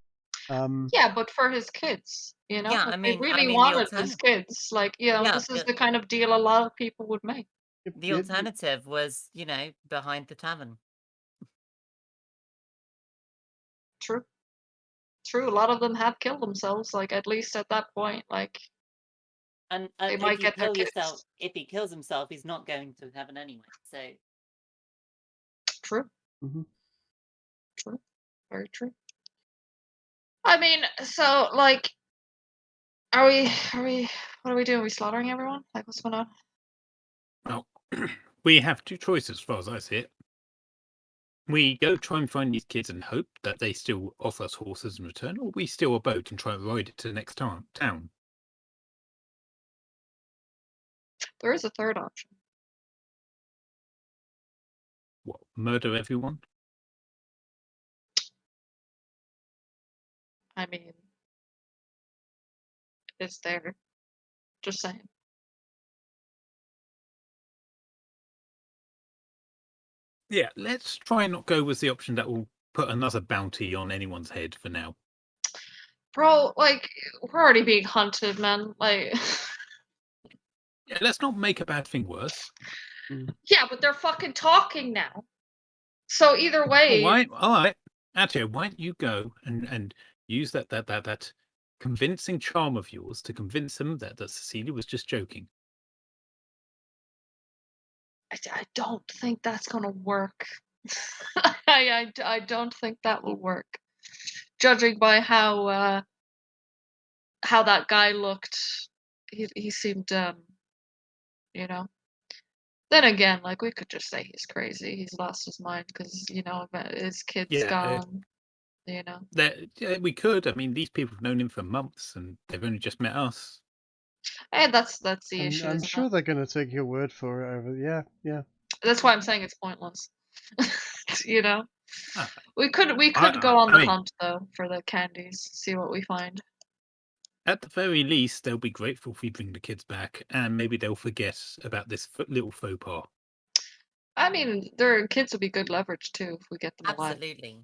Yeah, but for his kids, Yeah, like, I mean, they really the wanted his kids. Like, Yeah, this is the kind of deal a lot of people would make. the alternative was, behind the tavern. True. A lot of them have killed themselves. Like, at least at that point, like And they if might you get their kill yourself, kids. if he kills himself, he's not going to heaven anyway. So True. Mhm. True. Very true. I mean, so like, are we? What are we doing? Are we slaughtering everyone? Like, what's going on? Well, we have two choices, as far as I see it. We go try and find these kids and hope that they still offer us horses in return, or we steal a boat and try and ride it to the next town. There is a third option. What, murder everyone? I mean, it's there. Just saying. Yeah, let's try and not go with the option that will put another bounty on anyone's head for now. Bro, like, we're already being hunted, man. Like, Yeah, let's not make a bad thing worse. yeah, but they're fucking talking now. So either way, All right. Actually, why don't you go and use that convincing charm of yours to convince them that Cecilia was just joking. I don't think that's gonna work. I don't think that will work. Judging by how that guy looked, he seemed Then again, like we could just say he's crazy. He's lost his mind because his kid's gone. Yeah, we could. I mean, these people have known him for months, and they've only just met us. Hey, that's the And issue. I'm isn't sure it? they're going to take your word for it. Yeah. That's why I'm saying it's pointless. Ah, We could go on the hunt though for the candies, see what we find. At the very least, they'll be grateful if we bring the kids back, and maybe they'll forget about this little faux pas. I mean, their kids would be good leverage too if we get them alive. absolutely.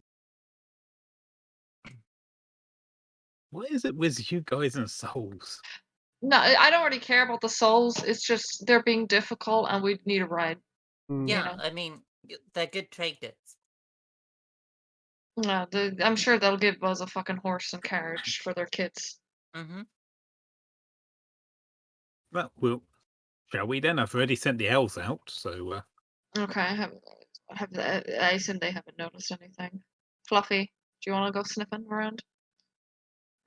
What is it with you guys and souls? No, I don't really care about the souls. It's just they're being difficult and we need a ride. Yeah, I mean, they're good traders. No, I'm sure they'll give us a fucking horse and carriage for their kids. Mm-hmm. Well, shall we then? I've already sent the elves out, so. Okay, I assume they haven't noticed anything. Fluffy, do you want to go sniffing around?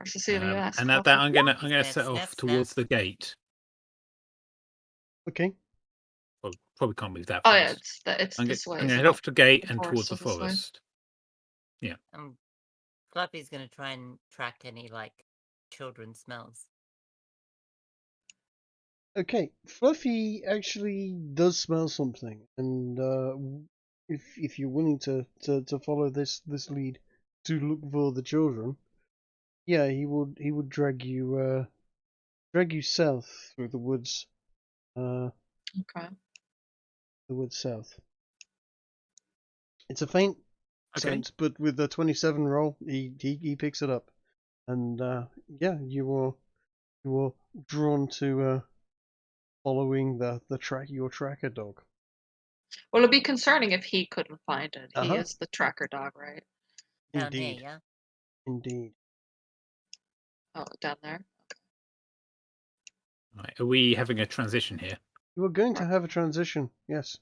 Or Cecilia asked. And at that, I'm gonna Sniff, set off sniff, towards sniff. the gate. Okay. Well, probably can't move that Oh fast. yeah, it's this way. I'm gonna isn't head it? off to the gate The and towards the forest is this way. forest. Yeah. Fluffy's gonna try and track any children smells. Okay. Fluffy actually does smell something, and if you're willing to follow this lead to look for the children, yeah, he would drag you south through the woods. Okay. The woods south. It's a faint sense, but with the 27 roll, he picks it up, and yeah, you are drawn to following your tracker dog. Well, it'd be concerning if he couldn't find it. He Uh-huh. is the tracker dog, right? Down here, Indeed. yeah. Indeed. Oh, down there. Right, are we having a transition here? You are going to have a transition, yes.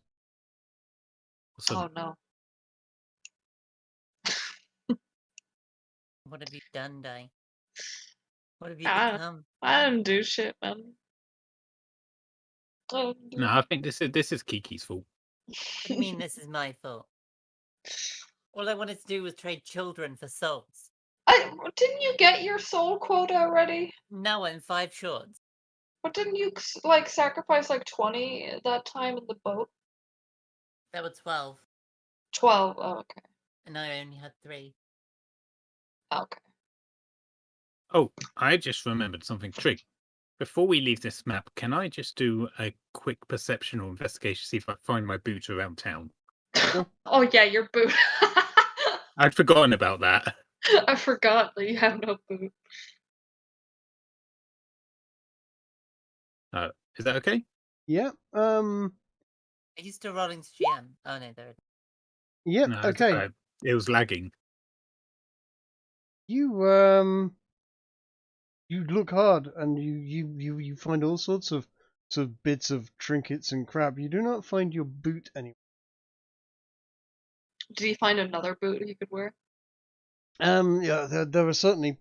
Awesome. Oh no. What have you done, Dai? What have you I become? didn't do shit, man. I didn't do No, I think this is Kiki's fault. What do you mean this is my fault? All I wanted to do was trade children for souls. Didn't you get your soul quota already? No, I'm 5 short. But didn't you like sacrifice like 20 at that time in the boat? There were 12, 12. Oh, okay. and I only had 3. Okay. Oh, I just remembered something. Trig, before we leave this map, can I just do a quick perception or investigation, see if I find my boot around town? Oh yeah, your boot. I'd forgotten about that. I forgot that you have no boot. Is that okay? Yeah. Are you still rolling to GM? Oh no, there it is. Yep. No, Okay. it was lagging. You you look hard and you find all sorts of bits of trinkets and crap. You do not find your boot anywhere. Did he find another boot he could wear? Yeah, there are certainly,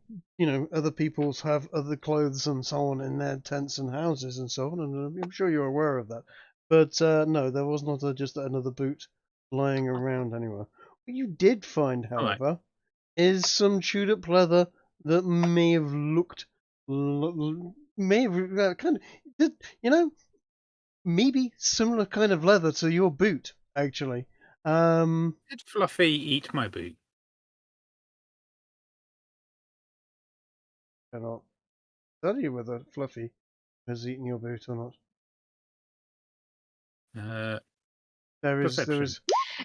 other people's have other clothes and so on in their tents and houses and so on, and I'm sure you're aware of that. But no, there was not just another boot lying around anywhere. What you did find, All right. however, is some chewed up leather that may have looked, may have kind of, maybe similar kind of leather to your boot, actually. Did Fluffy eat my boot? Cannot tell you whether Fluffy has eaten your boot or not. There is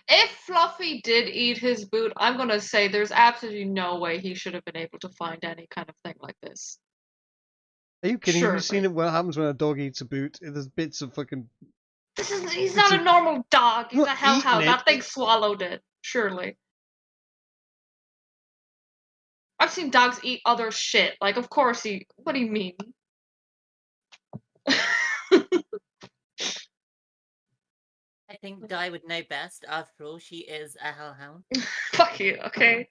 If Fluffy did eat his boot, I'm gonna say there's absolutely no way he should have been able to find any kind of thing like this. Are you kidding? Have you seen Surely. it? What happens when a dog eats a boot? There's bits of fucking. He's not a normal dog. He's Not a hellhound. eating it, That thing swallowed it. Surely. I've seen dogs eat other shit. Like, of course he. What do you mean? I think Dai would know best. After all, she is a hellhound. Fuck you, okay?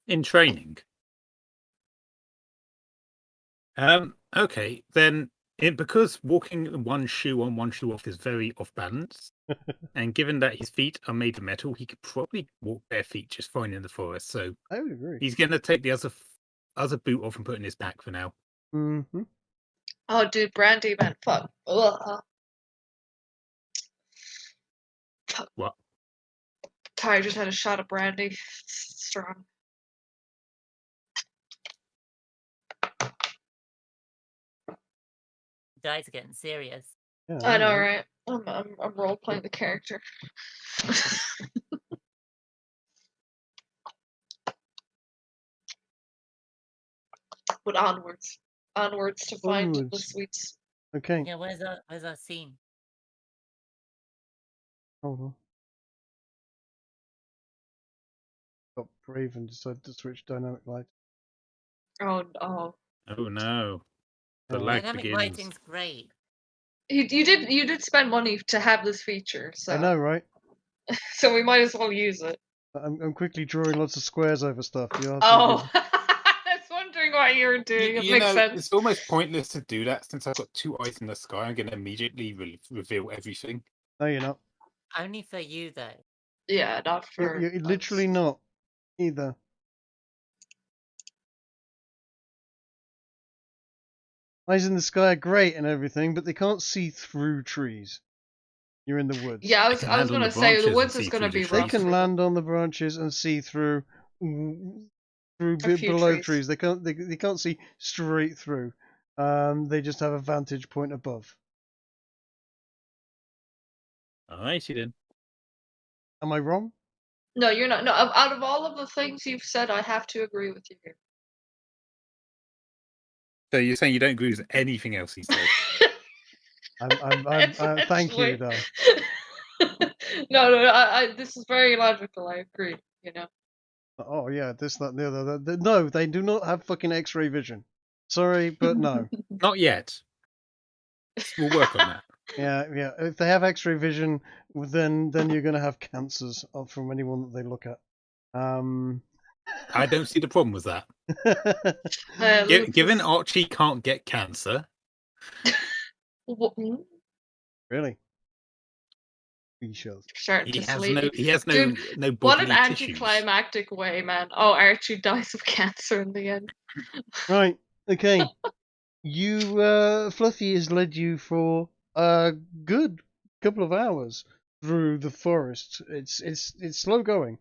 In training. Okay, then because walking one shoe on, one shoe off is very off balance, and given that his feet are made of metal, he could probably walk bare feet just fine in the forest. So I would agree. he's going to take the other boot off and put it in his back for now. Mm-hmm. Oh, dude, brandy, man, fuck. Ugh. Fuck. What? Ty just had a shot of brandy. It's strong. Dai's getting serious. Yeah, I know, right? I'm role playing the character. But onwards to find the Onwards. sweets. Okay. Yeah, where's our scene? Hold on. Got brave and decided to switch dynamic light. Oh, Oh no. The Oh. lag Dynamic begins. lighting's great. you did spend money to have this feature, so I know, right? so we might as well use it. I'm quickly drawing lots of squares over stuff. You have to Oh, I was wondering what you were doing. It You makes know, sense. it's almost pointless to do that since I've got two eyes in the sky. I'm going to immediately reveal everything. No, you're not. Only for you, though. Yeah, not for. You're literally not either. Eyes in the sky are great and everything, but they can't see through trees. You're in the woods. Yeah, I They was can land on gonna the say the branches woods and is see gonna through be the They rough. trees. can land on the branches and see through A few below trees. trees. They can't see straight through. They just have a vantage point above. Alrighty then. Am I wrong? No, you're not. No, out of all of the things you've said, I have to agree with you here. So you're saying you don't agree with anything else he said? Thank you, Essentially. though. No, this is very logical. I agree. You know. Oh yeah, this, that, and the other. No, they do not have fucking X-ray vision. Sorry, but no. Not yet. We'll work on that. Yeah. If they have X-ray vision, then you're gonna have cancers from anyone that they look at. I don't see the problem with that. Given Archie can't get cancer, Really? We shall. Starting he to has sleep. he has Dude, no what an bodily tissues. anticlimactic way, man. Oh, Archie dies of cancer in the end. Right. Okay. You, Fluffy has led you for a good couple of hours through the forest. It's slow going.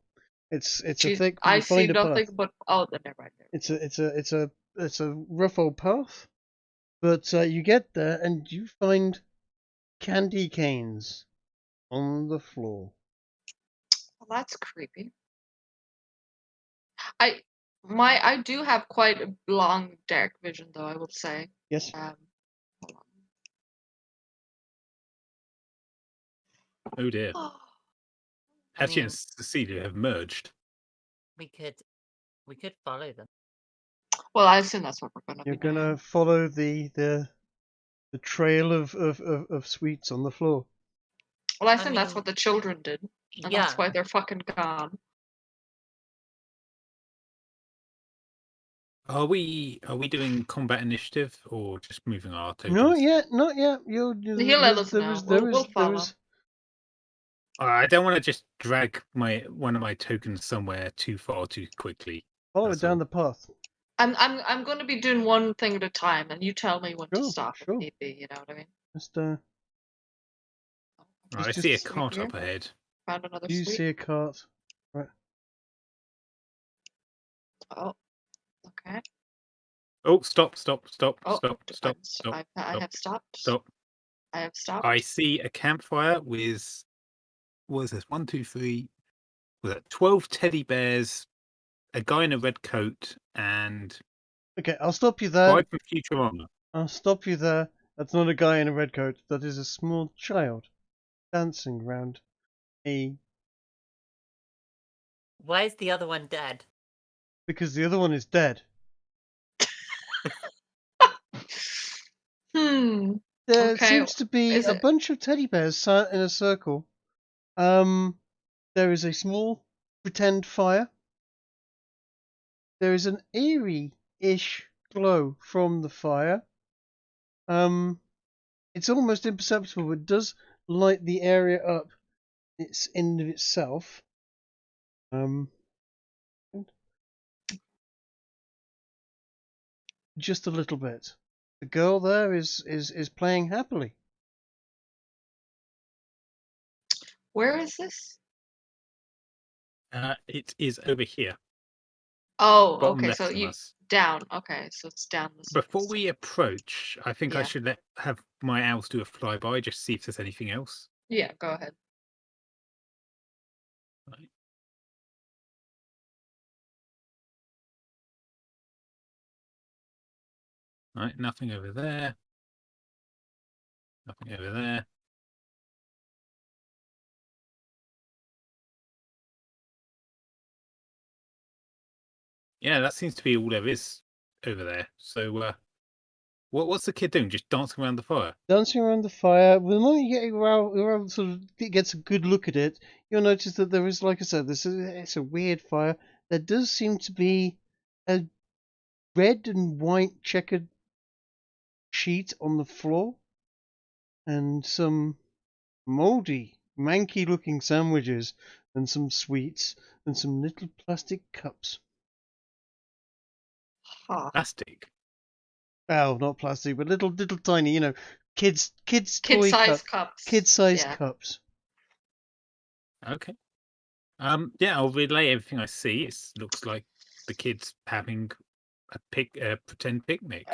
It's a Jeez, thick. I You see find a nothing path. but never mind. It's a rough old path, but you get there and you find candy canes on the floor. Well, that's creepy. I do have quite a long dark vision, though, I will say. Yes. Hold on. Oh dear. I Archie mean, and Cecilia have merged. we could follow them. Well, I assume that's what we're gonna You're be doing. gonna follow the trail of sweets on the floor. Well, I I think that's mean, what the children did, and yeah. that's why they're fucking gone. Are we doing combat initiative or just moving our tokens? Not yet. He'll let us know. We'll follow. I don't want to just drag one of my tokens somewhere too far too quickly. Follow it That's down all. the path. I'm going to be doing one thing at a time, and you tell me when to stop if Sure. need be. You know what I mean? Just I just see a sweet cart here. up ahead. Found another you sweet. see a cart. Right. Oh, okay. Oh, stop! Oh, Stop! I have stopped. Stop! I have stopped. I see a campfire with, what is this? 1, 2, 3. Was it 12 teddy bears, a guy in a red coat, and Okay, I'll stop you there. 5 from Futurama. I'll stop you there. That's not a guy in a red coat. That is a small child dancing around a. Why is the other one dead? Because the other one is dead. There Okay. seems to be Is a it- bunch of teddy bears sat in a circle. There is a small pretend fire. There is an eerie-ish glow from the fire. It's almost imperceptible, but does light the area up. It's in of itself. Just a little bit. The girl there is playing happily. Where is this? It is over here. Oh, Bottom okay. left So from you us. down. Okay, so it's down this. Before we approach, I think I Yeah. should have my owls do a flyby, just see if there's anything else. Yeah, go ahead. Right. Right, nothing over there. Nothing over there. Yeah, that seems to be all there is over there. So, what's the kid doing? Just dancing around the fire? Dancing around the fire. The moment you get around sort of gets a good look at it, you'll notice that there is, like I said, it's a weird fire. There does seem to be a red and white checkered sheet on the floor, and some mouldy, manky-looking sandwiches, and some sweets, and some little plastic cups. Huh. Plastic. Oh, not plastic, but little tiny, kids toy Kid-sized cups. kid-sized Yeah. cups. Okay. Yeah, I'll relay everything I see. It looks like the kids having a pretend picnic.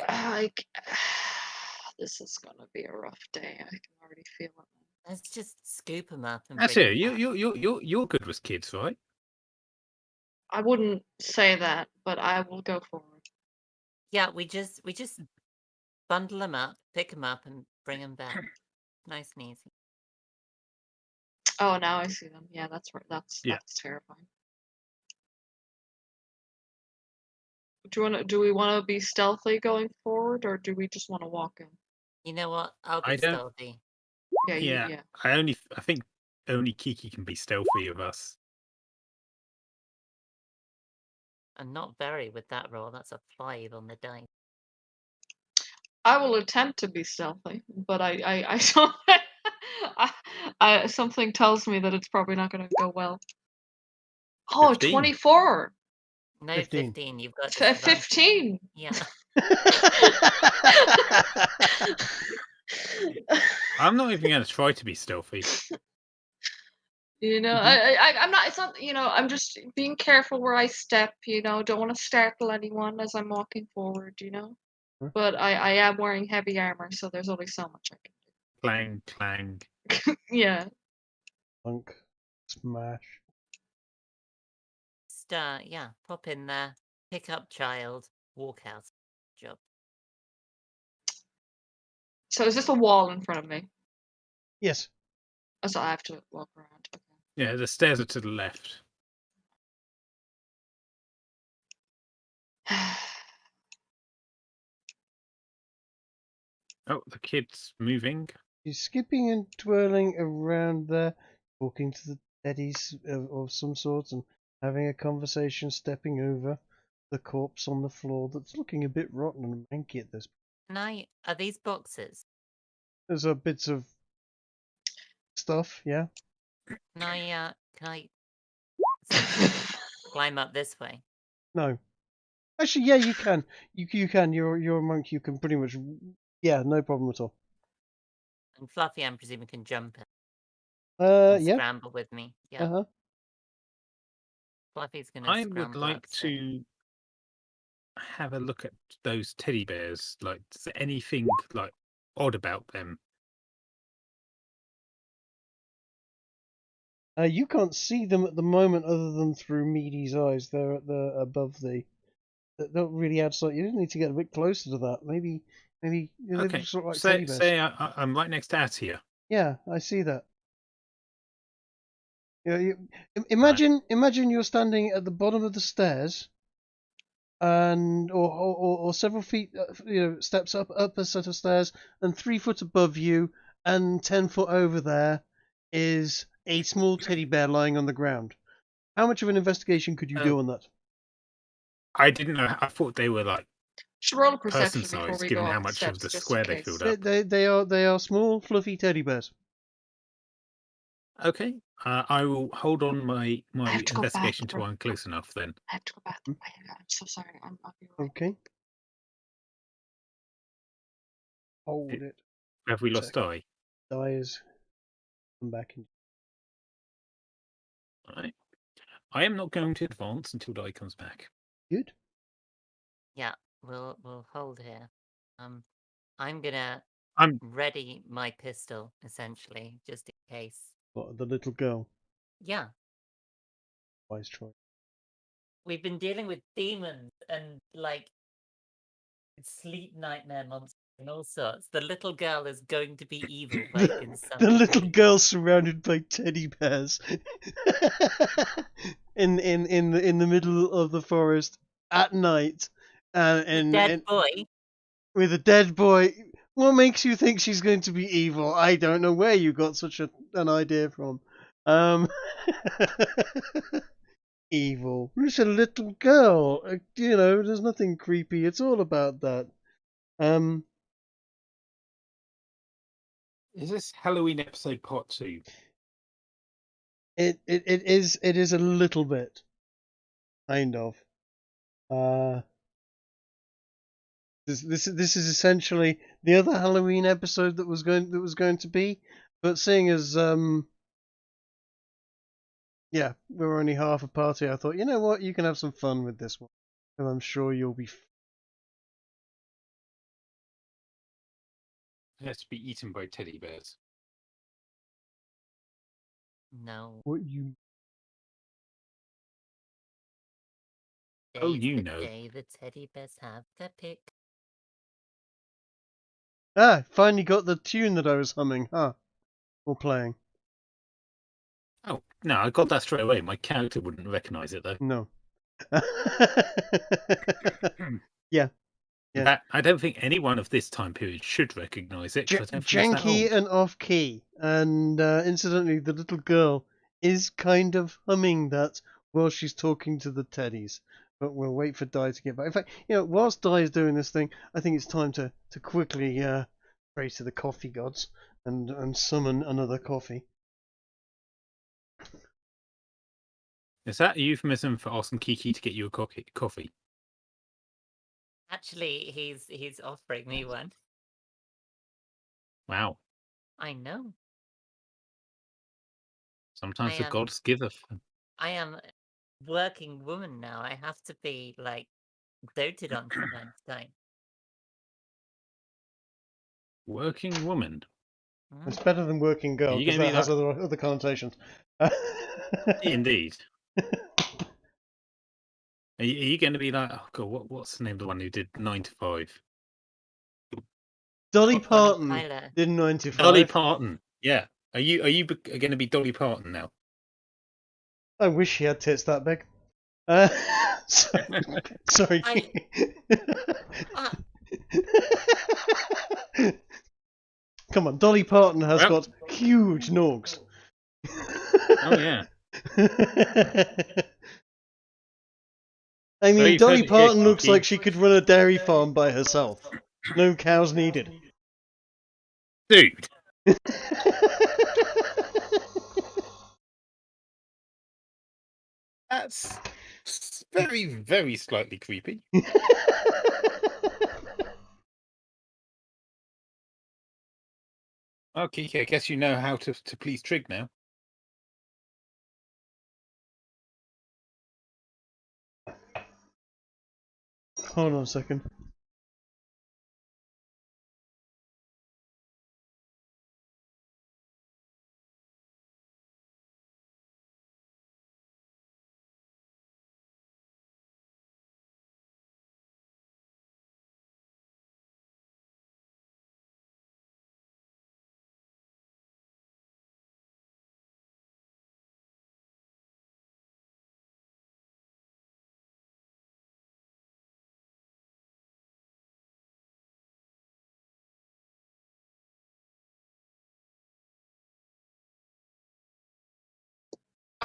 This is gonna be a rough day. I can already feel it. Let's just scoop them up and That's bring it. them back. You're good with kids, right? I wouldn't say that, but I will go forward. Yeah, we just bundle them up, pick them up, and bring them back. Nice and easy. Oh, now I see them. Yeah, that's right. Yeah. That's terrifying. Do we want to be stealthy going forward, or do we just want to walk in? You know what? I'll I be don't- stealthy. Yeah, Yeah. yeah. I think only Kiki can be stealthy of us. And not very with that roll. That's a 5 on the dice. I will attempt to be stealthy, but I don't. Something tells me that it's probably not going to go well. Oh, 15. 24. No, 15. 15. You've got F- disadvantage. 15. Yeah. I'm not even going to try to be stealthy. You know, I'm not. It's not. You know, I'm just being careful where I step. You know, don't want to startle anyone as I'm walking forward. You know, Sure. but I am wearing heavy armor, so there's only so much I can Clang, clang. do. Yeah. Clunk. Smash. Just, yeah, pop in there, pick up child, walk out. Job. So is this a wall in front of me? Yes. Oh, so I have to walk around. Okay. Yeah, the stairs are to the left. Oh, the kid's moving. She's skipping and twirling around there, talking to the teddies of some sort and having a conversation, stepping over the corpse on the floor that's looking a bit rotten and manky at this point. Are these boxes? There's bits of stuff, yeah. Can I climb up this way? No. Actually, yeah, you can. You can. You're a monk. You can pretty much. Yeah, no problem at all. And Fluffy, I'm presuming, can jump in and Yeah. scramble with me. Yeah. Uh-huh. Fluffy's gonna I would scramble like upstairs. to have a look at those teddy bears. Like, is there anything like odd about them? You can't see them at the moment, other than through Meady's eyes. They're at the above the. They're not really outside. You need to get a bit closer to that. Maybe. They Okay, just look like teddy say, bears. I'm right next to Atia. Yeah, I see that. Yeah, imagine you're standing at the bottom of the stairs, and or several feet, steps up a set of stairs, and 3 foot above you, and 10 foot over there, is a small teddy bear lying on the ground. How much of an investigation could you do on that? I didn't know. I thought they were like Should roll a person perception before size, we given go how up the much steps, of the just square in they case. filled up. They are small, fluffy teddy bears. Okay, I will hold on my I have to go investigation back, till I'm close enough. Then I have to go back. I'm so sorry. I'll be right. Okay. Hold it. have we lost Second. Di? Die is come back in. Right. I am not going to advance until Di comes back. Good. Yeah, we'll hold here. I'm gonna I'm ready my pistol essentially, just in case. What, the little girl? Yeah, Wise choice. we've been dealing with demons and like sleep nightmare monsters and all sorts. The little girl is going to be evil, right? In some The little degree. girl surrounded by teddy bears in the middle of the forest at night, and Dead boy. with a dead boy. What makes you think she's going to be evil? I don't know where you got such an idea from. Evil. It's a little girl. There's nothing creepy. It's all about that. Is this Halloween episode part 2? It is a little bit, kind of. This is essentially the other Halloween episode that was going to be, but seeing as yeah, we're only half a party, I thought, you know what, you can have some fun with this one, and I'm sure you'll be. It has to be eaten by teddy bears. No. What you? Oh, Today's you the know. day the teddy bears have their pick. Ah, finally got the tune that I was humming, huh? Or playing. Oh, no, I got that straight away. My character wouldn't recognise it, though. No. Yeah. In fact, I don't think anyone of this time period should recognise it, because I don't think it's that Janky old. and off key. And incidentally, the little girl is kind of humming that while she's talking to the teddies. But we'll wait for Di to get back. In fact, whilst Di is doing this thing, I think it's time to quickly pray to the coffee gods and summon another coffee. Is that a euphemism for asking Kiki to get you a coffee? Actually, he's offering me one. Wow. I know. Sometimes the am- gods giveth. I am a working woman now. I have to be like doted on from time to time. Working woman. It's better than working girl you because gonna that be has like- other connotations. Indeed. Are you going to be like, oh god, what's the name of the one who did 9 to 5? Dolly Bonnie Parton Tyler. did 95. Dolly Parton. Yeah. Are you going to be Dolly Parton now? I wish she had tits that big. Sorry. Come on, Dolly Parton has got huge norgs. Oh yeah. I mean, you've Dolly heard it here, Parton looks Kiki. like she could run a dairy farm by herself. No cows needed. Dude. That's very, very slightly creepy. Okay, I guess you know how to please Trig now. Hold on a second.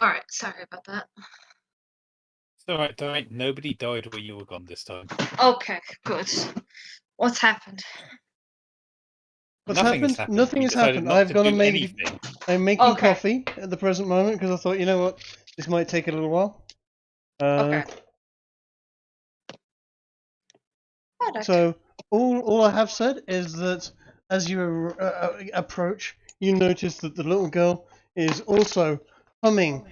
Alright, sorry about that. It's alright, Di. Nobody died while you were gone this time. Okay, good. What's happened? What's Nothing has happened? happened. Nothing We has decided happened. not I've to got to do make. anything. I'm making Okay. coffee at the present moment because I thought, you know what, this might take a little while. Okay. Alright. So all I have said is that as you approach, you notice that the little girl is also humming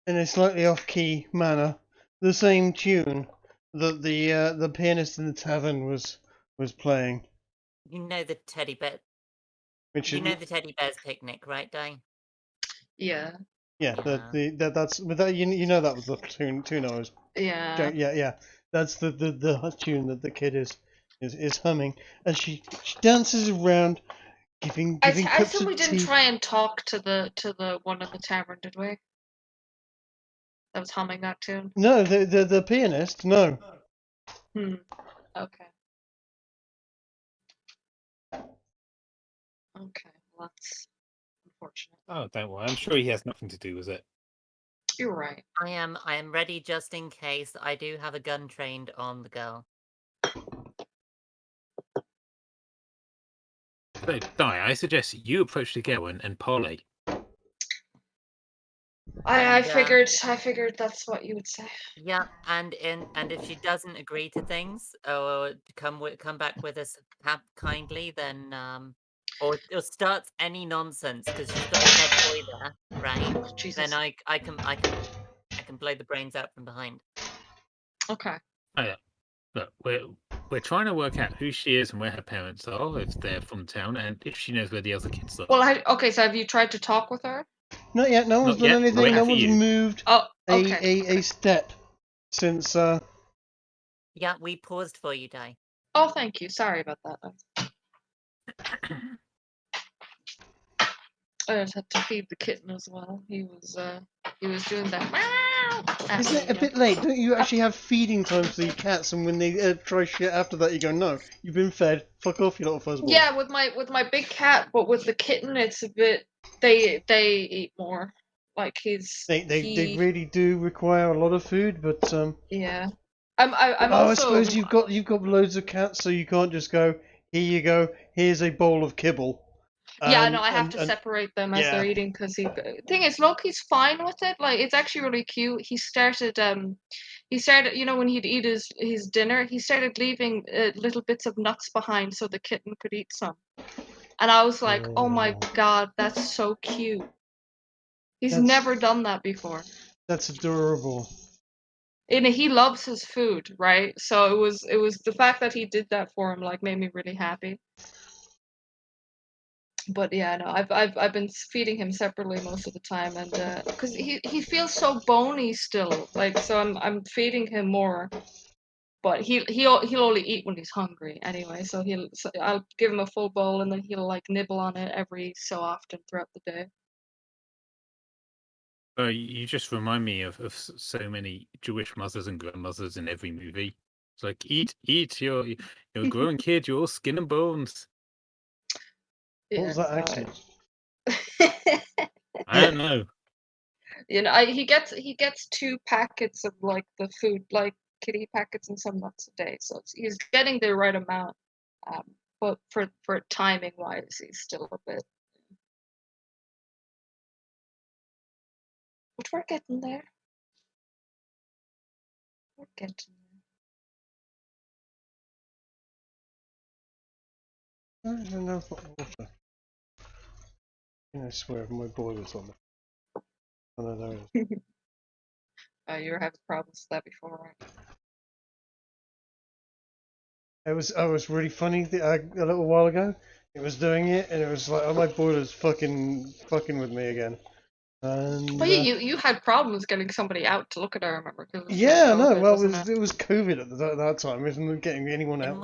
in a slightly off-key manner the same tune that the pianist in the tavern was playing. You know the teddy bear. Which You is, know the teddy bear's picnic, right, Di? Yeah. yeah, that's but that you know that was the tune I was Yeah. yeah. That's the tune that the kid is humming, and she dances around, giving I cups assume of we didn't tea. try and talk to the one in the tavern, did we? That was humming that tune. No, the pianist. No. Hmm. Okay. Okay. Well, that's unfortunate. Oh, don't worry. I'm sure he has nothing to do with it. You're right. I am ready just in case. I do have a gun trained on the girl. So, Di, I suggest you approach the girl and parley. I figured that's what you would say. Yeah, and if she doesn't agree to things or come back with us kindly, then or starts any nonsense because she's got a dead boy there, right? Oh, Jesus. Then I can blow the brains out from behind. Okay. Oh, yeah. Look, we're trying to work out who she is and where her parents are, if they're from town, and if she knows where the other kids are. Well, okay. So have you tried to talk with her? Not yet. No one's Not done yet. anything. Waiting No for one's you. moved Oh, okay. a step since. Yeah, we paused for you, Di. Oh, thank you. Sorry about that. I just had to feed the kitten as well. He was doing that. at Isn't me it a again. bit late? Don't you actually have feeding times for your cats, and when they try shit after that, you go, no, you've been fed. Fuck off, you little fuzzball. Yeah, with my big cat, but with the kitten, it's a bit. They eat more. Like They really do require a lot of food, but yeah. I'm I also. suppose you've got loads of cats, so you can't just go, here you go, here's a bowl of kibble. Yeah, no, I have to separate them as they're yeah. eating because thing is, Loki's fine with it. Like, it's actually really cute. He started, you know, when he'd eat his dinner, he started leaving little bits of nuts behind so the kitten could eat some. And I was like, oh my god, that's so cute. He's never done that before. That's adorable. And he loves his food, right? So it was the fact that he did that for him like made me really happy. But yeah, no, I've been feeding him separately most of the time, and because he feels so bony still, like, so I'm feeding him more, but he'll only eat when he's hungry anyway. So I'll give him a full bowl, and then he'll like nibble on it every so often throughout the day. You just remind me of so many Jewish mothers and grandmothers in every movie. It's like, eat, you're a growing kid, you're all skin and bones. What was that accent? I don't know. You know, he gets 2 packets of like the food, like kitty packets and some nuts a day, so he's getting the right amount. But for timing wise, he's still a bit. But we're getting there. We're getting there. I don't know if water. I swear my boiler's on. Oh no, there it is. You were having problems with that before, right? It was really funny a little while ago. It was doing it, and it was like, oh, my boiler's fucking with me again. And But you had problems getting somebody out to look at it, I remember. yeah, no, well, it it was COVID at that time. It wasn't getting anyone out.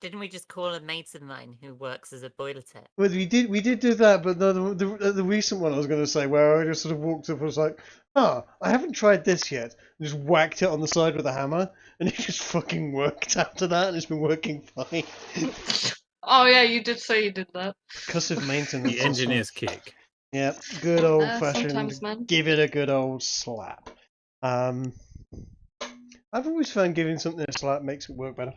Didn't we just call a mate of mine who works as a boiler tech? Well, we did do that, but the recent one I was going to say, where I just sort of walked up and was like, I haven't tried this yet. And just whacked it on the side with a hammer, and it just fucking worked after that, and it's been working fine. Oh yeah, you did say you did that. Percussive maintenance. The engineer's kick. Yeah, good old fashioned. Sometimes, man. Give it a good old slap. I've always found giving something a slap makes it work better.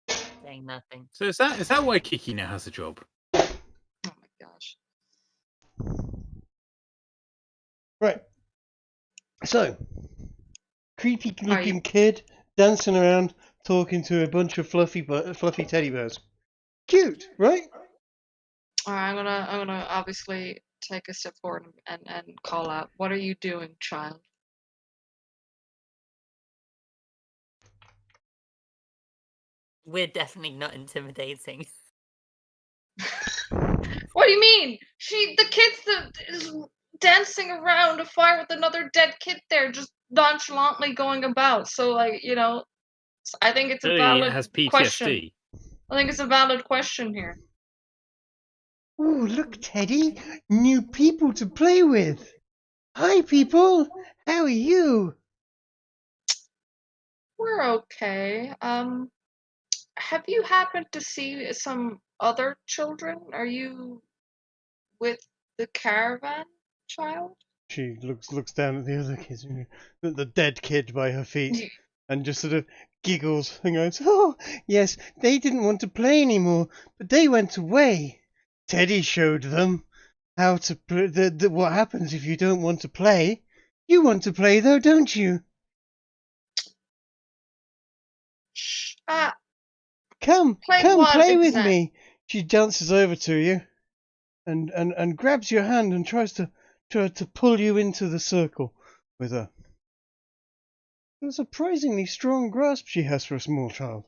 Saying nothing. So is that why Kiki now has a job? Oh my gosh. Right. So, creepy looking kid dancing around talking to a bunch of fluffy teddy bears. Cute, right? Alright, I'm gonna obviously take a step forward and call out, what are you doing, child? We're definitely not intimidating. What do you mean? The kid's is dancing around a fire with another dead kid there, just nonchalantly going about. So, like, you know, I think it's a valid question. I think it's a valid question here. Oh, look, Teddy! New people to play with! Hi, people! How are you? We're okay. Have you happened to see some other children? Are you with the caravan, child? She looks down at the other kids, the dead kid by her feet, and just sort of giggles and goes, "Oh, yes, they didn't want to play anymore, but they went away. Teddy showed them how to play. What happens if you don't want to play? You want to play, though, don't you? Come play with me." She dances over to you, and grabs your hand and tries to pull you into the circle with a surprisingly strong grasp she has for a small child.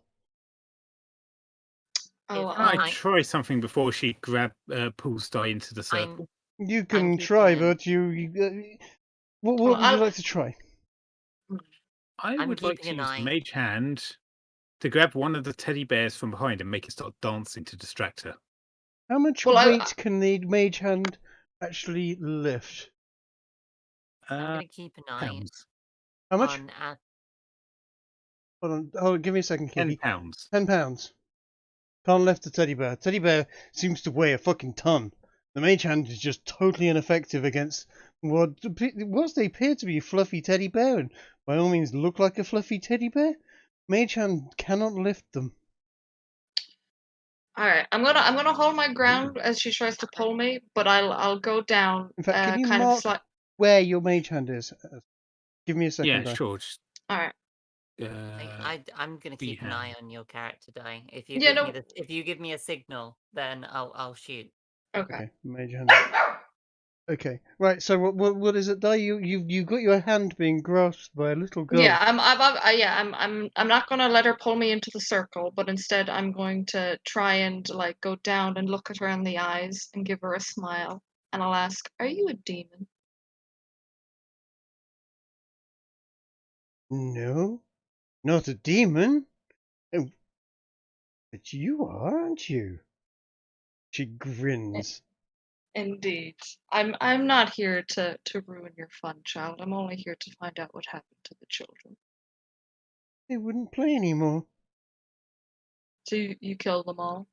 I try something before she pulls Di into the circle. You can try, but what would you like to try? I would like to use Mage Hand to grab one of the teddy bears from behind and make it start dancing to distract her. How much Well, weight can the mage hand actually lift? I'm gonna keep an eye Pounds. How much? on. Hold on, give me a second, Kiki. 10 pounds. 10 pounds. Can't lift a teddy bear. Teddy bear seems to weigh a fucking ton. The mage hand is just totally ineffective against what they appear to be a fluffy teddy bear, and by all means look like a fluffy teddy bear. Mage hand cannot lift them. All right, I'm gonna hold my ground as she tries to pull me, but I'll go down. In fact, can you kind mark of where your mage hand is? Give me a second. Yeah, Di. sure. Just, All right. I'm gonna keep an eye on your character die. If you Yeah, give no. me if you give me a signal, then I'll shoot. Okay. Mage hand. Okay, right. So what is it, Di? You've got your hand being grasped by a little girl. Yeah, I'm not gonna let her pull me into the circle, but instead I'm going to try and like go down and look at her in the eyes and give her a smile, and I'll ask, "Are you a demon?" No, not a demon. Oh, but you are, aren't you? She grins. Indeed. I'm not here to ruin your fun, child. I'm only here to find out what happened to the children. They wouldn't play anymore. So you killed them all?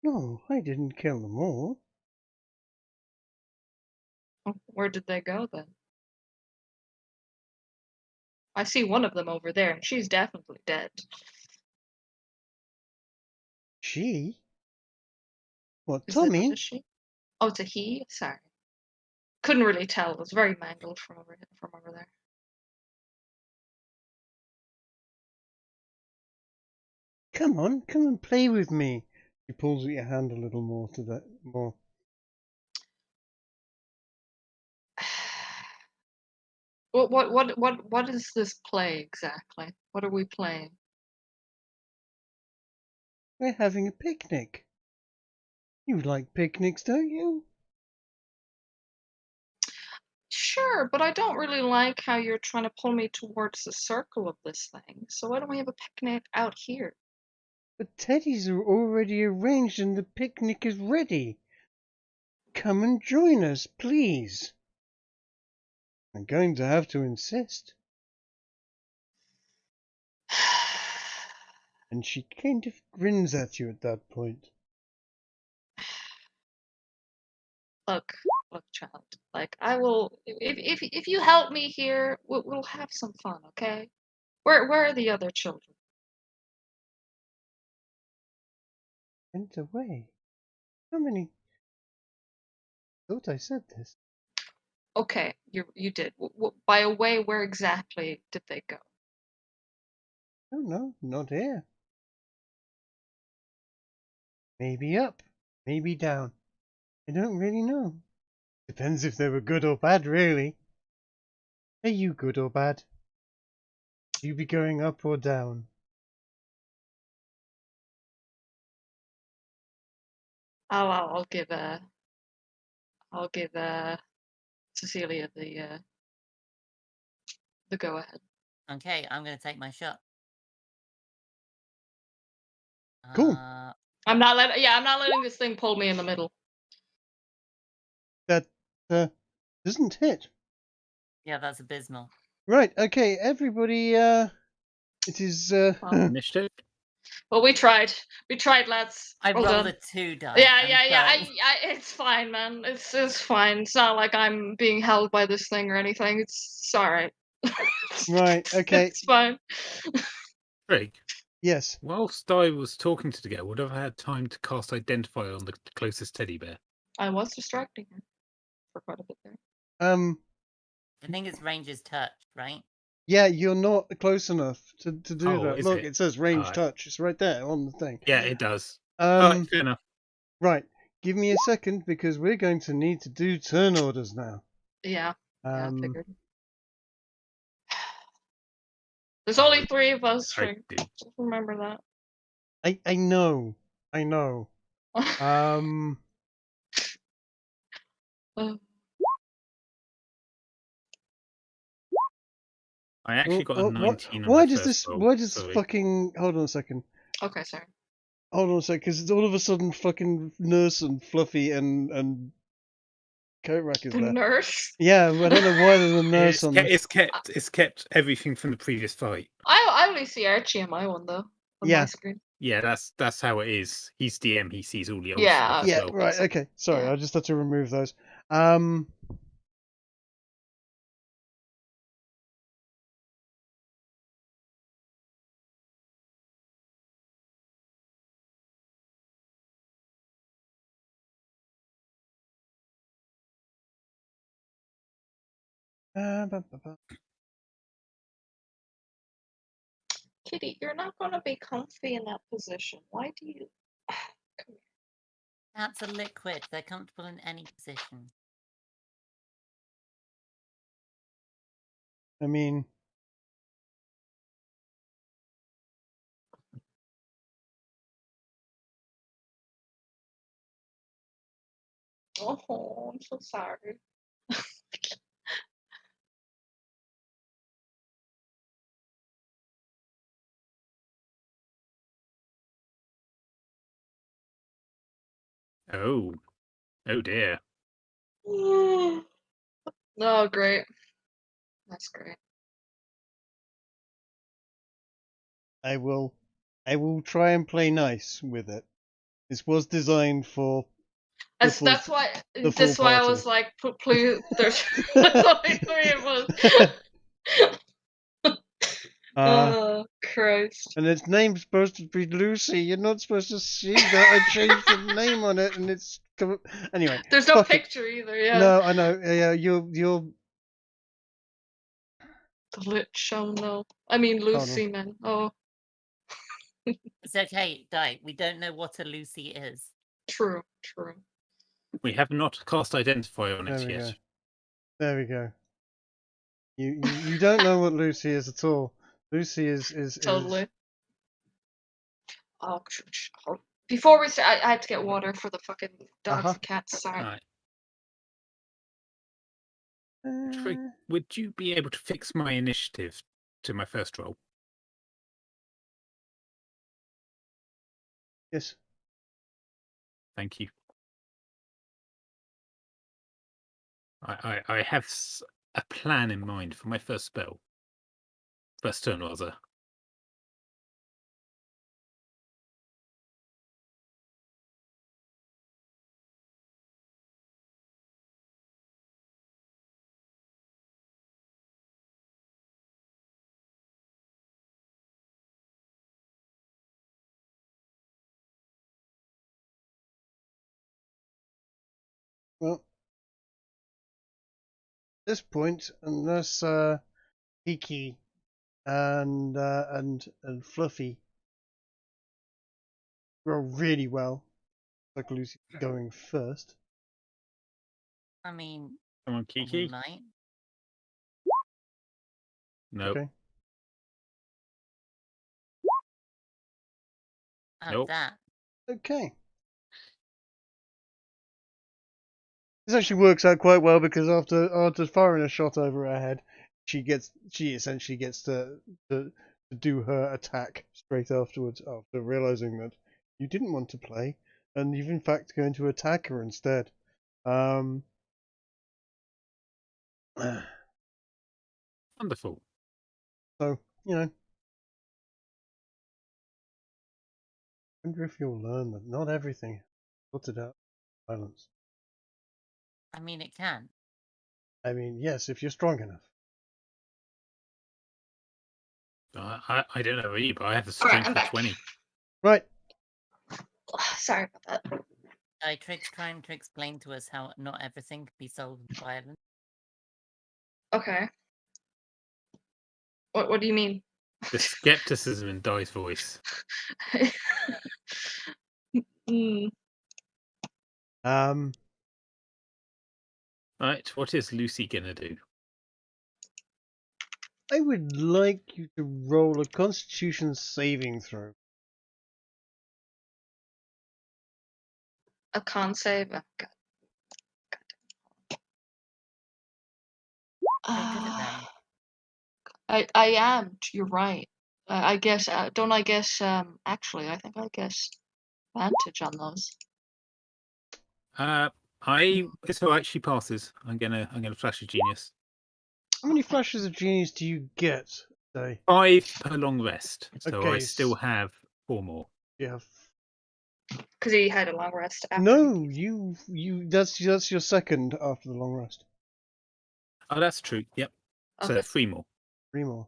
No, I didn't kill them all. Oh, where did they go then? I see one of them over there, and she's definitely dead. She? What, Is it not Tommy? a she? Oh, it's a he? Sorry. Couldn't really tell. It was very mangled from over there. Come on, come and play with me. She pulls at your hand a little more to that more. What is this play exactly? What are we playing? We're having a picnic. You like picnics, don't you? Sure, but I don't really like how you're trying to pull me towards the circle of this thing. So why don't we have a picnic out here? The teddies are already arranged and the picnic is ready. Come and join us, please. I'm going to have to insist. And she kind of grins at you at that point. Look, child. Like I will, if you help me here, we'll have some fun, okay? Where are the other children? Went away. How many? Thought I said this. Okay, you did. By a way, where exactly did they go? Oh no, not here. Maybe up, maybe down. I don't really know. Depends if they were good or bad, really. Are you good or bad? You be going up or down? I'll give Cecilia the go ahead. Okay, I'm gonna take my shot. Cool. I'm not letting this thing pull me in the middle. That doesn't hit. Yeah, that's abysmal. Right. Okay, everybody. It is. Initiative. Well, we tried, lads. I Well rolled done. a 2 die. Yeah. It's fine, man. It's fine. It's not like I'm being held by this thing or anything. It's alright. Right. Okay. It's fine. Greg, Yes. whilst I was talking to the girl, would I have had time to cast Identify on the closest teddy bear? I was distracting her for quite a bit there. I think its range is touch, right? Yeah, you're not close enough to do that. is Look, it? it says range Alright. touch. It's right there on the thing. Yeah, it does. Alright, fair enough. Right. Give me a second because we're going to need to do turn orders now. Yeah. I Um, figured. There's only 3 of us. I do. Just remember that. I know. I actually got a 19 on why my does first this? roll. Why does Sorry. fucking? Hold on a second. Okay, sorry. Hold on a second, because all of a sudden fucking Nurse and Fluffy and Coatrack is The there. nurse. Yeah, I don't know why there's a nurse on. It's kept everything from the previous fight. I only see Archie on my one though. On Yeah. my screen. Yeah, that's how it is. He's DM. He sees all the old Yeah, stuff as Yeah, well. right. Okay, sorry, Yeah. I just had to remove those. Kitty, you're not gonna be comfy in that position. Why do you? Come here. Cats are liquid. They're comfortable in any position. I mean, Oh, I'm so sorry. Oh dear. No, great. That's great. I will try and play nice with it. This was designed for That's full- that's why the full that's why I party. was like, please. There's only 3 of us. Oh Christ! And its name's supposed to be Lucy. You're not supposed to see that. I changed the name on it, and it's anyway. There's no fuck it. picture either. Yeah. No, I know. Yeah, you're. The lit show. No, I mean Hold on. Lucy, man. Oh, It's okay, Di. We don't know what a Lucy is. true, true. We have not cast identify on There it we yet. go. There we go. You don't know what Lucy is at all. Lucy is Totally. Oh, before we start, I had to get water for the fucking dogs Uh-huh. and cats. Sorry. Right. Would you be able to fix my initiative to my first roll? Yes. Thank you. I have a plan in mind for my first spell. First turn, rather. Well, at this point, unless Kiki and Fluffy roll really well, like Lucy going first. I mean, Come on, we Kiki. might. Nope. Okay. Nope. That. Okay. This actually works out quite well because after firing a shot over her head, she essentially gets to do her attack straight afterwards after realizing that you didn't want to play and you've in fact going to attack her instead. Wonderful. So, I wonder if you'll learn that not everything put it out violence. I mean, it can. I mean, yes, if you're strong enough. I don't know you, but I have a Alright, strength I'm of back. 20. Right. Sorry about that. Trig's trying to explain to us how not everything can be solved with violence. Okay. What do you mean? The skepticism in Di's voice. Mm. Right, what is Lucy gonna do? I would like you to roll a Constitution saving throw. A con save. Oh, God. Very good at them. I am. You're right. I guess. Don't I guess? Actually, I think I guess advantage on those. This all actually passes. I'm gonna flash a genius. How many flashes of genius do you get a day? 5 per long rest. So I Okay, still have 4 more. Yeah. Because he had a long rest after. No, you. That's your second after the long rest. Oh, that's true. Yep. So Okay. 3 more. 3 more.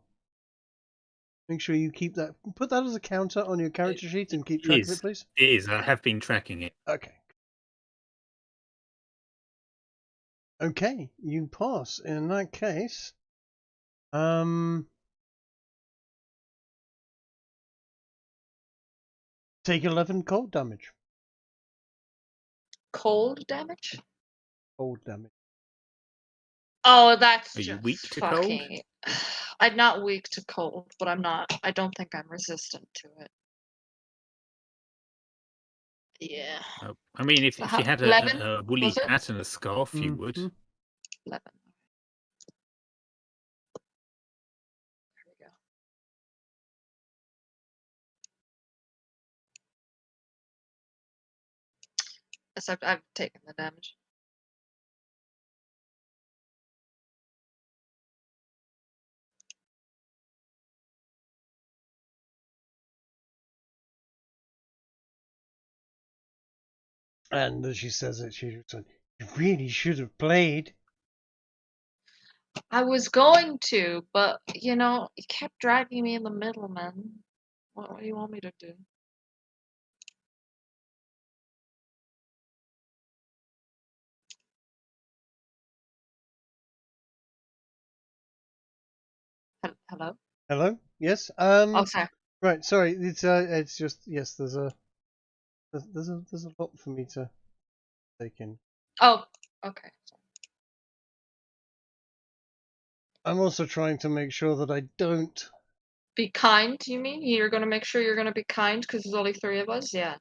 Make sure you keep that. Put that as a counter on your character sheet and keep track of it, please. It is. I have been tracking it. Okay. Okay, you pass. In that case, take 11 cold damage. Cold damage? Cold damage. Oh, that's Are you just weak to fucking. I'm not weak to cold, but I'm not. I don't think I'm resistant to it. Yeah. I mean, if you had 11, a woolly was it? hat and a scarf, you would. 11. 11. There we go. Yes, I've taken the damage. And as she says it, she said, "You really should have played." I was going to, but you kept dragging me in the middle, man. What do you want me to do? Hello? Hello. Yes. Oh, sorry. Right. Sorry. It's just yes. There's a lot for me to take in. Oh, okay. I'm also trying to make sure that I don't. Be kind, you mean? You're gonna make sure you're gonna be kind because there's only 3 of us? Yeah.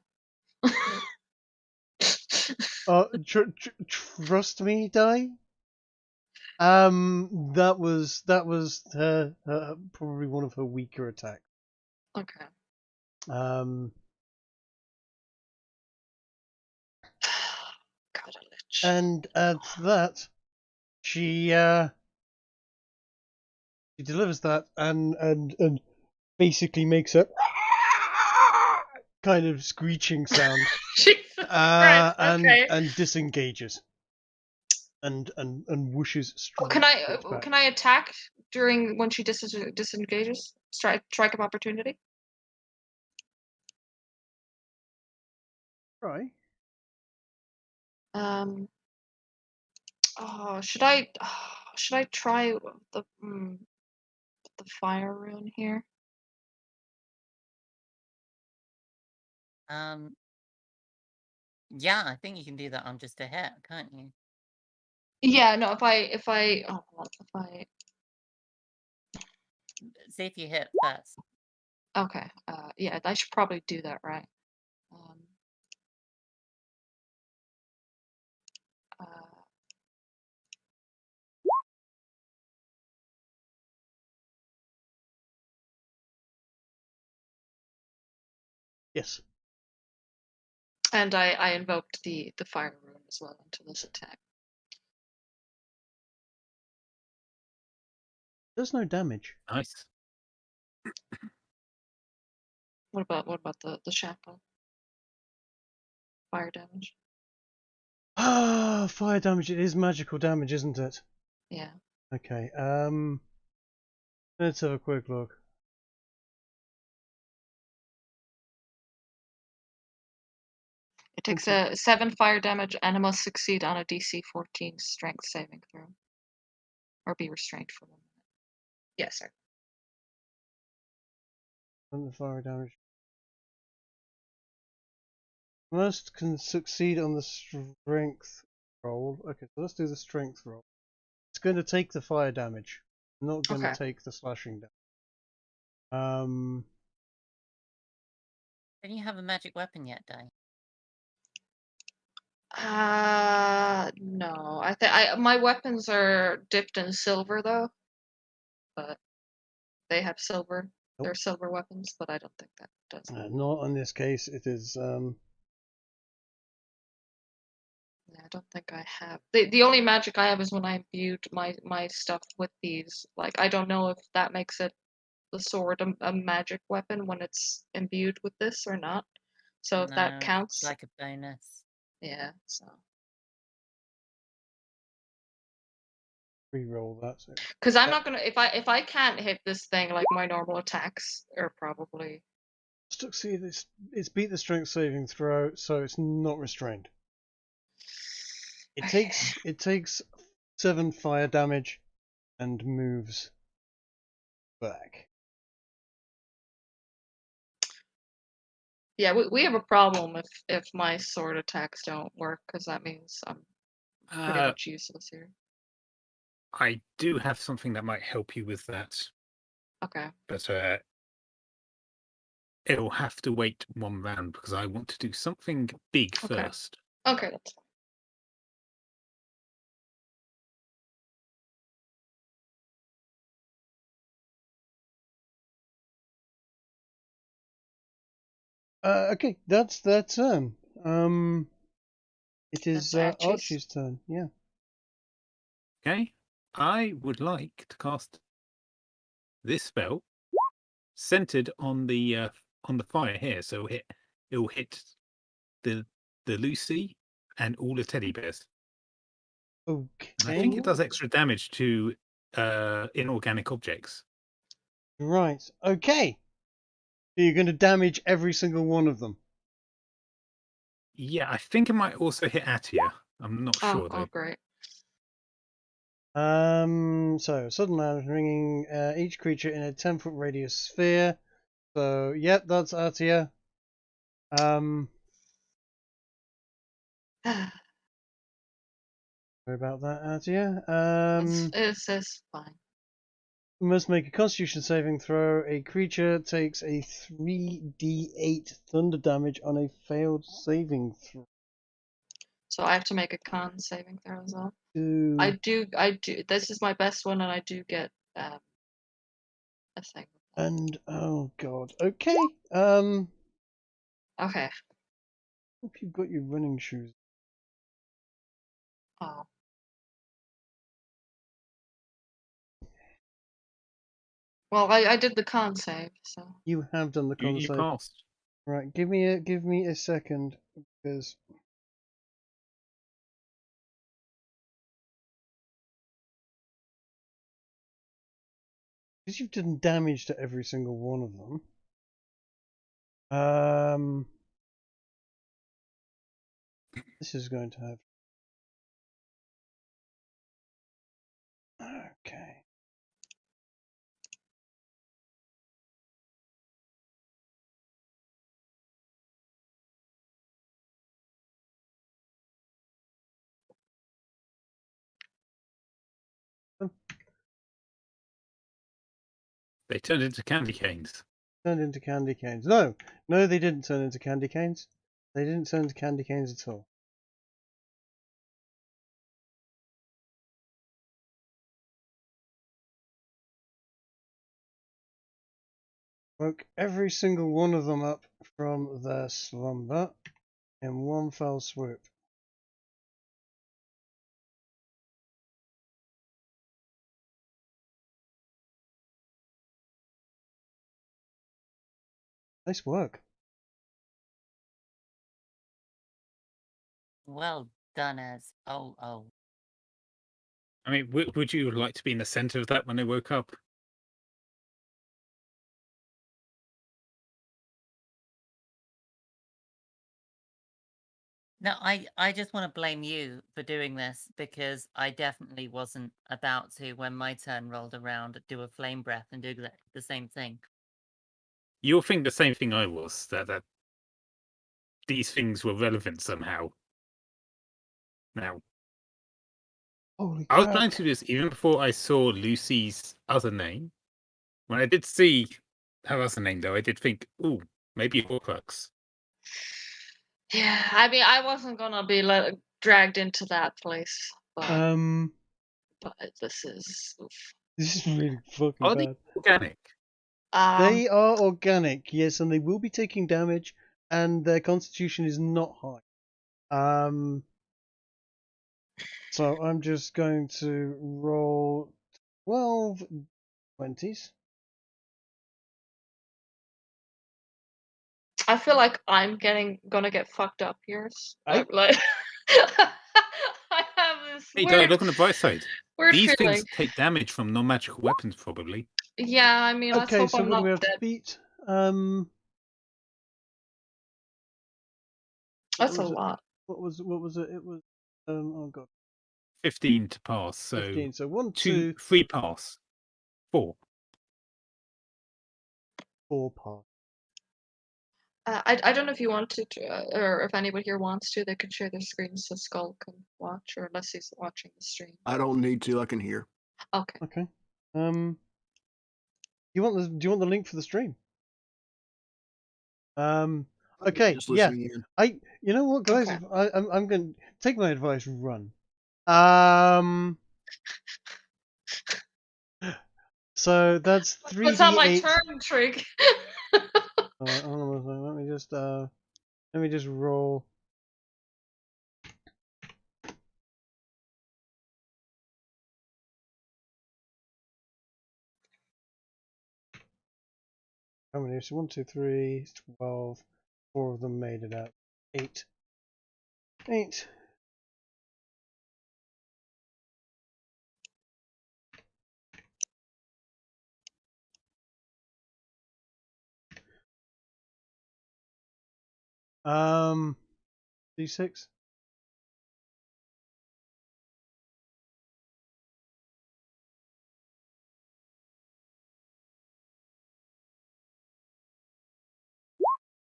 Trust me, Di. That was her probably one of her weaker attacks. Okay. Um, God, a lich. and add to that, she delivers that and basically makes a kind of screeching sound. Jesus Christ, okay. And disengages. And whooshes Oh, straight back. can I attack during when she disengages? Strike of opportunity? Right. Oh, should I try the fire rune here? Yeah, I think you can do that on just a hit, can't you? Yeah, no, if I See if you hit first. okay, yeah, I should probably do that, right? Uh, Yes. and I invoked the fire rune as well into this attack. There's no damage. Nice. What about the shackle? Fire damage? Ah, fire damage. It is magical damage, isn't it? Yeah. Okay. Let's have a quick look. It takes a 7 fire damage and it must succeed on a DC 14 strength saving throw. Or be restrained for 1 minute. Yes, sir. And the fire damage. Must can succeed on the strength roll. Okay, so let's do the strength roll. It's going to take the fire damage. Not going to take the slashing damage. Don't you have a magic weapon yet, Di? No. My weapons are dipped in silver though. But they have silver. Nope. They're silver weapons, but I don't think that does. Not in this case. It is. Yeah, I don't think I have. The only magic I have is when I imbued my stuff with these. Like, I don't know if that makes it the sword a magic weapon when it's imbued with this or not. So if that No, counts, it's like a bonus. yeah. So Re-roll that. So. because I'm not gonna if I can't hit this thing, like my normal attacks are probably. See, it's beat the strength saving throw, so it's not restrained. It takes 7 fire damage and moves back. Yeah, we have a problem if my sword attacks don't work, because that means I'm pretty much useless here. I do have something that might help you with that, Okay. but it'll have to wait 1 round because I want to do something big Okay. first. Okay, that's fine. Okay, that's their turn. It is That's Archie's. Archie's turn. Yeah. Okay, I would like to cast this spell centered on the fire here, so it'll hit the Lucy and all the teddy bears. Okay. And I think it does extra damage to inorganic objects. Right. Okay. So you're going to damage every single one of them. Yeah, I think it might also hit Atia. I'm not sure though. Oh, great. So sudden loud ringing. Each creature in a 10-foot radius sphere. So yep, that's Atia. Sorry about that, Atia. It's fine. Must make a Constitution saving throw. A creature takes a 3d8 thunder damage on a failed saving throw. So I have to make a con saving throw as well. Two. I do. This is my best one, and I do get a thing. And oh god. Okay. Okay. Hope you've got your running shoes. Oh. Well, I did the con save, so. You have done the con You save. passed. Right, give me a second because you've done damage to every single one of them. This is going to have. Okay. They turned into candy canes. Turned into candy canes. No, they didn't turn into candy canes. They didn't turn into candy canes at all. Woke every single one of them up from their slumber in one fell swoop. Nice work. Well done, as oh. I mean, would you like to be in the center of that when they woke up? No, I just want to blame you for doing this because I definitely wasn't about to, when my turn rolled around, do a flame breath and do the same thing. You'll think the same thing I was, that these things were relevant somehow. Now, Holy I was crap. planning to do this even before I saw Lucy's other name. When I did see her other name, though, I did think, ooh, maybe Horcrux. Yeah, I mean, I wasn't gonna be dragged into that place, but this is. Oof. This is really fucking Are they bad. organic? They are organic, yes, and they will be taking damage, and their constitution is not high. So I'm just going to roll 12 20s. I feel like I'm gonna get fucked up here. I- Like, I have this Hey, weird, look on the bright side. weird These feeling. things take damage from non-magical weapons, probably. Yeah, I mean, let's Okay, hope so I'm what do not we have to dead. beat? That's a was it? lot. What was it? It was oh god, 15 to pass. So 15. So 1, 2, 2, 3 pass. 4. 4 pass. I don't know if you want to, or if anybody here wants to, they can share their screens so Skull can watch, or unless he's watching the stream. I don't need to. I can hear. Okay. Okay. Do you want the link for the stream? Okay. Just Yeah. listening in. You know what, guys? Okay. I'm going to take my advice. Run. So that's 3d8. What's on my turn, Trig? Hold on a second. Let me just roll. How many? So 1, 2, 3, 12. 4 of them made it out. 8. 8. D6.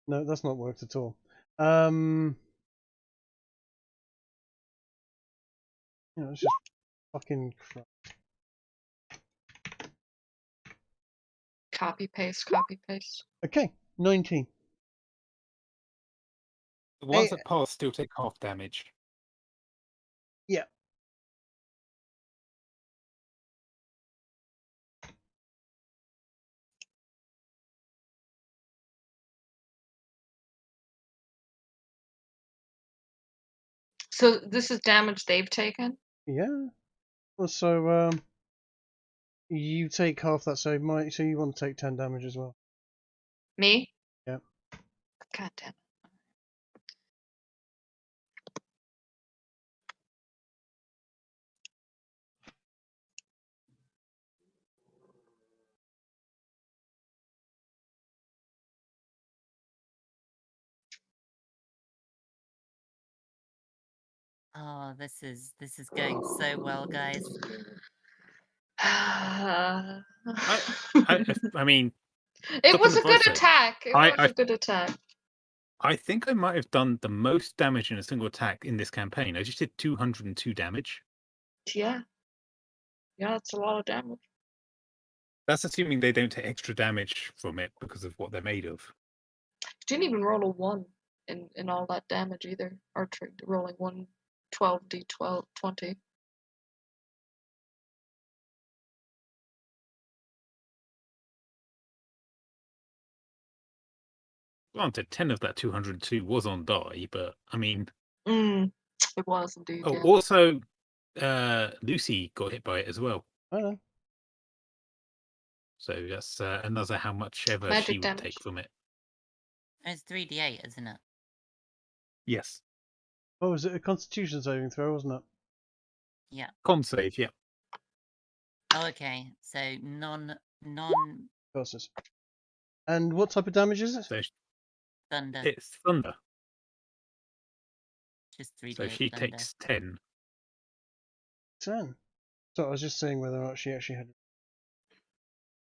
No, that's not worked at all. It's just fucking crap. Copy paste, copy paste. Okay, 19. The ones Hey. that pass still take half damage. Yeah. So this is damage they've taken? Yeah. Well, so you take half that, so you want to take 10 damage as well. Me? Yeah. God damn it. Oh, this is going so well, guys. I mean, it look was on a the good bright side. attack. It was a good attack. I think I might have done the most damage in a single attack in this campaign. I just did 202 damage. Yeah. Yeah, that's a lot of damage. That's assuming they don't take extra damage from it because of what they're made of. Didn't even roll a 1 in all that damage either. Archie rolling 1 12d12 20. Granted, 10 of that 202 was on die, but I mean. It was indeed. Oh, yeah. also, Lucy got hit by it as well. I know. So that's another how much ever Magic she would damage. take from it. It's 3d8, isn't it? Yes. Oh, was it a Constitution saving throw, wasn't it? Yeah. Con save, yeah. Oh, okay. So non Versus. And what type of damage is it? So thunder. it's thunder. Just 3d8 So she thunder. takes 10. 10. So I was just saying whether or not she actually had.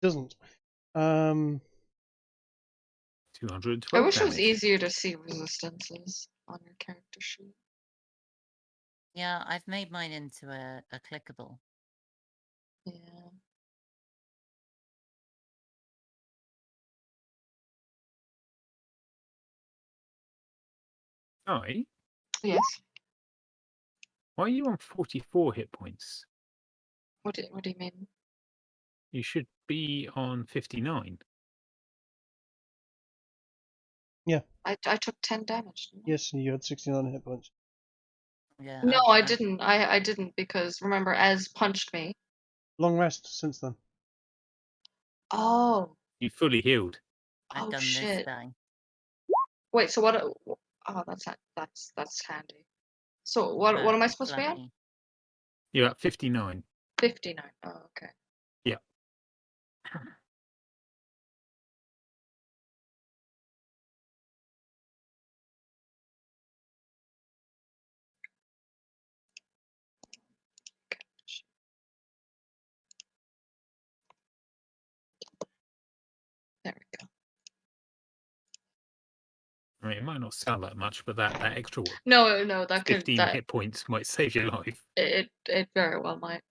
Doesn't. 212 I wish damage. it was easier to see resistances on your character sheet. Yeah, I've made mine into a clickable. Yeah. Hi. Yes. Why are you on 44 hit points? What do you mean? You should be on 59. Yeah. I took 10 damage. Didn't I? Yes, and you had 69 hit points. Yeah. No, I didn't. I didn't because remember, Ez punched me. Long rest since then. Oh. You fully healed. I've Oh done this shit. day. Wait. So what? Oh, that's handy. So what am I supposed to be at? Lucky. You're at 59. 59. Oh, okay. Yeah. There we go. I mean, it might not sound like much, but that extra No, that could 15 hit points might save your life. it very well might.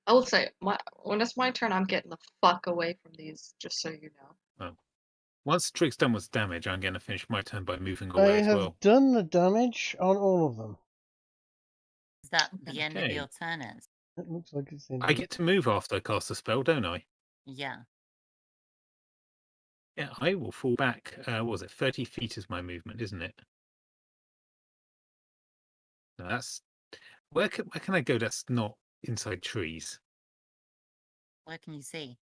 I will say, when it's my turn, I'm getting the fuck away from these, just so you know. Well, once Trick's done with damage, I'm going to finish my turn by moving I away as have well. done the damage on all of them. Is that the end of Okay. your turn? Is? It looks like it's the end. I get to move after I cast a spell, don't I? Yeah. Yeah, I will fall back. What was it? 30 feet is my movement, isn't it? No, that's where can I go? That's not inside trees. Where can you see?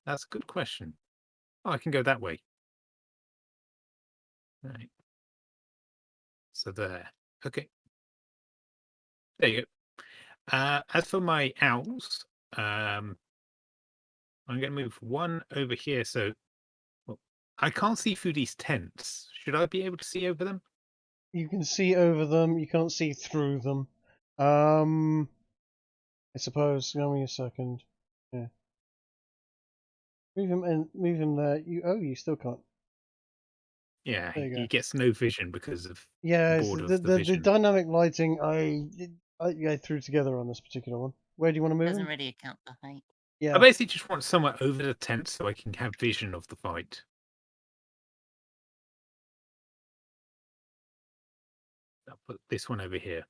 That's a good question. Oh, I can go that way. Right. So there. Okay. There you go. As for my owls, I'm going to move one over here. So well, I can't see through these tents. Should I be able to see over them? You can see over them. You can't see through them. I suppose. Give me a second. Yeah. Move him and move him there. You still can't. Yeah, There you go. he gets no vision because of Yeah, the it's border the, of the the vision. dynamic lighting I threw together on this particular one. Where do you want to move Doesn't him? really account for height. Yeah. I basically just want somewhere over the tent so I can have vision of the fight. I'll put this one over here.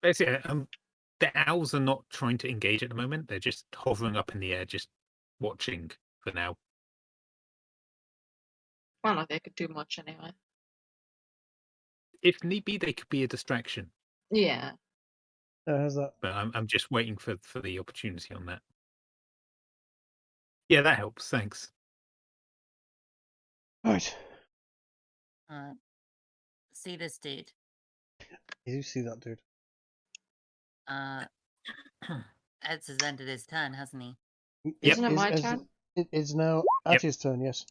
Basically, the owls are not trying to engage at the moment. They're just hovering up in the air, just watching for now. I don't know if they could do much anyway. If need be, they could be a distraction. Yeah. How's that? But I'm just waiting for the opportunity on that. Yeah, that helps. Thanks. Right. See this dude. You see that dude? Eds has ended his turn, hasn't he? Isn't it my turn? It is now at his turn. Yes.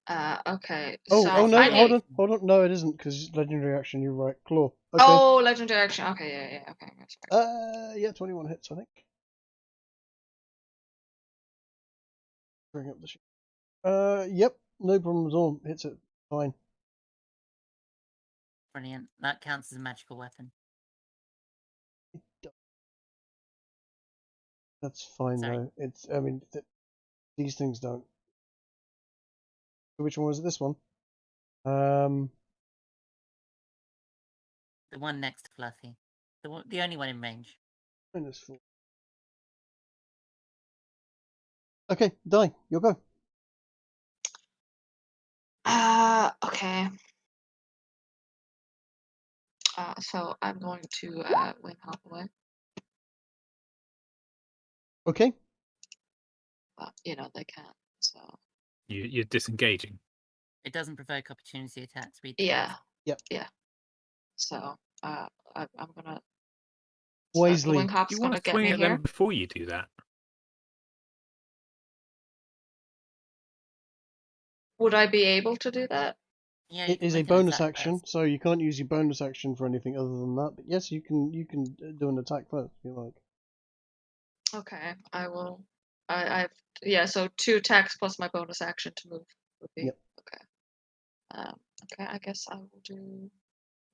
Okay. Oh, So oh no! I Hold need... on, hold on. No, it isn't because legendary action. You're right. Claw. Okay. Oh, legendary action. Okay, yeah. Okay, that's right. Yeah, 21 hits, I think. Bring up the sheet. Yep, no problem at all. Hits it fine. Brilliant. That counts as a magical weapon. That's fine Sorry. though. It's. I mean, these things don't. So which one was it? This one. The one next to Fluffy. The only one in range. -4. Okay, die. You'll go. Okay. So I'm going to wing hop away. Okay. But they can't. So You're disengaging. It doesn't provoke opportunity attacks. Read yeah. Yep. Yeah. So I'm gonna. Wisely. The wing hop's You want gonna to get swing me at here. them before you do that. Would I be able to do that? Yeah, It is a bonus action, so you can't use your bonus action for anything other than that. But yes, you can do an attack first if you like. Okay, I will. Yeah. So 2 attacks plus my bonus action to move would be Yep. okay. Okay, I guess I will do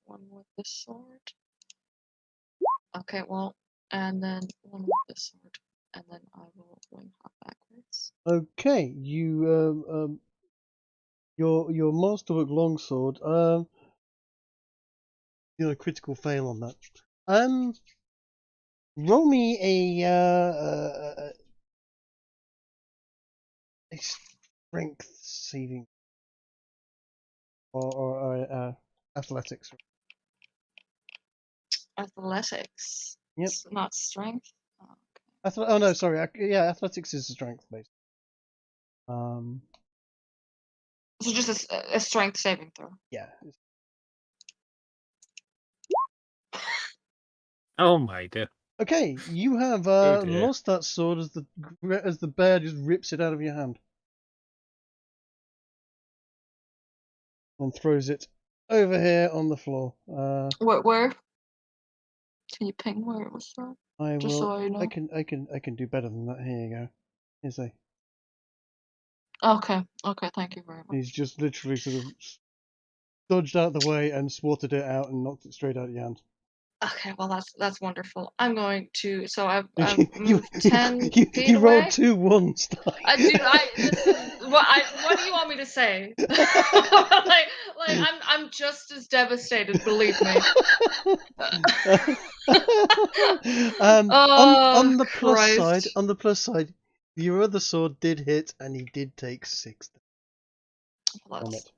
one with this sword. Okay, well, and then one with this sword, and then I will wing hop backwards. Okay, your your masterwork longsword. Critical fail on that. Roll me a strength saving or athletics. Athletics. Yep. It's not strength. Oh, Oh no, sorry. Athletics is a strength based. So just a strength saving throw. Yeah. Oh my dear. Okay, you have Oh dear. lost that sword as the bear just rips it out of your hand and throws it over here on the floor. Where? Can you ping where it was from? I Just will. so I know. I can do better than that. Here you go. Here's a. Okay. Thank you very much. He's just literally sort of dodged out of the way and swatted it out and knocked it straight out of your hand. Okay, well that's wonderful. I'm going to. So I've you, moved 10 you, feet you away. rolled 2 1s. Dude, what do you want me to say? I'm just as devastated. Believe me. On the Christ. plus side, your other sword did hit, and he did take 6.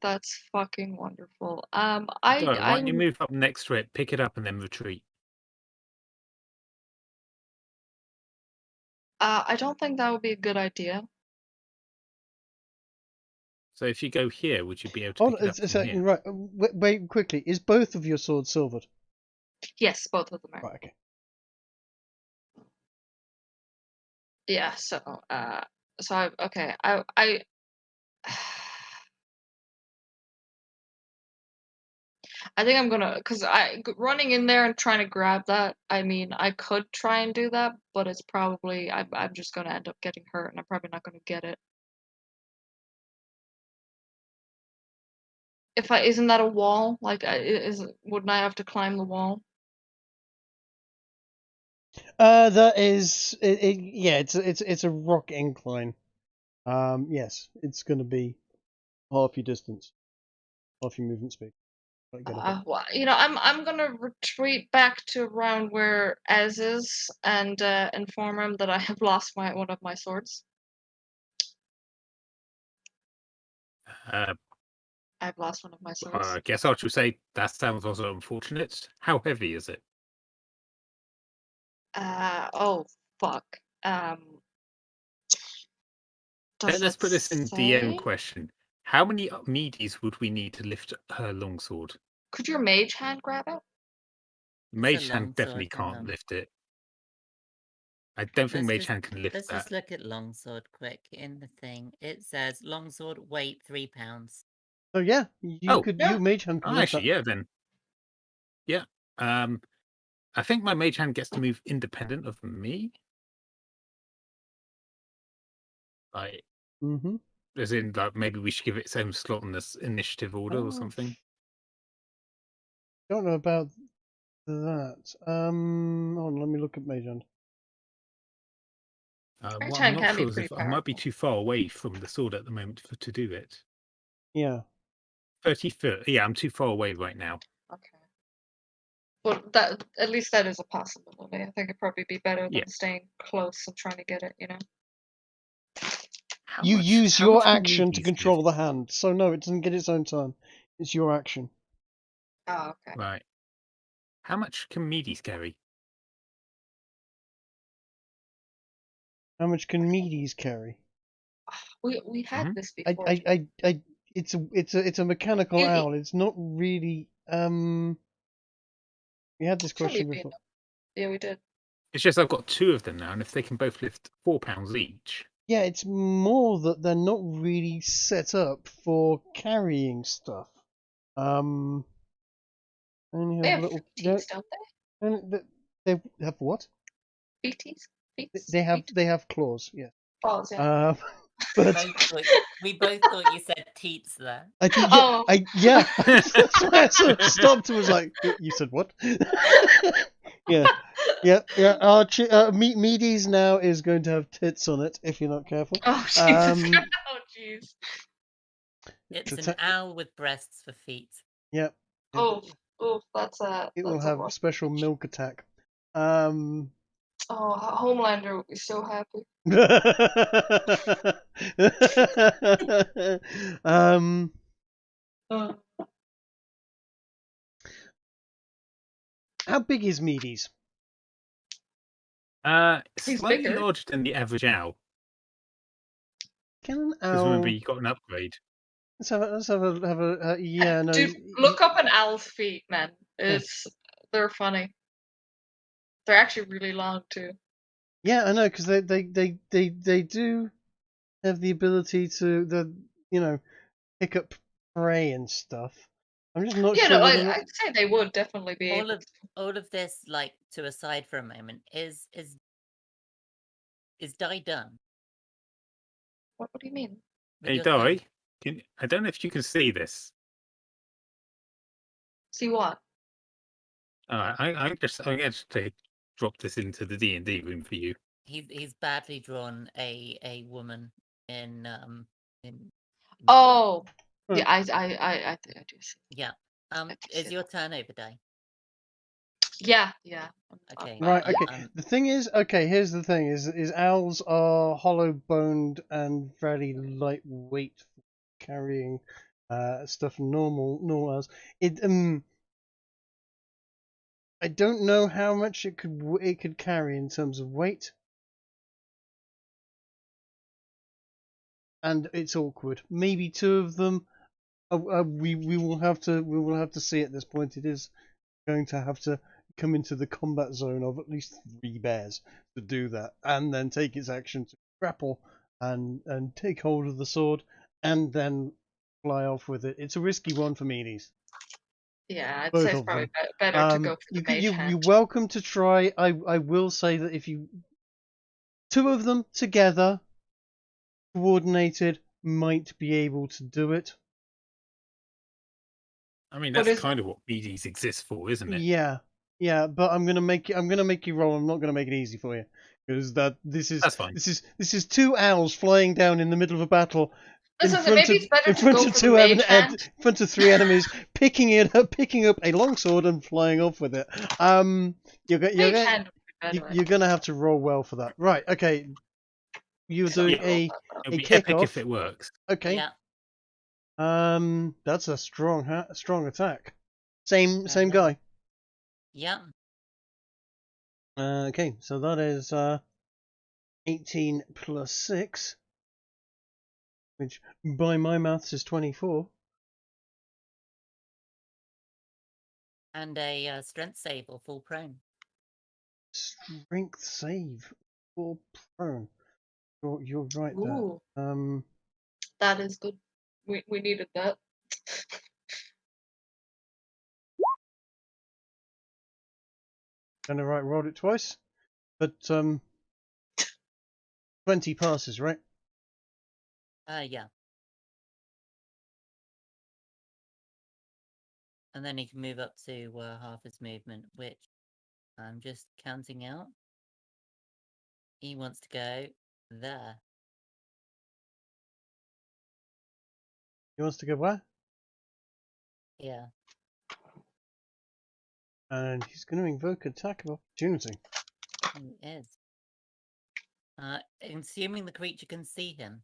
That's fucking wonderful. Why don't you move up next to it, pick it up, and then retreat? I don't think that would be a good idea. So if you go here, would you be able to pick it up from here? Right, wait quickly. Is both of your swords silvered? Yes, both of them are. Right, okay. Yeah. So I I think I'm gonna, cause running in there and trying to grab that. I mean, I could try and do that, but it's probably I'm just gonna end up getting hurt, and I'm probably not gonna get it. Isn't that a wall? Like, wouldn't I have to climb the wall? That is, yeah. It's a rock incline. Yes, it's going to be half your distance, half your movement speed. Well, I'm gonna retreat back to around where Ez is and inform him that I have lost one of my swords. I've lost one of my swords. I guess Archie would say that sounds also unfortunate. How heavy is it? Oh fuck. Let's put this in the end question. How many meaties would we need to lift her longsword? Could your mage hand grab it? Mage hand definitely can't lift it. I don't think mage hand can lift that. Let's just look at longsword quick in the thing. It says longsword weight 3 pounds. So yeah, you mage hand can lift actually, that. yeah, then. Yeah. I think my mage hand gets to move independent of me. Like, as in, like, maybe we should give it its own slot in this initiative order or something. Don't know about that. Hold on, let me look at mage hand. What I'm not sure is if I might be too far away from the sword at the moment to do it. Yeah. 30 foot. Yeah, I'm too far away right now. Okay. Well, at least that is a possibility. I think it'd probably be better than staying close and trying to get it, you know? You use your action to control the hand. So no, it doesn't get its own turn. It's your action. Oh, okay. Right. How much can meaties carry? How much can meaties carry? We had this before. It's a mechanical owl. It's not really. We had this question before. Yeah, we did. It's just I've got 2 of them now, and if they can both lift 4 pounds each. Yeah, it's more that they're not really set up for carrying stuff. Only They have little feeties, don't they? And they have what? Feeties? They have claws. Yeah. Claws, yeah. But we both thought you said teats there. I think yeah. That's why I sort of stopped and was like, "You said what?" Yeah. Archie, Meaties now is going to have tits on it if you're not careful. Oh jeez. Oh jeez. It's To an ta- owl with breasts for feet. Yep. Oh, that's It will a have rough special image. milk attack. Oh, Homelander would be so happy. um, Uh, how big is Meaties? He's Slightly bigger. larger than the average owl. Can an Because remember, owl? you got an upgrade. Let's have a yeah, no. Dude, look up an owl's feet, man. They're funny. They're actually really long too. Yeah, I know, because they do have the ability to pick up prey and stuff. I'm just not Yeah, sure no, whether or not. I'd say they would definitely be All able of to. all of this, like, to aside for a moment, is Di done What do you mean? with Hey, your turn? Di, I don't know if you can see this. See what? I'm going to drop this into the D&D room for you. He's badly drawn a woman in Oh, Right. yeah, I think I do see. yeah. I do Is see your turn over, Di? Yeah. Okay. Right, okay. Um, The thing is, okay, here's the thing: is owls are hollow-boned and very lightweight for carrying stuff. Normal owls. I don't know how much it could carry in terms of weight, and it's awkward. Maybe two of them. We will have to see at this point. It is going to have to come into the combat zone of at least 3 bears to do that, and then take its action to grapple and take hold of the sword, and then fly off with it. It's a risky one for meanies. Yeah, I'd Both say it's of probably them. better to go for the mage You're hand. welcome to try. I will say that if you two of them together, coordinated, might be able to do it. I mean, What that's is kind of what BDs exist for, isn't it? Yeah, but I'm gonna make you roll. I'm not gonna make it easy for you because That's fine. this is 2 owls flying down in the middle of a battle in Listen, front maybe of it's better to go for the mage hand. in front of 3 enemies, picking up a long sword and flying off with it. Mage hand would be better. You're gonna have to roll well for that. Right? Okay. You're doing Yeah. a It'll be epic kickoff. if it works. Okay. yeah. That's a strong attack. Same Yeah. guy. Yeah. Okay, so that is 18 plus 6, which by my maths is 24. And a strength save or full prone. Strength save for prone. You're right there. Ooh, that is good. We needed that. And I rolled it twice, but 20 passes, right? Yeah. And then he can move up to half his movement, which I'm just counting out. He wants to go there. He wants to go where? Yeah. And he's going to invoke attack of opportunity. He is. Assuming the creature can see him.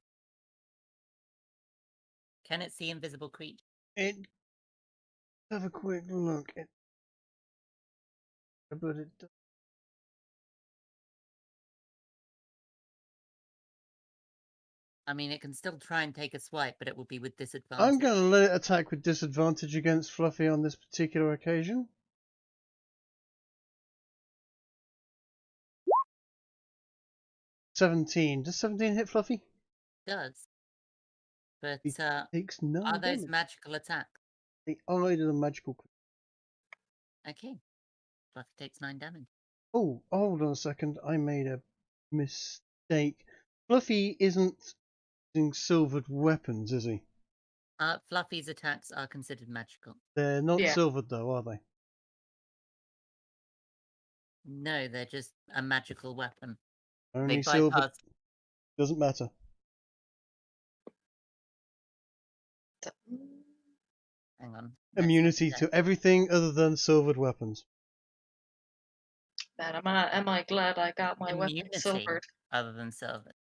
Can it see invisible creature? Have a quick look. But it. I mean, it can still try and take a swipe, but it will be with disadvantage. I'm going to let it attack with disadvantage against Fluffy on this particular occasion. Does 17 hit Fluffy? It does. But He takes 9 are those damage. magical attacks? They are either magical. Okay. Fluffy takes 9 damage. Oh, hold on a second. I made a mistake. Fluffy isn't using silvered weapons, is he? Fluffy's attacks are considered magical. They're not Yeah. silvered, though, are they? No, they're just a magical weapon. Only They silver. bypass. Doesn't matter. Hang on. let's Immunity check. to everything other than silvered weapons. Man, am I glad I got my weapon Immunity silvered. other than silver.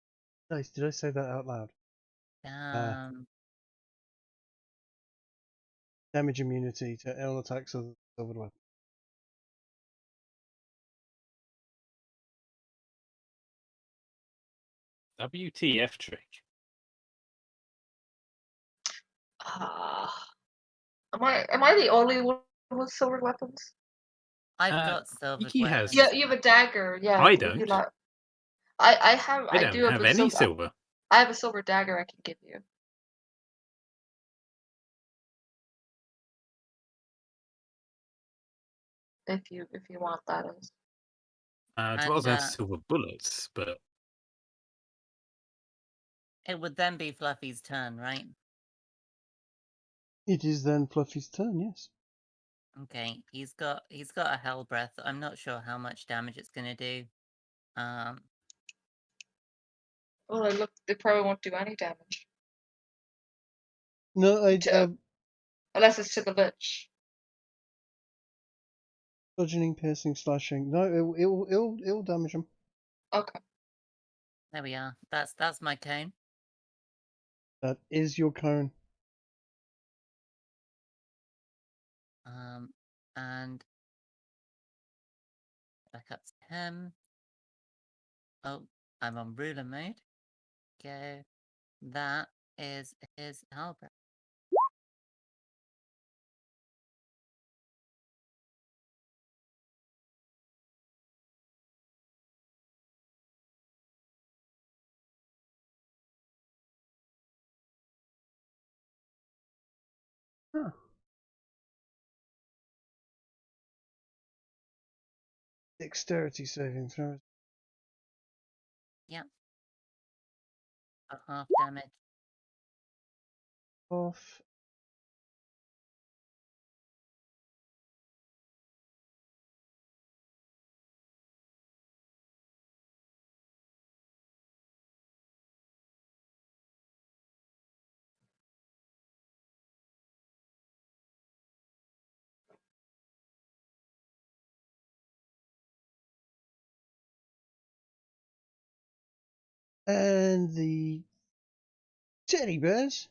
Nice. Did I say that out loud? Damage immunity to all attacks other than silvered weapons. WTF trick. Am I the only one with silvered weapons? I've Uh, got silver Kiki has- weapons. Yeah, you have a dagger. Yeah, I you don't. like- I have. I I don't do have a any silver. silver. I have a silver dagger I can give you. If you want that is. I'd And, rather have silver bullets, but It would then be Fluffy's turn, right? It is then Fluffy's turn. Yes. Okay, he's got a hell breath. I'm not sure how much damage it's gonna do. Well, look, they probably won't do any damage No, unless it's to the lich. bludgeoning, piercing, slashing. No, it'll damage him. Okay. There we are. That's my cone. That is your cone. And back up to him. Oh, I'm on ruler mode. Go. That is his hell breath. Huh. Dexterity saving throws. Yeah. A half damage. Off. And the teddy bears.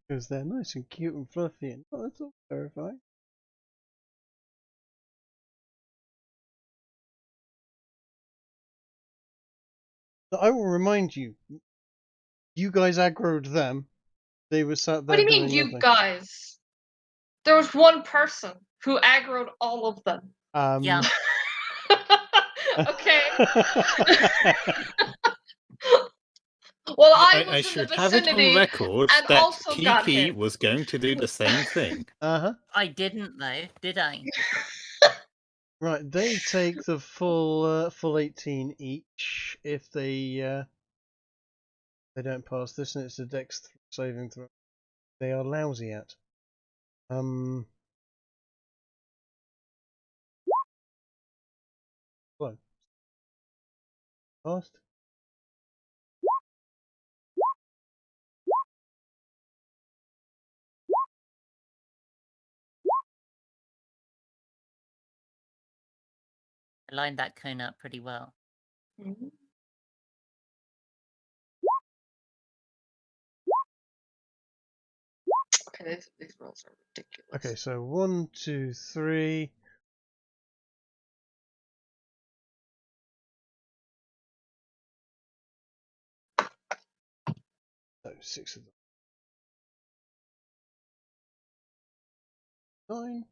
Because they're nice and cute and fluffy and oh, that's all terrifying. But I will remind you, you guys aggroed them. They were sat there What do you mean, doing you nothing. guys? There was one person who aggroed all of them. Yeah. Okay. Well, I was I in should the have it on vicinity record and that also got Kiki hit. was going to do the same thing. Uh-huh. I didn't though, did I? Right, they take the full 18 each if they don't pass this, and it's a dex saving throw. They are lousy at. Hello. Passed. I lined that cone up pretty well. Mhm. Okay, these rolls are ridiculous. Okay, so 1, 2, 3. So 6 of them. 9.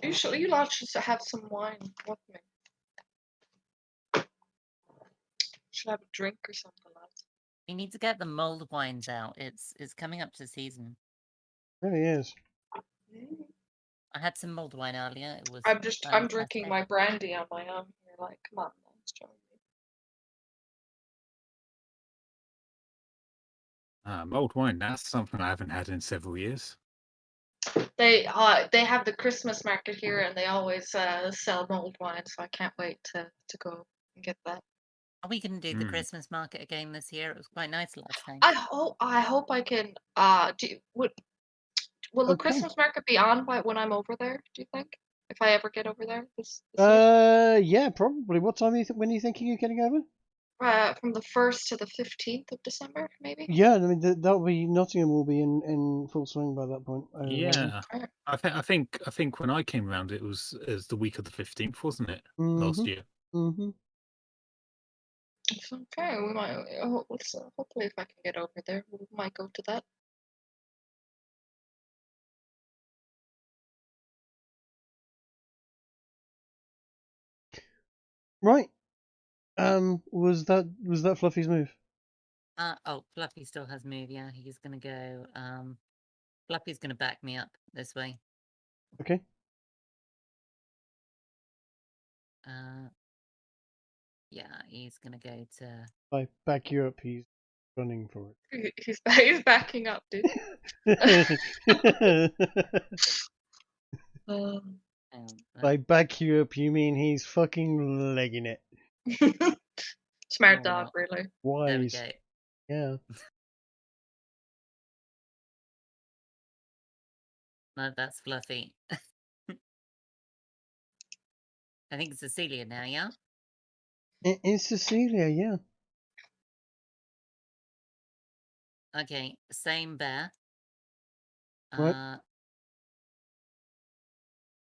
You lot should have some wine with me. Should have a drink or something, lads. We need to get the mulled wines out. It's coming up to season. Really is. I had some mulled wine earlier. It was. I'm drinking my brandy on my own. You're like, come on, let's join me. Mulled wine, that's something I haven't had in several years. They have the Christmas market here, and they always sell mulled wine, so I can't wait to go and get that. Are we going to do the Christmas market again this year? It was quite nice last time. I hope I can. Will the Christmas market be on when I'm over there? Do you think? If I ever get over there this year? Yeah, probably. What time when are you thinking you're getting over? From the 1st to the 15th of December, maybe. Yeah, I mean that'll be Nottingham will be in full swing by that point. Yeah, I think when I came around, it was the week of the 15th, wasn't it? Last year. Mm-hmm. Okay, we might. Hopefully, if I can get over there, we might go to that. Right. Was that Fluffy's move? Oh, Fluffy still has move. Yeah, he's gonna go. Fluffy's gonna back me up this way. Okay. Yeah, he's gonna go to. I back you up. He's running for it. He's backing up, dude. By back you up, you mean he's fucking legging it. Smart dog, really. Wise. There we go. Yeah. No, that's Fluffy. I think it's Cecilia now, yeah? It's Cecilia, yeah. Okay, same bear. Right.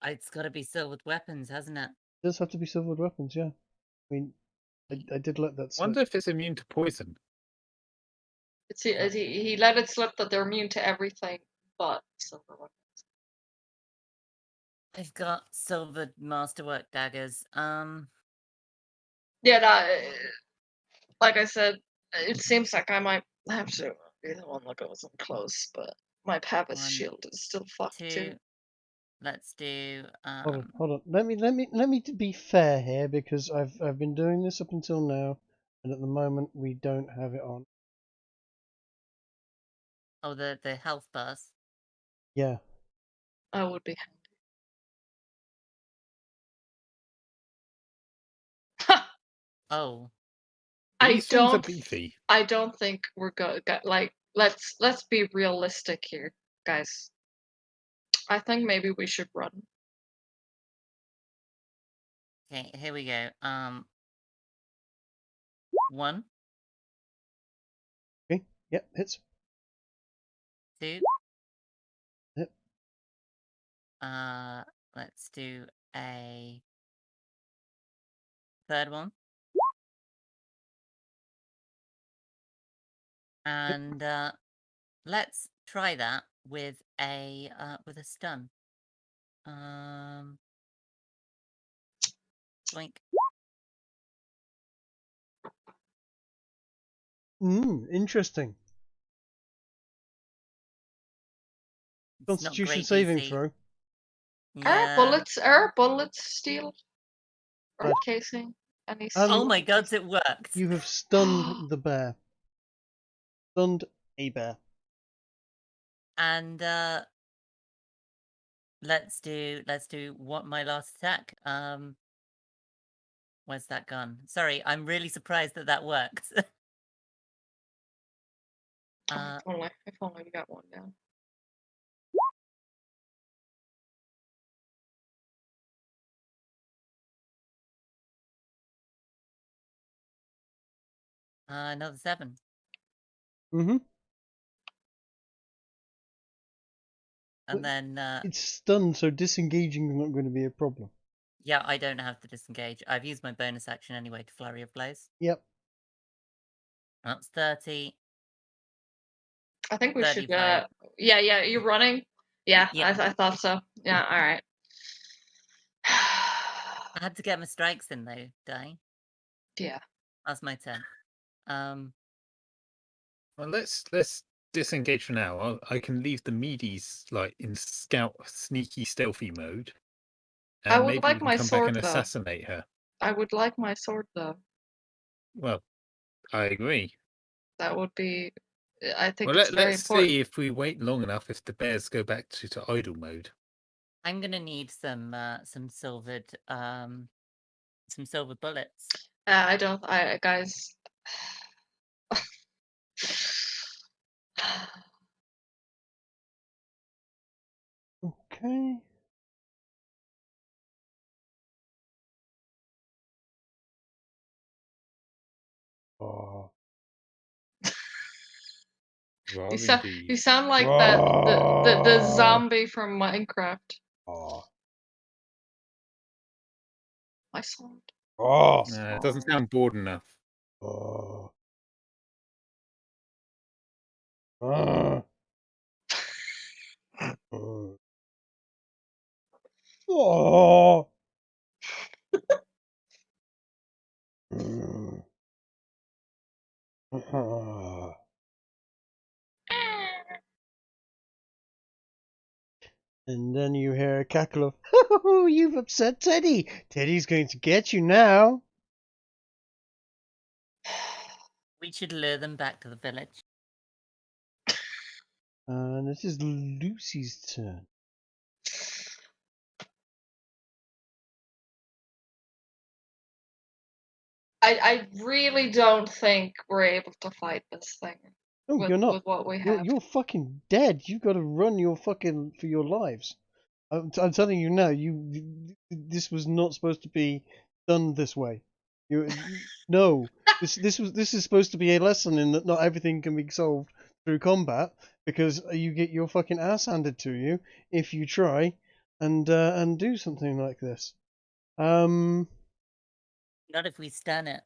It's got to be silvered weapons, hasn't it? It does have to be silvered weapons, yeah. I mean, I did let that slip. Wonder if it's immune to poison. He let it slip that they're immune to everything but silver weapons. I've got silvered masterwork daggers. Yeah, like I said, it seems like I might have to be the one that goes in close, but my Pavis shield is still fucked too. Let's do. Hold on. Let me be fair here, because I've been doing this up until now, and at the moment we don't have it on. Oh, the health bars. Yeah. That would be handy. Oh. I don't think we're good. Like, let's be realistic here, guys. I think maybe we should run. Okay, here we go. 1. Okay. Yep. Hits. 2. Yep. Let's do a third one. And let's try that with a stun. Blink. Interesting. Constitution saving throw. Yeah. Are bullets steel? Or casing? Oh my god, it worked! You have stunned the bear. Stunned a bear. And let's do what my last attack. Where's that gone? Sorry, I'm really surprised that worked. If only we got one down. Another 7. Mm-hmm. And then it's stunned, so disengaging is not going to be a problem. Yeah, I don't have to disengage. I've used my bonus action anyway to flurry of blows. Yep. That's 30. I think we should. Yeah. You're running. Yeah. I thought so. Yeah. All right. I had to get my strikes in though, die. Yeah. That's my turn. Well, let's disengage for now. I can leave the meaties like in scout, sneaky, stealthy mode, I and would maybe like we can my come back sword and though. assassinate her. I would like my sword though. Well, I agree. That would be. I think Well, it's very let's important. see if we wait long enough if the bears go back to idle mode. I'm gonna need some silvered bullets. I don't. Guys. Okay. Oh. Well, You sound like the zombie from Minecraft. Oh. My sword. Oh. It doesn't sound bored enough. Oh. Oh. Oh. And then you hear a cackle of, "Oh, you've upset Teddy. Teddy's going to get you now." We should lure them back to the village. And it is Lucy's turn. I really don't think we're able to fight this thing. No, you're not. With what we have. You're fucking dead. You've got to run for your lives. I'm telling you now. This was not supposed to be done this way. No. This is supposed to be a lesson in that not everything can be solved through combat, because you get your fucking ass handed to you if you try and do something like this. Not if we stun it.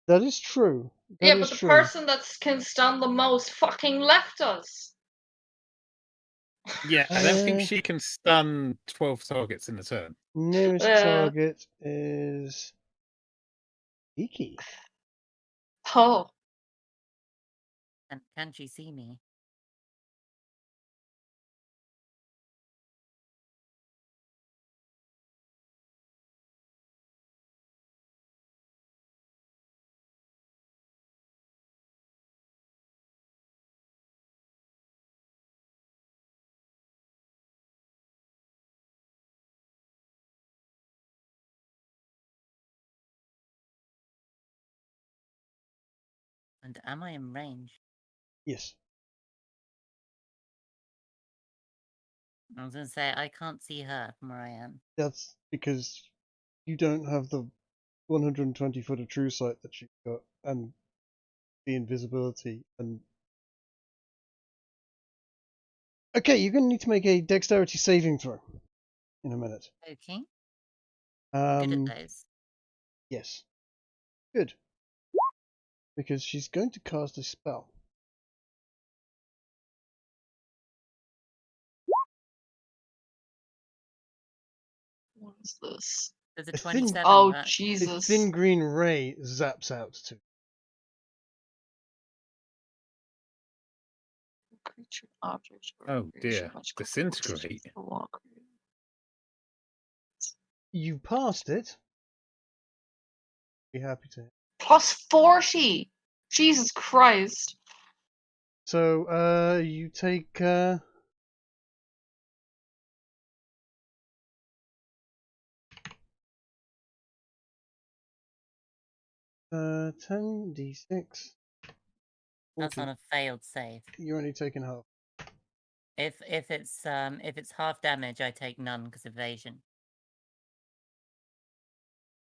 That is true. Yeah, but the person that can stun the most fucking left us. Yeah, I don't think she can stun 12 targets in a turn. Nearest target is Kiki. Oh. And can she see me? And am I in range? Yes. I was going to say, I can't see her from where I am. That's because you don't have the 120 foot of true sight that she's got, and the invisibility. And okay, you're going to need to make a dexterity saving throw in a minute. Okay. I'm good at those. Yes. Good. Because she's going to cast a spell. What is this? There's a A 27. Oh, work. Jesus. A thin green ray zaps out to. Creature, object, or Oh creation, dear. magical Disintegrate. force, walk. You passed it. Be happy to. Plus 40! Jesus Christ. So, you take 10d6. That's on a failed save. You're only taking half. If it's half damage, I take none because of evasion.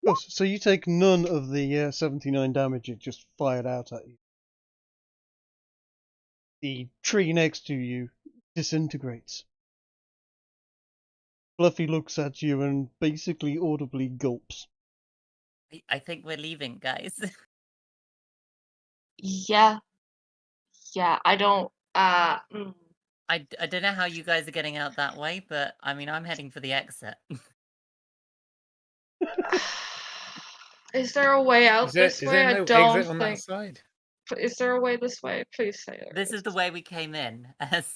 Of course. So you take none of the 79 damage it just fired out at you. The tree next to you disintegrates. Fluffy looks at you and basically audibly gulps. I think we're leaving, guys. Yeah. Yeah, I don't. I don't know how you guys are getting out that way, but I mean, I'm heading for the exit. Is there a way out Is there this way? I no don't exit on that think. side? Is there a way this way? Please say there This is the way we came in. As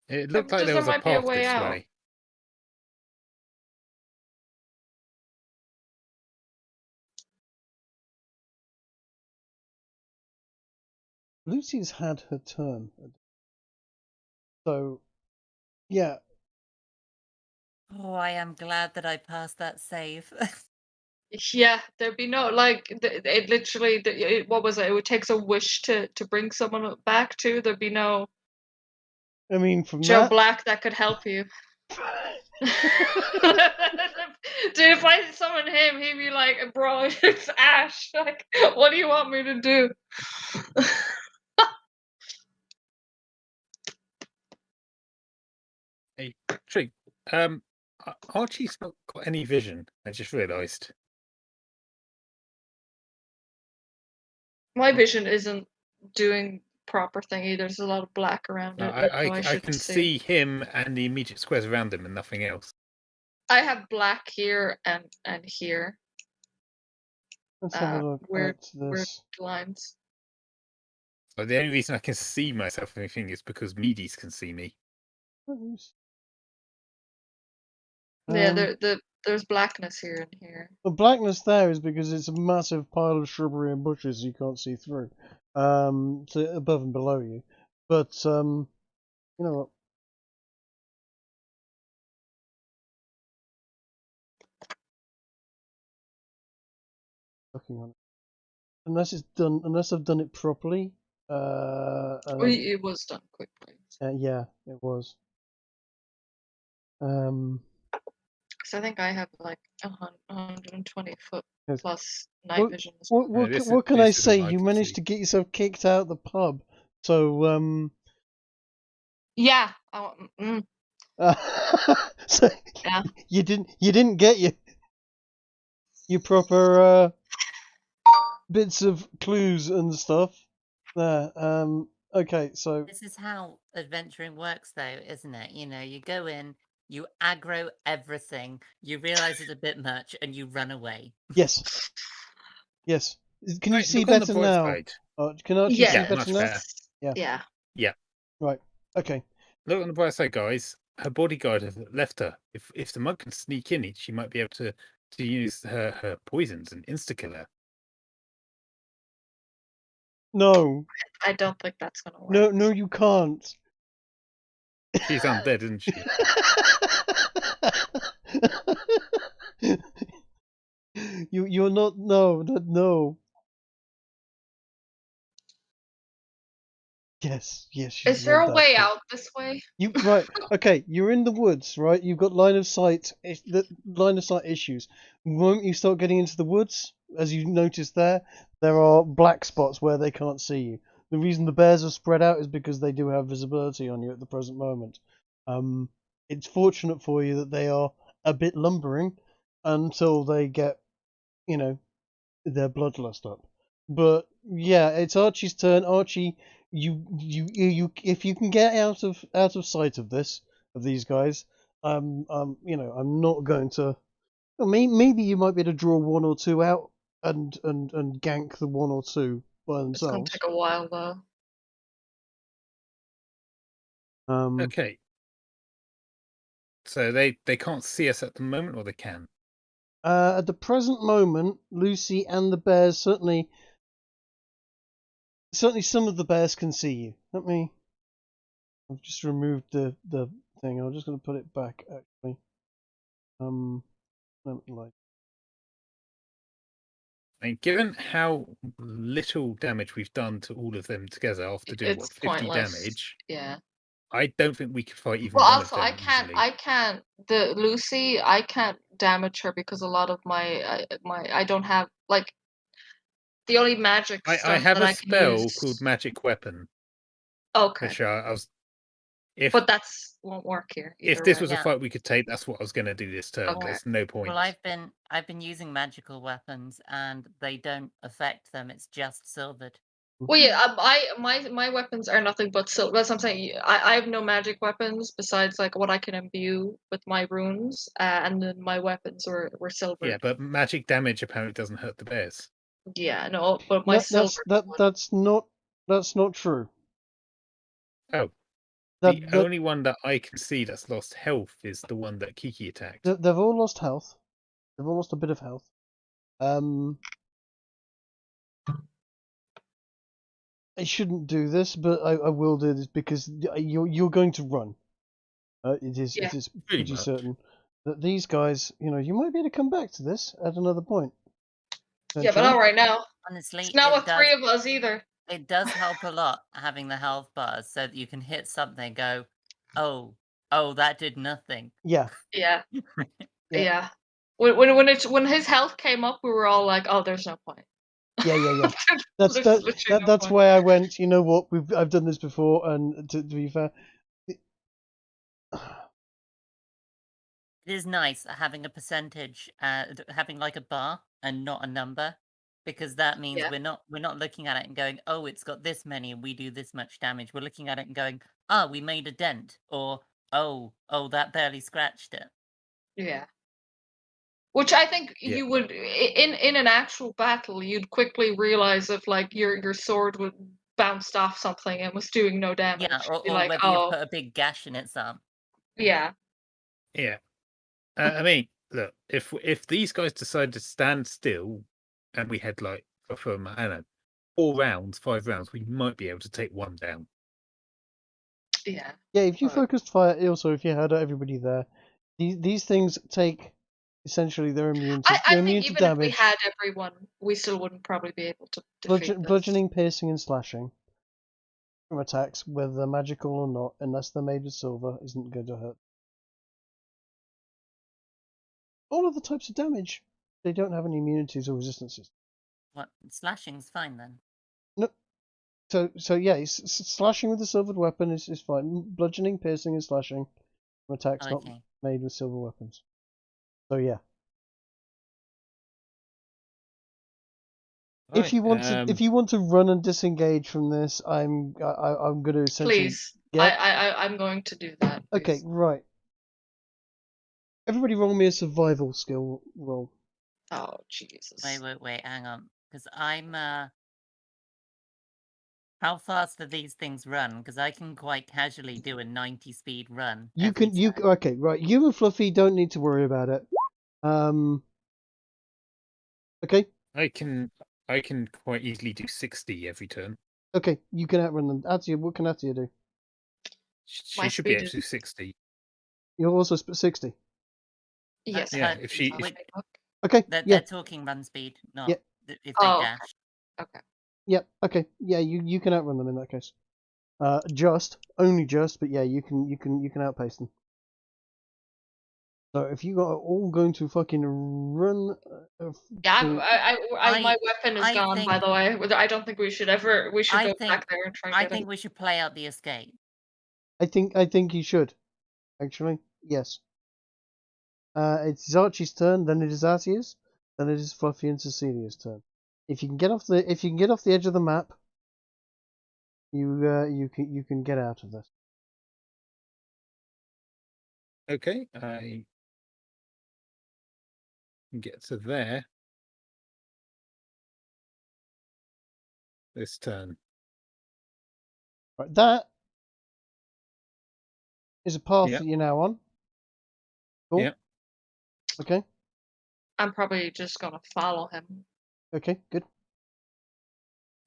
It looked like Just there there was a might be a path way this out. way. Lucy's had her turn. So, yeah. oh, I am glad that I passed that save. Yeah, there'd be no like it literally. What was it? It takes a wish to bring someone back to. There'd be no I mean, from Joe that. Black that could help you. Dude, if I summon him, he'd be like, "Bro, it's Ash. Like, what do you want me to do?" Hey, Tree, Archie's not got any vision. I just realised. My vision isn't doing proper thing either. There's a lot of black around No, it. I shouldn't can see him and the immediate squares around him and nothing else. I have black here and here. Let's have a look Weird at this. lines. So the only reason I can see myself or anything is because Medes can see me. Yeah, there's blackness here and here. The blackness there is because it's a massive pile of shrubbery and bushes you can't see through, to above and below you. But you know what? Looking on it, unless it's done, unless I've done it properly. It was done quickly. Yeah, it was. So I think I have like 120 foot Yes. plus night vision as well. What can I this is say? what I You can managed see. to get yourself kicked out of the pub, so Yeah. so Yeah. you didn't get your proper bits of clues and stuff there. Okay, so This is how adventuring works, though, isn't it? You know, you go in, you aggro everything, you realize it's a bit much, and you run away. yes. Can you Right, see look on the better bright now? side. Can Archie see Yeah, better much now? better. Yeah. Yeah. Right. Okay. Look on the bright side, guys. Her bodyguard has left her. If the mug can sneak in, she might be able to use her poisons and insta-kill her. No. I don't think that's gonna work. No, you can't. She's undead, isn't she? You're not. No. Yes. Is there a way out this way? Right. Okay. You're in the woods, right? You've got line of sight. The line of sight issues. The moment you start getting into the woods, as you noticed there are black spots where they can't see you. The reason the bears are spread out is because they do have visibility on you at the present moment. It's fortunate for you that they are a bit lumbering until they get, their bloodlust up. But yeah, it's Archie's turn. Archie, you if you can get out of sight of these guys, I'm not going to. Maybe you might be able to draw one or two out and gank the one or two by It's gonna themselves. take a while though. Okay. So they can't see us at the moment, or they can? At the present moment, Lucy and the bears certainly some of the bears can see you. I've just removed the thing. I'm just going to put it back actually. I mean, given how little damage we've done to all of them together after doing It's 50 pointless. damage, Yeah. I don't think we could fight even Well, one also of them easily. I can't. The Lucy, I can't damage her because a lot of my I don't have like the only magic I stuff have that a I can spell use. called Magic Weapon, Okay, which I was. If but that's won't work here. if this way. was a Yeah. fight we could take, that's what I was going to do this turn. Okay. There's no point. Well, I've been using magical weapons, and they don't affect them. It's just silvered. Well, yeah, my weapons are nothing but silver. That's what I'm saying. I have no magic weapons besides like what I can imbue with my runes, and then my weapons were silver. Yeah, but magic damage apparently doesn't hurt the bears. Yeah, no, but my No, silver. that's not true. Oh, That, the that only one that I can see that's lost health is the one that Kiki attacked. they've all lost health. They've all lost a bit of health. I shouldn't do this, but I will do this because you're going to run. It is Pretty pretty much. certain that these guys, you might be able to come back to this at another point. Yeah, but not right now. Honestly, It's not it with does, 3 of us either. it does help a lot having the health bars so that you can hit something and go, oh, that did nothing. Yeah. Yeah. Yeah. Yeah. When his health came up, we were all like, "Oh, there's no point." Yeah. That's There's literally no that's point. why I went. You know what? I've done this before, and to be fair, It is nice having a percentage, having like a bar and not a number, because that means Yeah. we're not looking at it and going, oh, it's got this many and we do this much damage. We're looking at it and going, we made a dent, or oh, that barely scratched it. Yeah. Which I think Yeah. you would in an actual battle, you'd quickly realize if like your sword would bounced off something and was doing no damage. Yeah, You'd be or like, whether you "Oh, put a big gash in its arm. yeah." Yeah. I mean, look, if these guys decide to stand still, and we had like from I don't know 4 rounds, 5 rounds, we might be able to take one down. Yeah. yeah. If you Right. focused fire, also if you had everybody there, these things take essentially they're immune to I think even if we damage. had everyone, we still wouldn't probably be able to defeat this. Bludgeoning, piercing, and slashing from attacks, whether they're magical or not, unless they're made of silver, isn't going to hurt. All of the types of damage, they don't have any immunities or resistances. What, slashing's fine then? No. So yeah, slashing with a silvered weapon is fine. Bludgeoning, piercing, and slashing from attacks not Okay. made with silver weapons. So yeah. Right, If you want to run and disengage from this, I'm going to essentially. Please. Yep. I'm going to do that. Please. Okay, right. Everybody roll me a survival skill roll. Oh, Jesus. Wait, hang on. Because I'm, how fast do these things run? Because I can quite casually do a 90 speed run. Okay, right. You and Fluffy don't need to worry about it. Okay. I can quite easily do 60 every turn. Okay, you can outrun them. Atia, what can Atia do? She should be able to do 60. You're also 60. Yes. Yeah, if she- Okay. They're talking run speed, not Yeah. if they Oh, okay. dash. Okay. Yeah. Okay. Yeah. You can outrun them in that case. Only just, but yeah, you can outpace them. So if you are all going to fucking run, Yeah, my I- weapon is I gone. By think- the way, I don't think we should I go think- back there and try. And I get think it. we should play out the escape. I think you should. Actually, yes. It's Archie's turn, then it is Atia's, then it is Fluffy and Cecilia's turn. If you can get off the edge of the map, you can get out of this. Okay, I can get to there this turn. Right, that is a path Yep. that you're now on. Cool. Yep. Okay. I'm probably just gonna follow him. Okay. Good.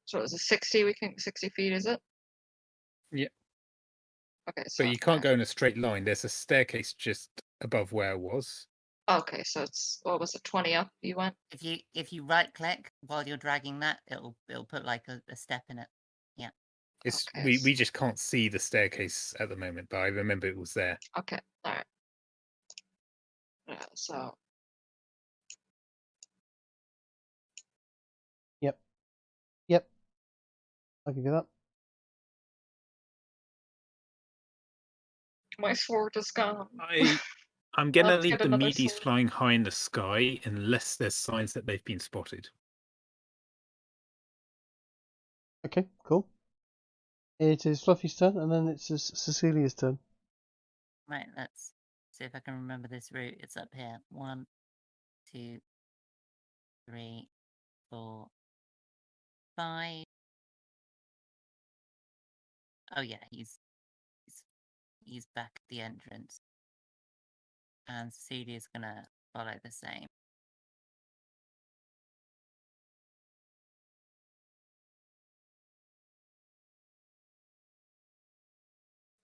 So is it 60? 60 feet, is it? Yeah. Okay. So But you can't go in a straight line. There's a staircase just above where I was. Okay, so it's what was it? 20 up. You went. If you right click while you're dragging that, it'll put like a step in it. It's Okay, we just can't see the staircase at the moment, but I remember it was there. Okay. All right. Yeah. So. Yep. I'll give you that. My sword is gone. I'm gonna Let's leave get the another meaties sword. flying high in the sky unless there's signs that they've been spotted. Okay, cool. It is Fluffy's turn, and then it's Cecilia's turn. Right, let's see if I can remember this route. It's up here. 1, 2, 3, 4, 5. Oh yeah, he's back at the entrance. And Cecilia's gonna follow the same.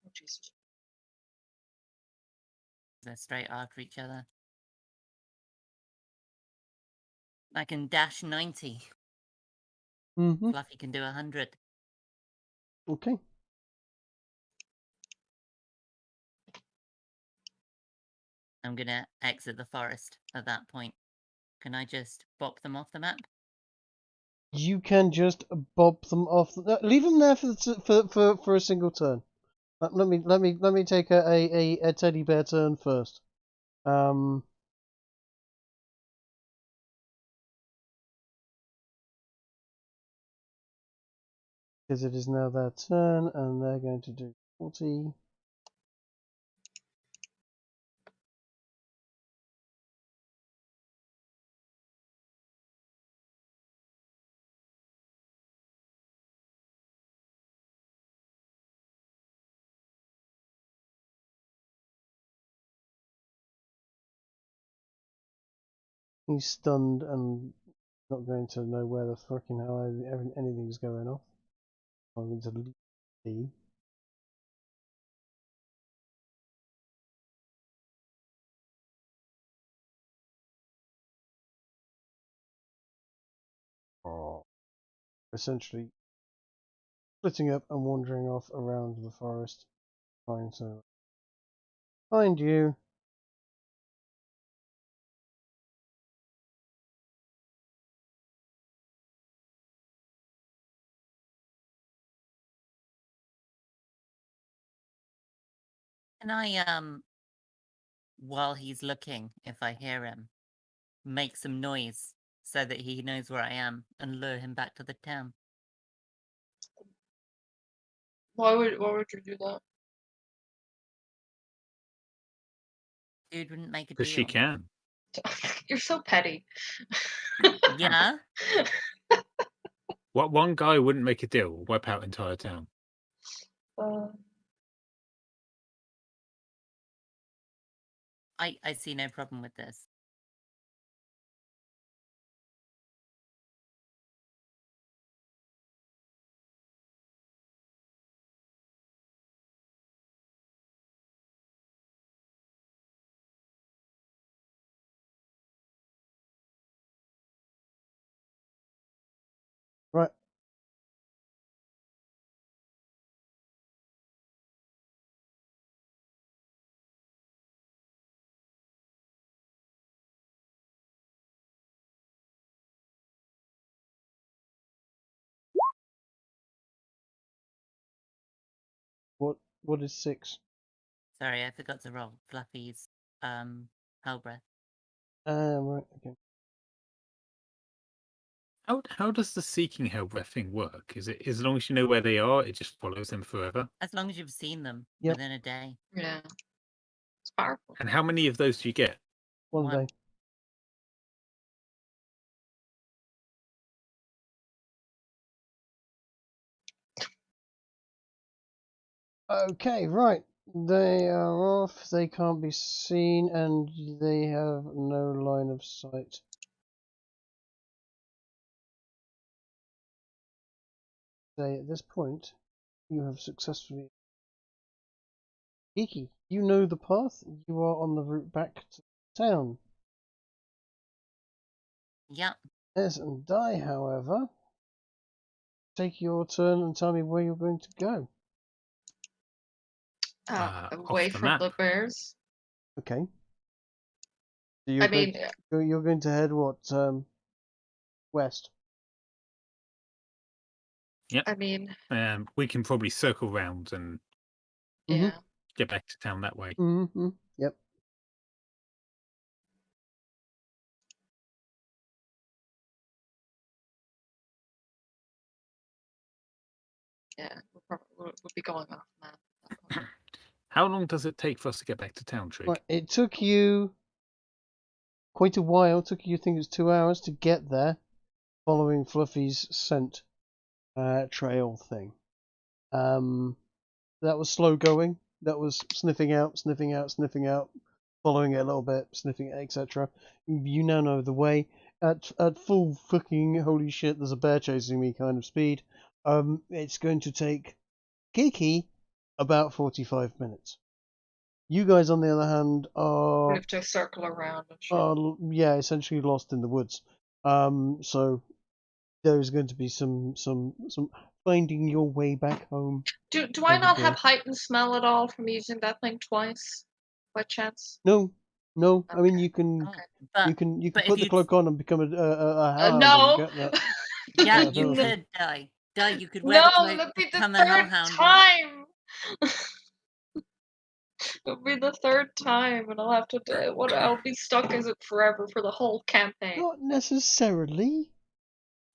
Oh, Jesus. They're straight after each other. I can dash 90. Mm-hmm. Fluffy can do 100. Okay. I'm gonna exit the forest at that point. Can I just bop them off the map? You can just bob them off. Leave them there for a single turn. Let me take a teddy bear turn first. Because it is now their turn, and they're going to do 40. He's stunned and not going to know where the fucking hell anything's going off. I'm going to leave B. Oh. Essentially splitting up and wandering off around the forest, trying to find you. Can I, while he's looking, if I hear him, make some noise so that he knows where I am and lure him back to the town? Why would you do that? Dude wouldn't make a Because she deal. can. You're so petty. Yeah? What one guy wouldn't make a deal? Wipe out entire town. I see no problem with this. Right. What is 6? Sorry, I forgot to roll Fluffy's hell breath. Right, okay. How does the seeking help ref thing work? Is it as long as you know where they are, it just follows them forever? As long as you've seen them Yep. within a day. Yeah. It's powerful. And how many of those do you get? One One. day. Okay, right. They are off, they can't be seen, and they have no line of sight. Say at this point, you have successfully. Kiki, you know the path. You are on the route back to town. Yep. Yes, and Di, however, take your turn and tell me where you're going to go. Away Off the from map. the bears. Okay. So I mean, you're going to head what? West. Yep. I mean, We can probably circle round and yeah. get back to town that way. Mm-hmm. Yep. Yeah, we'll be going off map at that point. How long does it take for us to get back to town, Trig? Right, it took you quite a while. It took you, I think it was 2 hours to get there, following Fluffy's scent trail thing. That was slow going. That was sniffing out, following it a little bit, sniffing it, etc. You now know the way. At full fucking holy shit, there's a bear chasing me kind of speed. It's going to take Kiki about 45 minutes. You guys, on the other hand, We are have to circle around and shit. yeah, essentially lost in the woods. So there's going to be some finding your way back home. Do I not Okay. have heightened smell at all from using that thing twice, by chance? No. I mean, Okay. you can Okay. you can but put if the you cloak on and become a hellhound No. and get that. yeah, Yeah, you no. could die. You could wear No, the cloak, it'll be the become a third hellhound. time. It'll be the third time, and I'll have to do what? I'll be stuck as it forever for the whole campaign. Not necessarily.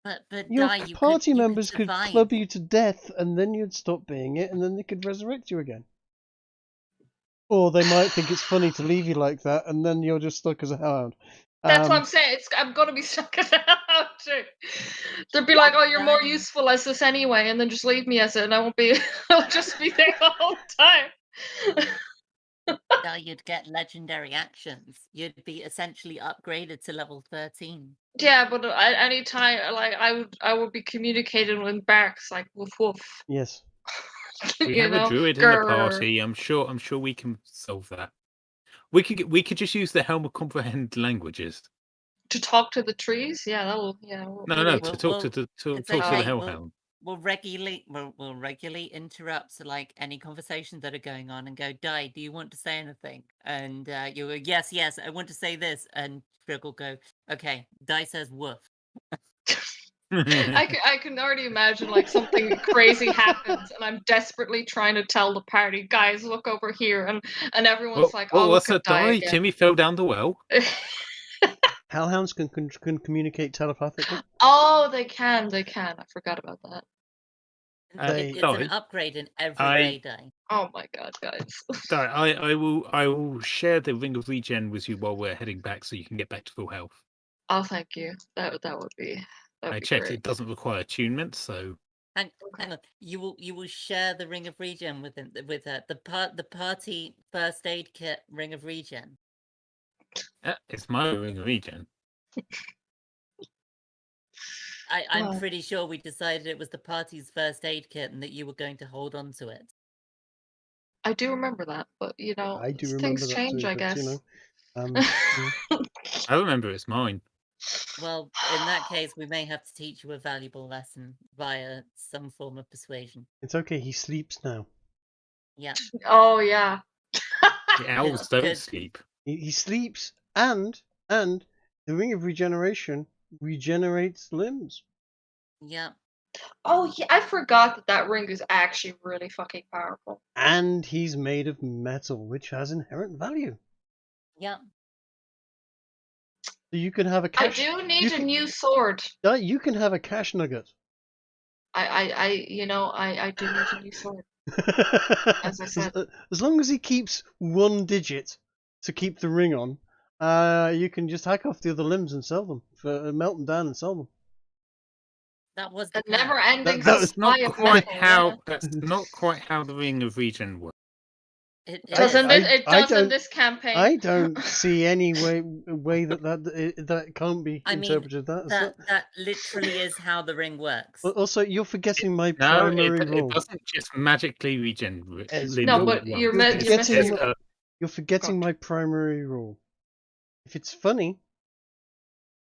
But Your die, you party could members could survive. club you to death, and then you'd stop being it, and then they could resurrect you again. Or they might think it's funny to leave you like that, and then you're just stuck as a hellhound. That's what I'm saying. I'm gonna be stuck as a hellhound too. They'll be like, "Oh, you're more Dying. useful as this anyway," and then just leave me as it, and I won't be. I'll just be there the whole time. You'd get legendary actions. You'd be essentially upgraded to level 13. Yeah, but any time, like I would be communicating with barks, like woof woof. Yes. We You have know, a druid in the grr. party. I'm sure we can solve that. We could just use the helm of comprehend languages. To talk to the trees. Yeah, that'll. Yeah. No, maybe- to talk to the It's talk to the okay, hellhound. We'll regularly interrupt like any conversations that are going on and go, "Di, do you want to say anything?" And you go, "Yes, I want to say this." And Trig will go, "Okay." Di says, "Woof." I can already imagine like something crazy happens, and I'm desperately trying to tell the party, guys, look over here, and everyone's like, "Oh, what's look at that? Die, again." Timmy fell down the well. Hellhounds can communicate telepathically. Oh, they can. I forgot about that. It's an upgrade in every way, Di. Oh my god, guys. Die, I will share the ring of regen with you while we're heading back, so you can get back to full health. Oh, thank you. That would be. I checked; it doesn't require attunement, so. Hang on. You will share the ring of regen with the party first aid kit ring of regen. It's my ring of regen. I'm pretty sure we decided it was the party's first aid kit and that you were going to hold on to it. I do remember that, but I do remember things that change, too, I but, guess. I remember it's mine. Well, in that case, we may have to teach you a valuable lesson via some form of persuasion. It's okay. He sleeps now. Yeah. Oh yeah. The owls don't sleep. He sleeps, and the ring of regeneration regenerates limbs. Yeah. Oh yeah, I forgot that ring is actually really fucking powerful. And he's made of metal, which has inherent value. Yeah. So you can have a cash. I do need a new sword. You can have a cash nugget. I do need a new sword. As I said. As long as he keeps one digit to keep the ring on, you can just hack off the other limbs and sell them, melt them down and sell them. That was the never-ending That's not supply of quite metal, how. yeah. That's not quite how the ring of regen works. It does in this campaign. I don't see any way that can't be interpreted. That literally is how the ring works. Also, you're forgetting my primary rule. It doesn't just magically regenerate. No, but you're forgetting my primary rule. If it's funny.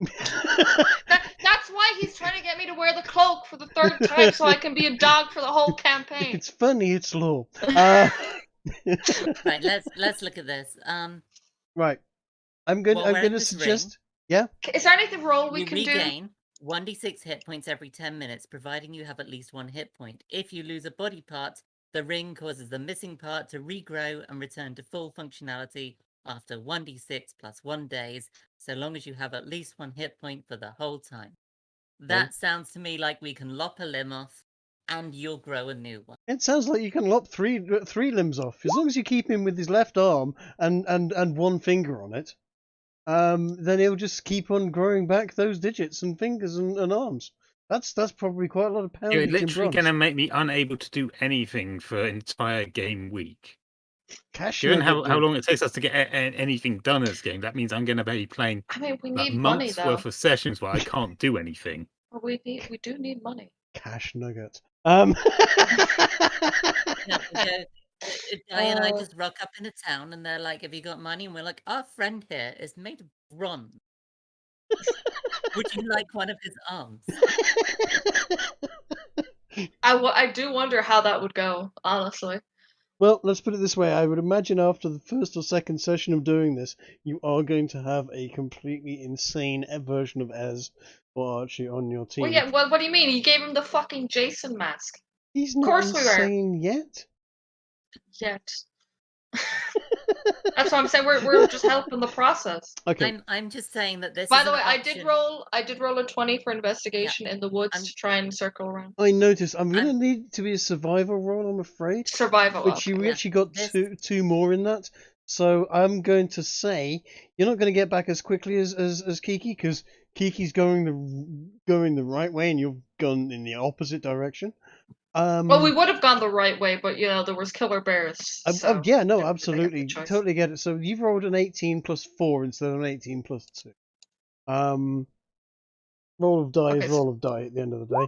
That's why he's trying to get me to wear the cloak for the third time, so I can be a dog for the whole campaign. If it's funny, it's law. Right, let's look at this. Right, I'm going to suggest. Yeah. Is there anything wrong we can do? You regain 1d6 hit points every 10 minutes, providing you have at least one hit point. If you lose a body part, the ring causes the missing part to regrow and return to full functionality after 1d6 plus 1 days, so long as you have at least one hit point for the whole time. That sounds to me like we can lop a limb off, and you'll grow a new one. It sounds like you can lop three limbs off as long as you keep him with his left arm and one finger on it. Then he'll just keep on growing back those digits and fingers and arms. That's probably quite a lot of You're poundage in literally bronze. going to make me unable to do anything for an entire game week. Cash Given how nugget, dude. long it takes us to get anything done in this game, that means I'm going to be playing I mean, we like need money months though. worth of sessions where I can't do anything. Well, we do need money. Cash nugget. Yeah, Di and I just rock up into town, and they're like, "Have you got money?" And we're like, "Our friend here is made of bronze. Would you like one of his arms?" I do wonder how that would go, honestly. Well, let's put it this way. I would imagine after the first or second session of doing this, you are going to have a completely insane version of Ez or Archie on your team. Well, yeah. What do you mean? You gave him the fucking Jason mask. He's Of not course we were. insane yet. Yet. That's what I'm saying. We're just helping the process. Okay. I'm just saying that this. By is the an way, option. I did roll a 20 for investigation in the woods to try and circle around. I noticed. I'm going to need to be a survival roll, I'm afraid. Survival. Which you Yeah, actually got this- two more in that. So I'm going to say you're not going to get back as quickly as Kiki, because Kiki's going the right way and you've gone in the opposite direction. Well, we would have gone the right way, but there was killer bears. So yeah, no, they had the absolutely, choice. totally get it. So you've rolled an 18 plus 4 instead of an 18 plus 2. Roll of die Okay, is roll of die at the end of the day.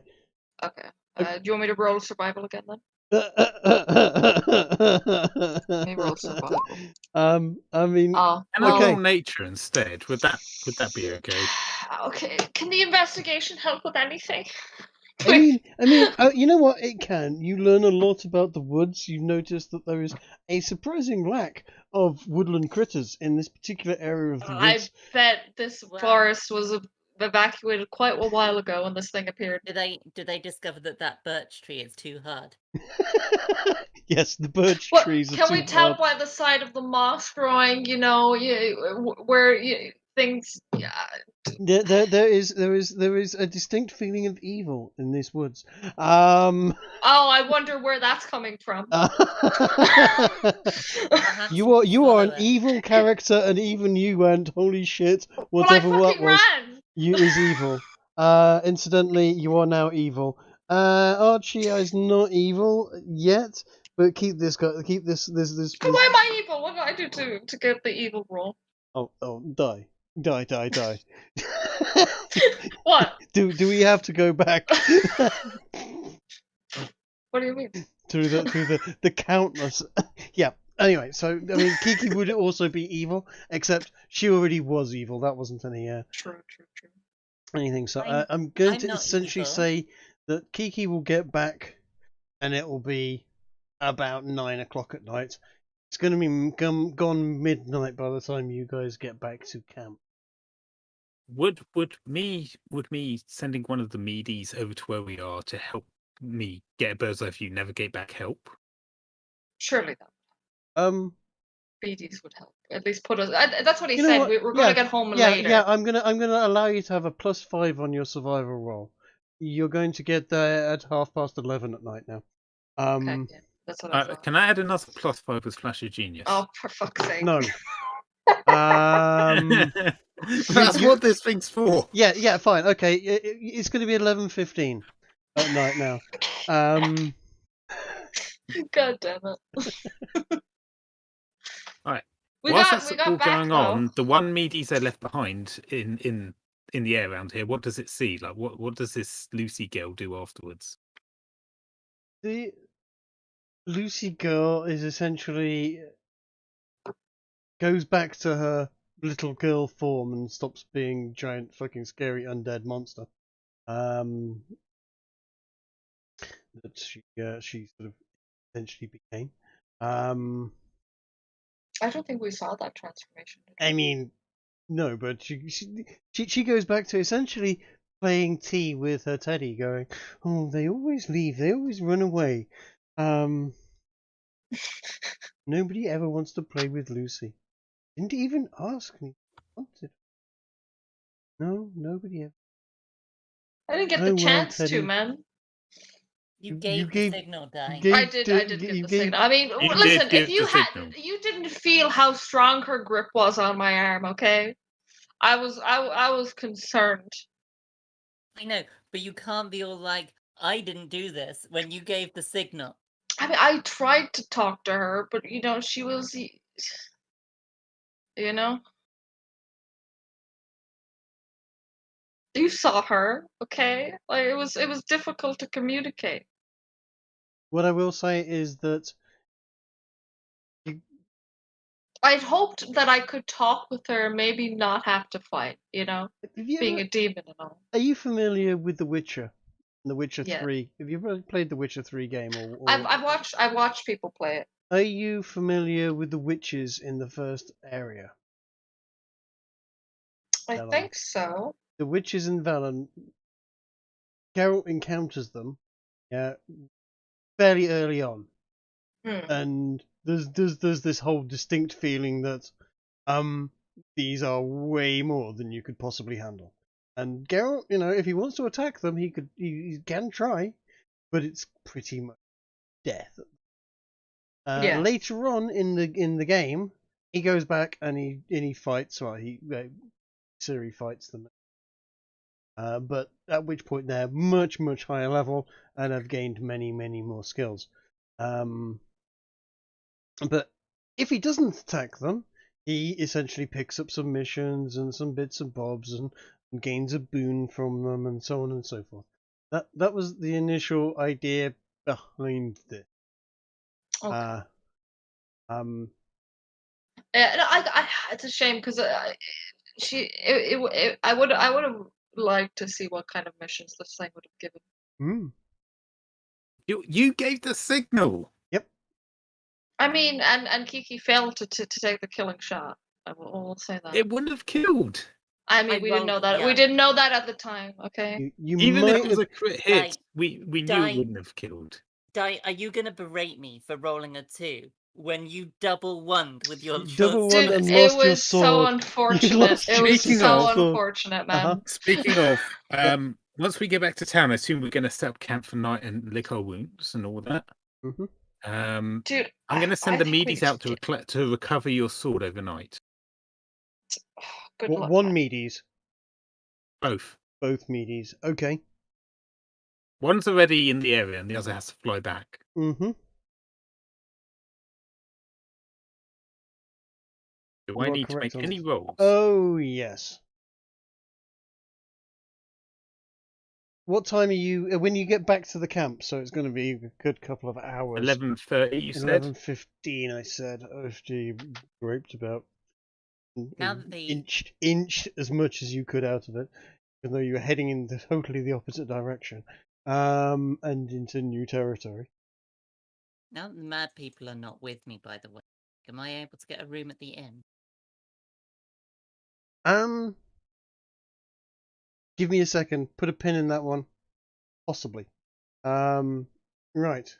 Okay. Do you want me to roll survival again then? Let me roll survival. I mean, Oh, Can I Okay. roll nature instead? Would that be okay? Okay. Can the investigation help with anything? I mean, you know what? It can. You learn a lot about the woods. You notice that there is a surprising lack of woodland critters in this particular area of the I woods. bet this Wow. forest was evacuated quite a while ago when this thing appeared. Did they discover that birch tree is too hard? Yes, the birch What, trees are can too we tell hard. by the side of the moss growing? Where things. Yeah. There is a distinct feeling of evil in these woods. Oh, I wonder where that's coming from. Perhaps you are follow an it. evil character, and even you went, holy shit, Well, I whatever that fucking was, ran. you is evil. Incidentally, you are now evil. Archie is not evil yet, but keep this guy. Keep this. Why am I evil? What did I do to get the evil roll? Oh, die. What? Do we have to go back What do you mean? through the countless? Yeah. Anyway, so I mean, Kiki would also be evil, except she already was evil. That wasn't any True. anything. So I'm going to not essentially evil. say that Kiki will get back, and it will be about 9 o'clock at night. It's going to be gone midnight by the time you guys get back to camp. Would me sending one of the meadies over to where we are to help me get a bird's eye view navigate back help? Surely that BDs would help. At least put us. That's what he You know said. what? We're going to get home later. Yeah, I'm gonna allow you to have a +5 on your survival roll. You're going to get there at 11:30 at night now. Okay, yeah, that's what I thought. Can I add another +5 with Flash of Genius? Oh, for fuck's sake! No. That's what this thing's for. Yeah, fine. Okay, it's going to be 11:15 at night now. God damn it! Right. We Whilst got that's back all going though. on, the one meadies they left behind in the air around here, what does it see? Like, what does this Lucy girl do afterwards? The Lucy girl is essentially goes back to her little girl form and stops being giant fucking scary undead monster. That she sort of essentially became. I don't think we saw that transformation. Did we? I mean, no, but she goes back to essentially playing tea with her teddy, going, "Oh, they always leave, they always run away. Nobody ever wants to play with Lucy. Didn't even ask me. Wanted. No, nobody ever. I didn't get Oh, the well, chance Teddy. to, man. You You gave gave- the signal, Di. I did give the signal. I mean, You listen, did if give you the had, signal. you didn't feel how strong her grip was on my arm, okay? I was concerned. I know, but you can't be all like, I didn't do this when you gave the signal. I mean, I tried to talk to her, but she was, you saw her, okay? Like it was difficult to communicate. What I will say is that I'd hoped that I could talk with her, maybe not have to fight, have you being ever, a demon and all. are you familiar with The Witcher? The Witcher Yeah. 3. Have you ever played The Witcher 3 game or I've watched people play it. are you familiar with the witches in the first area? I Velen. think so. The witches in Velen, Geralt encounters them fairly early on. And there's this whole distinct feeling that these are way more than you could possibly handle. And Geralt, if he wants to attack them, he can try, but it's pretty much death. Yeah. Later on in the game, he goes back and he fights. Well, Ciri fights them. But at which point they're much higher level and have gained many more skills. But if he doesn't attack them, he essentially picks up some missions and some bits and bobs and gains a boon from them and so on and so forth. That was the initial idea behind this. Okay. I it's a shame because I would have liked to see what kind of missions this thing would have given. You gave the signal. Yep. I mean, and Kiki failed to take the killing shot. I will say that. It wouldn't have killed. I mean, we didn't know that. We didn't know that at the time. Okay. You Even might if it was have, a crit hit, Di- we knew Di- it wouldn't have killed. Di, are you gonna berate me for rolling a 2 when you double won with your double your one Dude, and sword? it lost your was so sword. You unfortunate. lost It was Speaking so of- unfortunate, man. Uh-huh. Speaking of, once we get back to town, I assume we're going to set up camp for night and lick our wounds and all that. Mm-hmm. Dude, I'm going to send I the think we meaties out just to recover your sword overnight. good luck. One man. meaties, Both. both meaties. Okay. One's already in the area and the other has to fly back. Mm-hmm. Do You I are need to correct make on any this. rolls? Oh yes. What time are you when you get back to the camp? So it's going to be a good couple of hours. 11:30, you said? 11:15. I said. Oh, gee, graped about. Now that the Inched as much as you could out of it, even though you were heading in totally the opposite direction, and into new territory. now that the mad people are not with me, by the way, am I able to get a room at the inn? Give me a second. Put a pin in that one. Possibly. Right.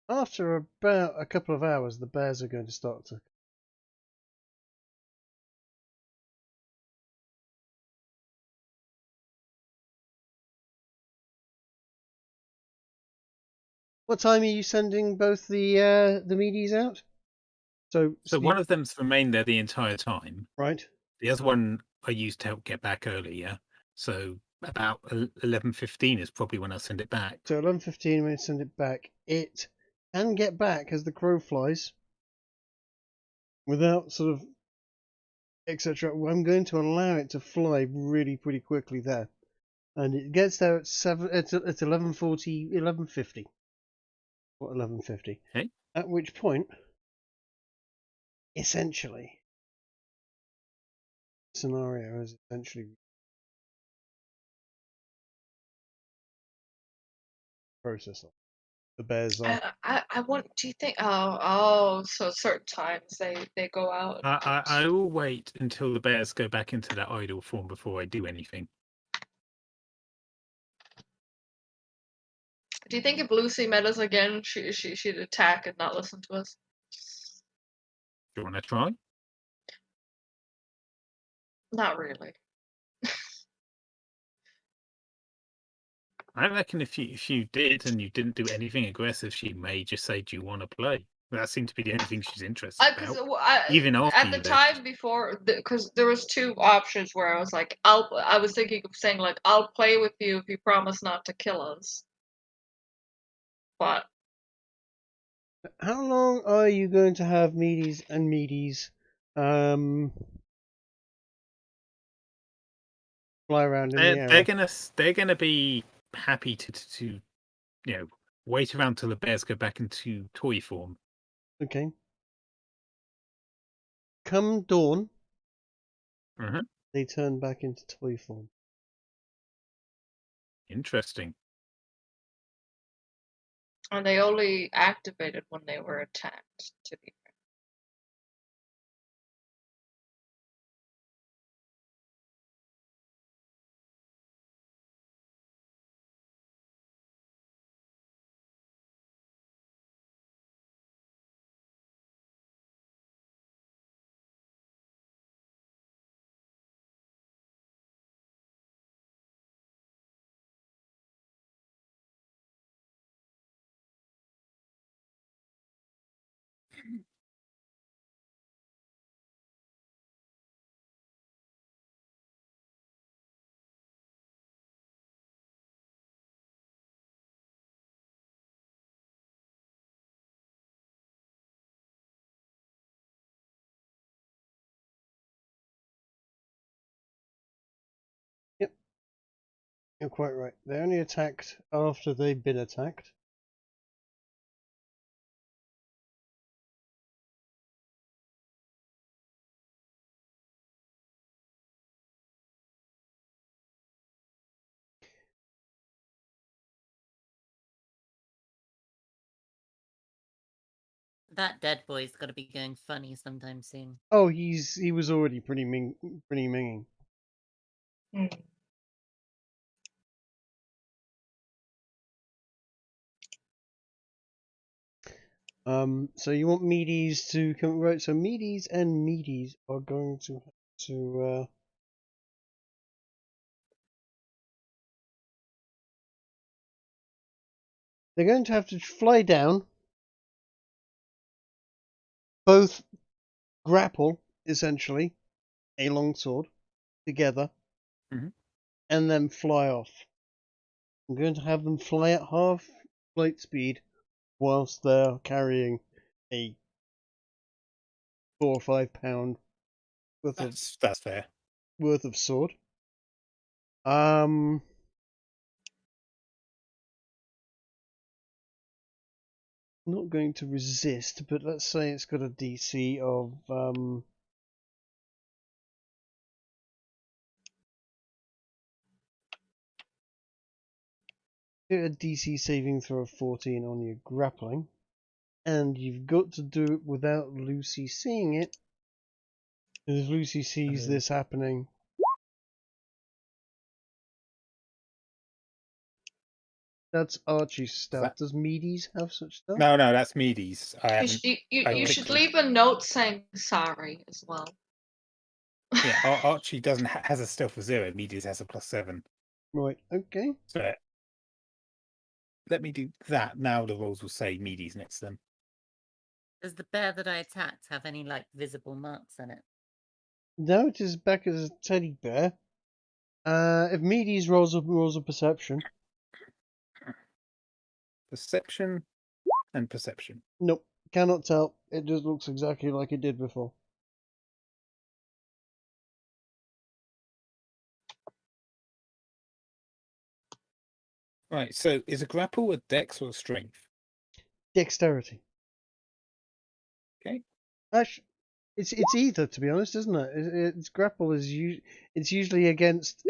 After about a couple of hours, the bears are going to start to. What time are you sending both the meaties out? So one of them's remained there the entire time. right. The other one I used to help get back earlier. So about 11:15 is probably when I'll send it back. So 11:15 when you send it back, it can get back as the crow flies without sort of etc. I'm going to allow it to fly really pretty quickly there, and it gets there at 11:40, 11:50, or 11:50. Okay. At which point, essentially, scenario is essentially process. The bears are. I want. Do you think? Oh, so certain times they go out. I will wait until the bears go back into that idle form before I do anything. Do you think if Lucy met us again, she'd attack and not listen to us? Do you want to try? Not really. I reckon if you did and you didn't do anything aggressive, she may just say, "Do you want to play?" That seemed to be the only thing she's interested Because about. Even after at you the left. time before, because there was two options where I was like, I was thinking of saying like, I'll play with you if you promise not to kill us. But How long are you going to have meaties and meaties fly around in the area? They're gonna be happy to wait around till the bears go back into toy form. Okay. Come dawn, Mhm. they turn back into toy form. Interesting. and they only activated when they were attacked. To be fair. Yep. You're quite right. They only attacked after they've been attacked. That dead boy's got to be going funny sometime soon. Oh, he was already pretty minging. Hmm. So you want meaties to come right? So meaties and meaties are going to they're going to have to fly down, both grapple essentially a longsword together, Mhm. and then fly off. I'm going to have them fly at half flight speed whilst they're carrying a 4 or 5 pound That's fair. worth of sword. Not going to resist, but let's say it's got a DC of get a DC saving throw of 14 on your grappling, and you've got to do it without Lucy seeing it. Because if Lucy sees this happening, that's Archie's stuff. Does Meaties have such stuff? No, that's Meady's. You should leave a note saying sorry as well. Yeah, Archie doesn't has a stealth of 0. Meady's has a +7. Right. Okay. So let me do that. Now the rolls will say Meady's next to them. Does the bear that I attacked have any like visible marks on it? No, it is back as a teddy bear. If Meaties rolls a perception. Perception and perception. Nope, cannot tell. It just looks exactly like it did before. Right, so is a grapple a dex or a strength? Dexterity. Okay. Actually, it's either, to be honest, isn't it? It's grapple is it's usually against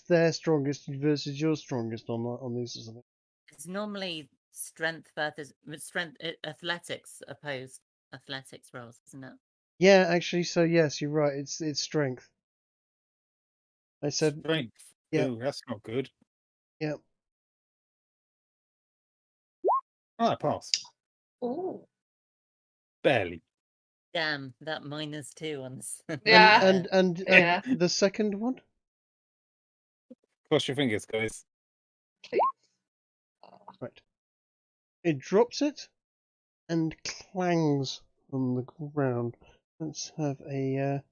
their strongest versus your strongest on these or something. It's normally strength versus athletics opposed athletics rolls, isn't it? Yeah, actually, so yes, you're right. It's strength. I said Strength. Yeah. Oh, that's not good. Yeah. Oh, I passed. Ooh. Barely. Damn, that -2 on this. Yeah. And Yeah. the second one? Cross your fingers, guys. Please. Right. It drops it and clangs on the ground. Let's have a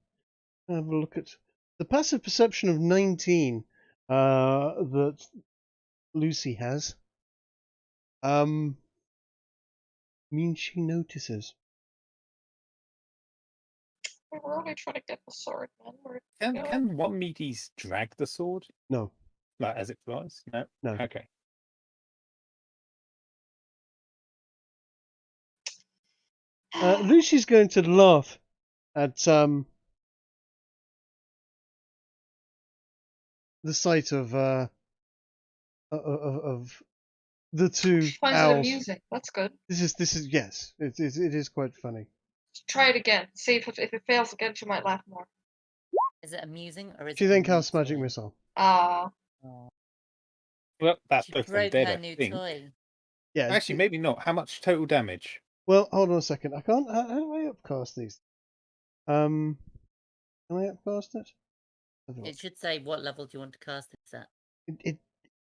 look at the passive perception of 19 that Lucy has. Means she notices. We were only trying to get the sword, man. Can one Medes drag the sword? No. Like as it flies? No. No. Okay. Lucy's going to laugh at the sight of the two She finds it owls. amusing. That's good. This is yes, it is quite funny. Try it again. See if it fails again, she might laugh more. Is it amusing or is She it? then a new casts magic toy? missile. Ah, Oh, Well, that's she both of them broke dead, her I new think. toy. Yeah. Actually, maybe not. How much total damage? Well, hold on a second. I can't. How do I upcast these? Can I upcast it? Have a look. It should say what level do you want to cast this at.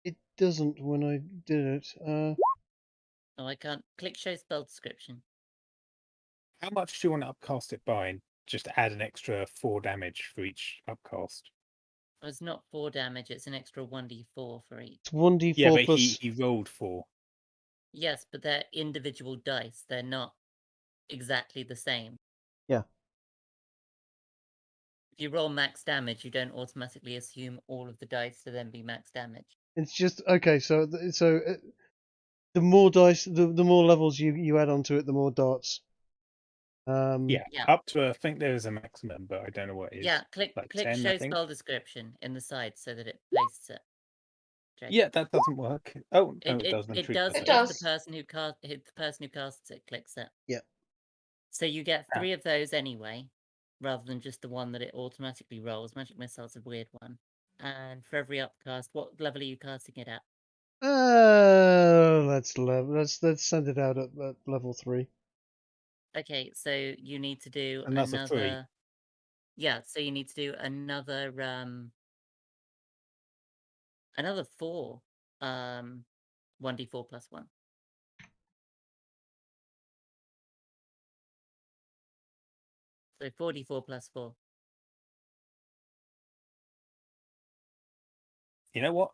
It doesn't when I did it. Oh, I can't. Click show spell description. How much do you want to upcast it by? And just add an extra 4 damage for each upcast. Oh, it's not 4 damage, it's an extra 1d4 for each. It's 1d4 Yeah, but plus. he rolled 4. Yes, but they're individual dice. They're not exactly the same. Yeah. If you roll max damage, you don't automatically assume all of the dice to then be max damage. It's just okay. So the more dice, the more levels you add onto it, the more darts. Yeah, Yeah. up to I think there is a maximum, but I don't know what it is. Yeah, click like click 10, I show think. spell description in the side so that it pastes it. Jake. Yeah, that doesn't work. Oh, no, it, It doesn't. it Truth does be It told. if does. the person who casts it clicks it. Yeah. So you get Ah. 3 of those anyway, rather than just the one that it automatically rolls. Magic missile's a weird one. And for every upcast, what level are you casting it at? Let's send it out at level 3. Okay, so you need to do Another 3. Yeah, so you need to do another 4 1d4 plus 1. So 4d4 plus 4. You know what?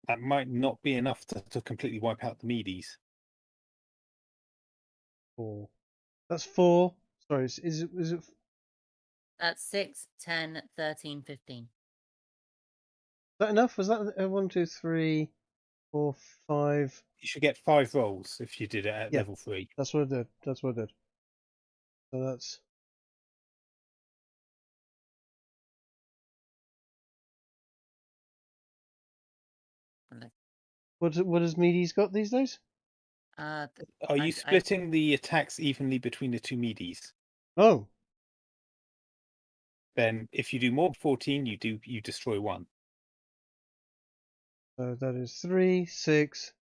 That might not be enough to completely wipe out the Medes. 4. That's 4. Sorry, is it? That's 6, 10, 13, 15. Is that enough? Was that 1, 2, 3, 4, 5? You should get 5 rolls if you did it at Yeah. level 3. That's what I did. So that's. What has Medes got these days? Are you splitting the attacks evenly between the 2 Medes? Oh. Then if you do more than 14, you destroy 1. So that is 3, 6,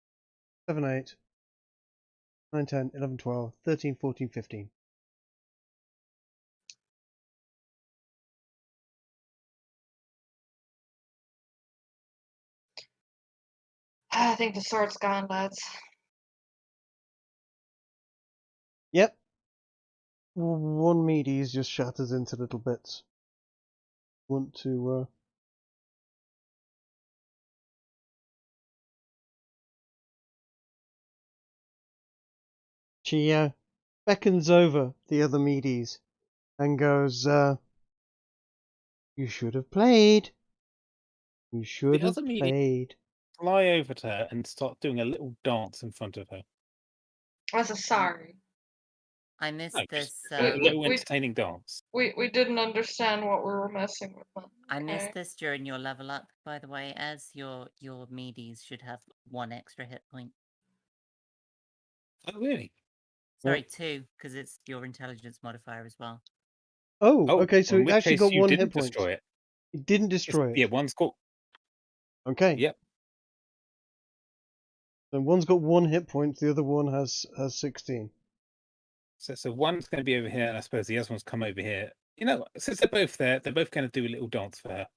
7, 8, 9, 10, 11, 12, 13, 14, 15. I think the sword's gone, lads. Yep. One Medes just shatters into little bits. Want to She beckons over the other Medes and goes, "You should have played. You should have other Medes played." fly over to her and start doing a little dance in front of her. As a sorry. I missed No, this. just a little entertaining dance. We didn't understand what we were messing with. Man. I missed Okay. this during your level up, by the way, as your Medes should have 1 extra hit point. Oh, really? Sorry, 2, because it's your intelligence modifier as well. Oh, okay. So in it which actually case got you 1 didn't hit point. destroy it. It didn't destroy it. Yeah, one's got. Okay. Yep. So one's got 1 hit point. The other one has 16. So one's going to be over here, and I suppose the other one's come over here. You know, since they're both there, they're both going to do a little dance for her.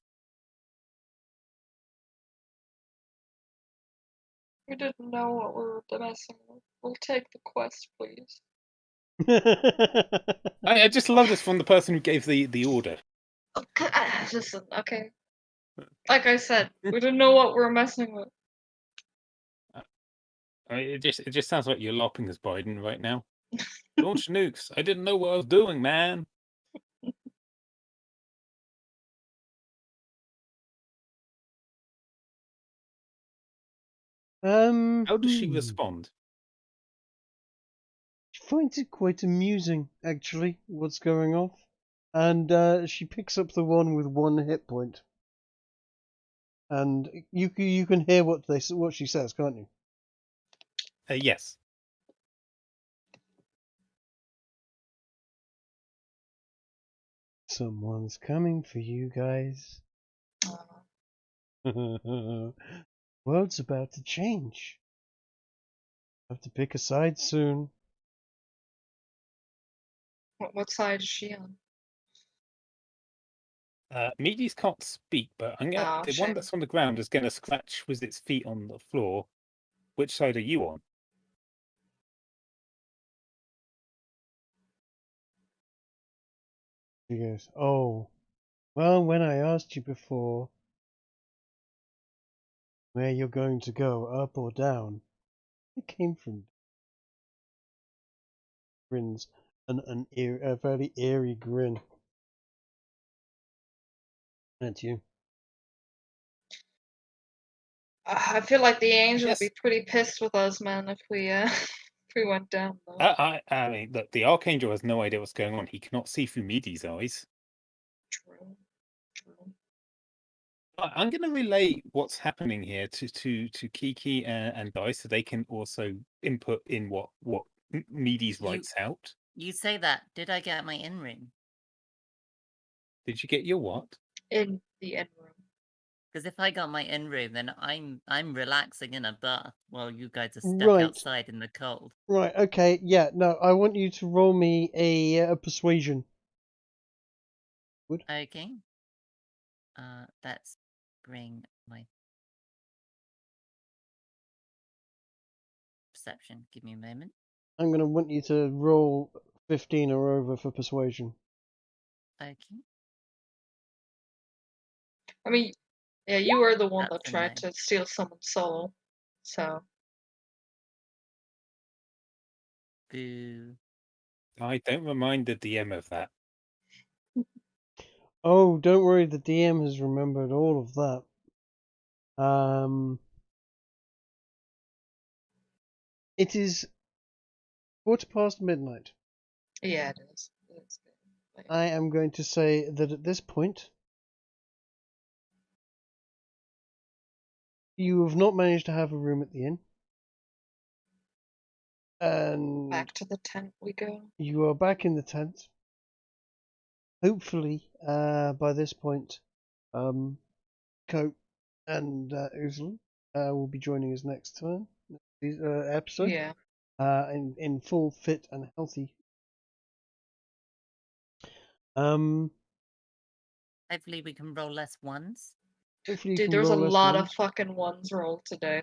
We didn't know what we were messing with. We'll take the quest, please. I just love this from the person who gave the order. Okay, listen, okay. Like I said, we didn't know what we were messing with. I mean, it just sounds like you're lopping as Biden right now. Launch nukes. I didn't know what I was doing, man. How does she respond? She finds it quite amusing, actually, what's going off. And she picks up the one with 1 hit point. And you can hear what she says, can't you? Yes. Someone's coming for you guys. World's about to change. Have to pick a side soon. What side is she on? Meaties can't speak, but I'm gonna. Oh, The shame. one that's on the ground is gonna scratch with its feet on the floor. Which side are you on? She goes, oh, well, when I asked you before where you're going to go, up or down, it came from grins, a very eerie grin at you. I feel like the angel would Yes. be pretty pissed with us, man, if we if we went down though. I mean, look, the Archangel has no idea what's going on. He cannot see through Meaty's eyes. True. I'm going to relay what's happening here to Kiki and Dice, so they can also input in what Meaty's writes out. You say that. Did I get my in-room? Did you get your what? In the end room. Because if I got my in-room, then I'm relaxing in a bath while you guys are stuck Right. outside in the cold. Right, okay, yeah, no, I want you to roll me a persuasion. Okay. Let's bring my perception. Give me a moment. I'm going to want you to roll 15 or over for persuasion. Okay. I mean, yeah, you were the one that That's a tried no. to steal someone's soul, so. Boo. I don't remind the DM of that. Oh, don't worry, the DM has remembered all of that. It is midnight. Yeah, it is. It's good. I am going to say that at this point, you have not managed to have a room at the inn. And Back to the tent we go. you are back in the tent. Hopefully, by this point, Coat and Uzalu will be joining us next time, episode. Yeah. In full fit and healthy. Hopefully we can roll less ones. Hopefully you Dude, can there's a roll less lot ones. of fucking ones rolled today.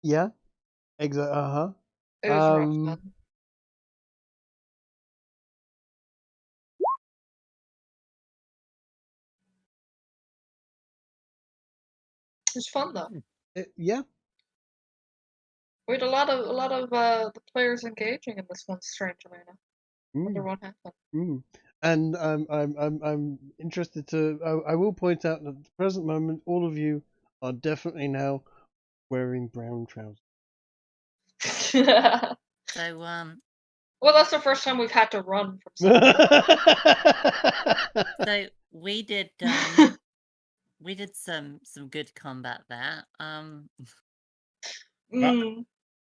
Yeah. Exactly. It was rough, man. It was fun though. Yeah. We had a lot of the players engaging in this one, strangely enough. Wonder what happened. And I'm interested to. I will point out that at the present moment, all of you are definitely now wearing brown trousers. So well, that's the first time we've had to run from something. So we did some good combat there.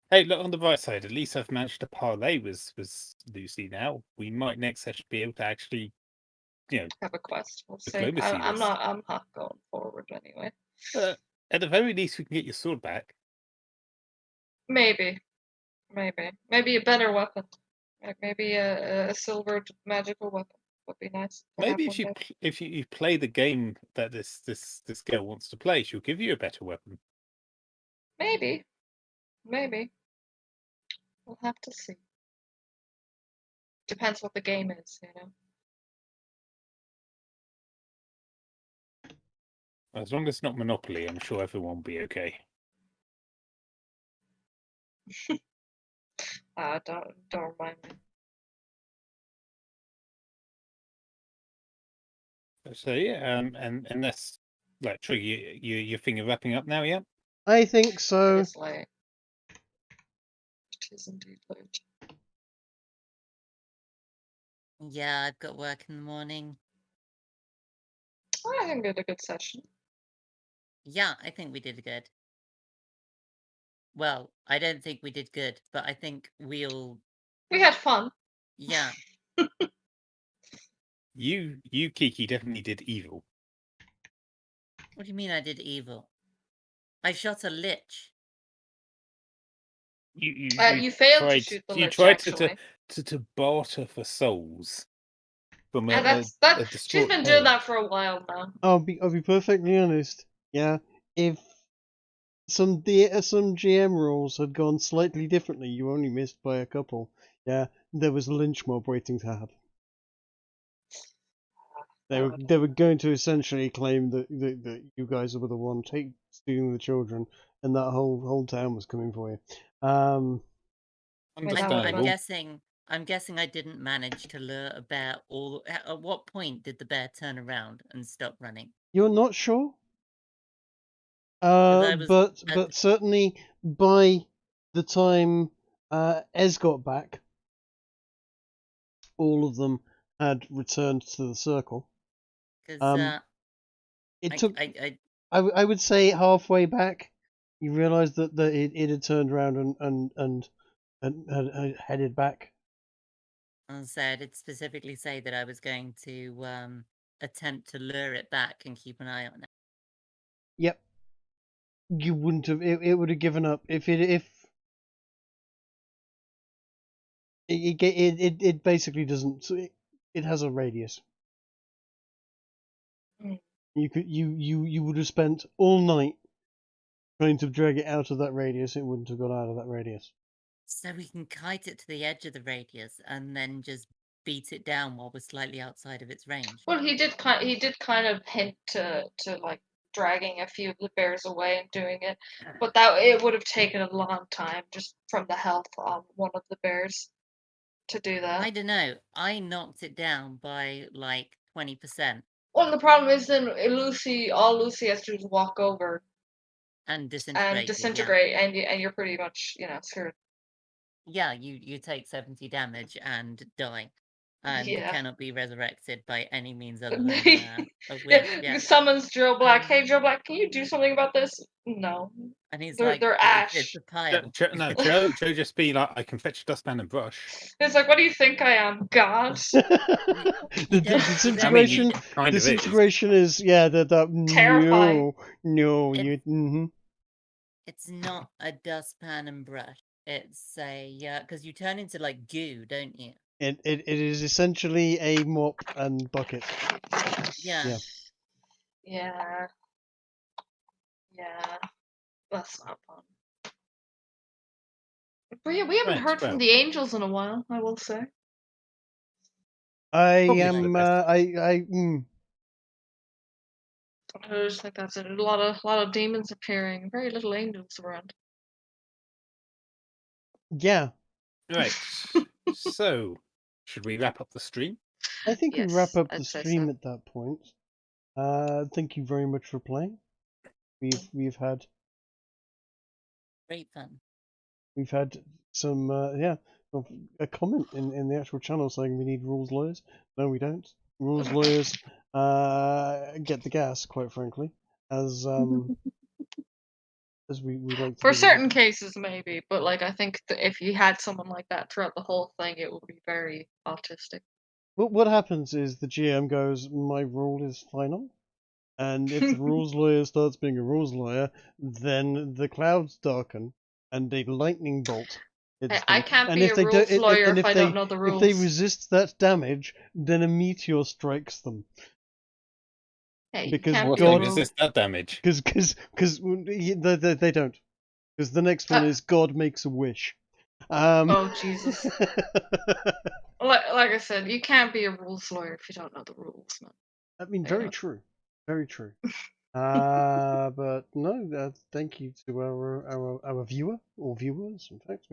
Hey, look on the bright side. At least I've managed to parlay with Lucy now. We might next session be able to actually, have a quest. We'll see. diplomacy I'm this. not going forward anyway. At the very least, we can get your sword back. Maybe a better weapon. Like maybe a silver magical weapon would be nice. Maybe if you play the game that this girl wants to play, she'll give you a better weapon. Maybe. Maybe. We'll have to see. Depends what the game is, you know. As long as it's not Monopoly, I'm sure everyone will be okay. Don't remind me. So yeah, and that's like Trigger, your thing of wrapping up now, yeah? I think It so. is late. It is indeed late. Yeah, I've got work in the morning. I think we had a good session. Yeah, I think we did good. Well, I don't think we did good, but I think we'll. We had fun. Yeah. You Kiki definitely did evil. What do you mean I did evil? I shot a lich. You failed to shoot the you lich, tried actually. to barter for souls from And a she's distraught been doing parent. that for a while now. I'll be perfectly honest. Yeah, if some GM rules had gone slightly differently, you only missed by a couple. Yeah, there was a lynch mob waiting to happen. They were going to essentially claim that you guys were the one stealing the children, and that whole town was coming for you. Understandable. I'm guessing I didn't manage to lure a bear all. At what point did the bear turn around and stop running? You're not sure? 'Cause I was But certainly by the time Ez got back, all of them had returned to the circle. Because It took. I would say halfway back, you realised that it had turned around and had headed back. I did specifically say that I was going to attempt to lure it back and keep an eye on it. Yep. You wouldn't have. It would have given up if it basically doesn't. It has a radius. Mm. You would have spent all night trying to drag it out of that radius. It wouldn't have got out of that radius. So we can kite it to the edge of the radius and then just beat it down while we're slightly outside of its range. Well, he did kind of hint to like dragging a few of the bears away and doing it, but that it would have taken a long time just from the health on one of the bears to do that. I don't know. I knocked it down by like 20%. Well, the problem is then all Lucy has to do is walk over and disintegrate. And you're pretty much screwed. Yeah, you take 70 damage and die. And cannot be resurrected by any means other than a witch. He summons Joe Black. Hey, Joe Black, can you do something about this? No. And he's they're ash. It's a pile. Joe just be like, I can fetch a dustpan and brush. It's like, what do you think I am, God? the disintegration is terrifying. No, It's not a dustpan and brush. It's because you turn into like goo, don't you? It is essentially a mop and bucket. Yeah. That's not fun. But yeah, we haven't heard from the angels in a while, I will say. I just think that's it. A lot of demons appearing, very little angels around. Yeah. Right. So, should we wrap up the stream? I think we wrap up the stream so. at that point. Thank you very much for playing. We've had great fun. We've had some a comment in the actual channel saying we need rules lawyers. No, we don't. Rules lawyers get the gas, quite frankly, as we like to for do certain cases maybe, but like I think that if you had someone like that throughout the whole thing, it would be very autistic. Well, what happens is the GM goes, my rule is final, and if the rules lawyer starts being a rules lawyer, then the clouds darken and a lightning bolt hits I them. can't be a rules lawyer if I don't know the rules. If they resist that damage, then a meteor strikes them. Hey, because God resist that damage. Because they don't. Because the next one is God makes a wish. Oh, Jesus. Like I said, you can't be a rules lawyer if you don't know the rules, man. I mean, Yeah. very true. Very true. But no, thank you to our viewer, or viewers, in fact.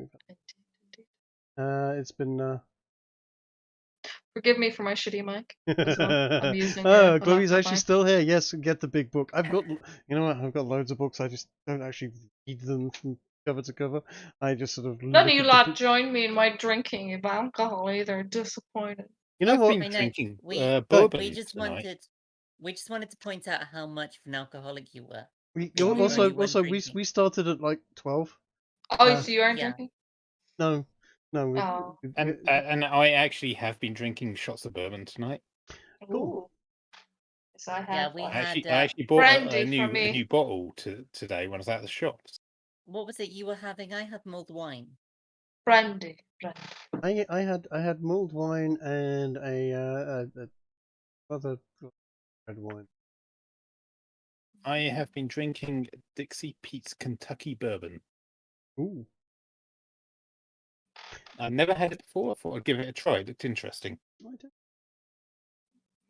It's been... Forgive me for my shitty mic. As well. I'm using a Chloe's laptop actually mic. still here. Yes, get the big book. I've got, you know what? I've got loads of books. I just don't actually read them from cover to cover. I just sort of. None of look you at lot book. join me in my drinking of alcohol either. Disappointed. You know I've what? been I know. drinking We bourbon just tonight. wanted to point out how much of an alcoholic you were. We Oh, even though yeah. you weren't drinking. we started at like 12. Oh, so you aren't yeah. drinking? No. Oh. And I actually have been drinking shots of bourbon tonight. Cool. Ooh. Yes, I have. Yeah, we I had. actually bought brandy a for new me. bottle today when I was at the shops. What was it you were having? I had mulled wine. Brandy. I had mulled wine and a other red wine. I have been drinking Dixie Pete's Kentucky bourbon. Ooh. I've never had it before. I thought I'd give it a try. It looked interesting.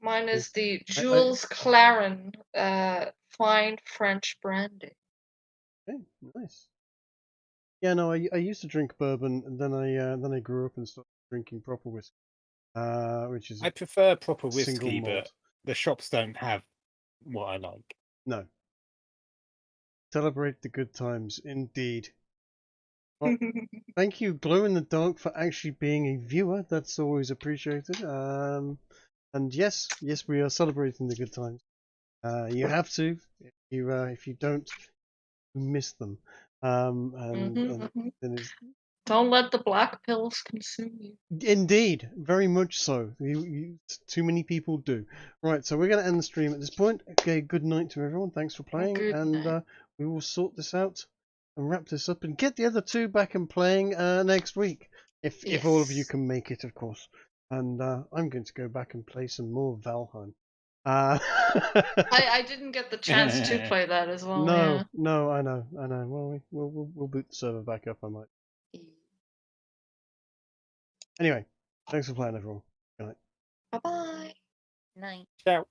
Mine is the Jules Claren fine French brandy. Okay, nice. Yeah, no, I used to drink bourbon, and then I grew up and started drinking proper whiskey, which is I prefer proper single whiskey, malt. but the shops don't have what I like. No. Celebrate the good times, indeed. Well, thank you, Glow in the Dark, for actually being a viewer. That's always appreciated. And yes, we are celebrating the good times. You have to. If you don't, you miss them. And it's, Don't let the black pills consume you. indeed, very much so. Too many people do. Right, so we're going to end the stream at this point. Okay, good night to everyone. Thanks for playing, Good and night. we will sort this out and wrap this up and get the other two back and playing next week, if all of you Yes. can make it, of course. And I'm going to go back and play some more Valheim. I didn't get the chance to play that as well. Yeah. No, I know. Well, we'll boot the server back up. I might. Anyway, thanks for playing, everyone. Good night. Bye bye. Night. Ciao.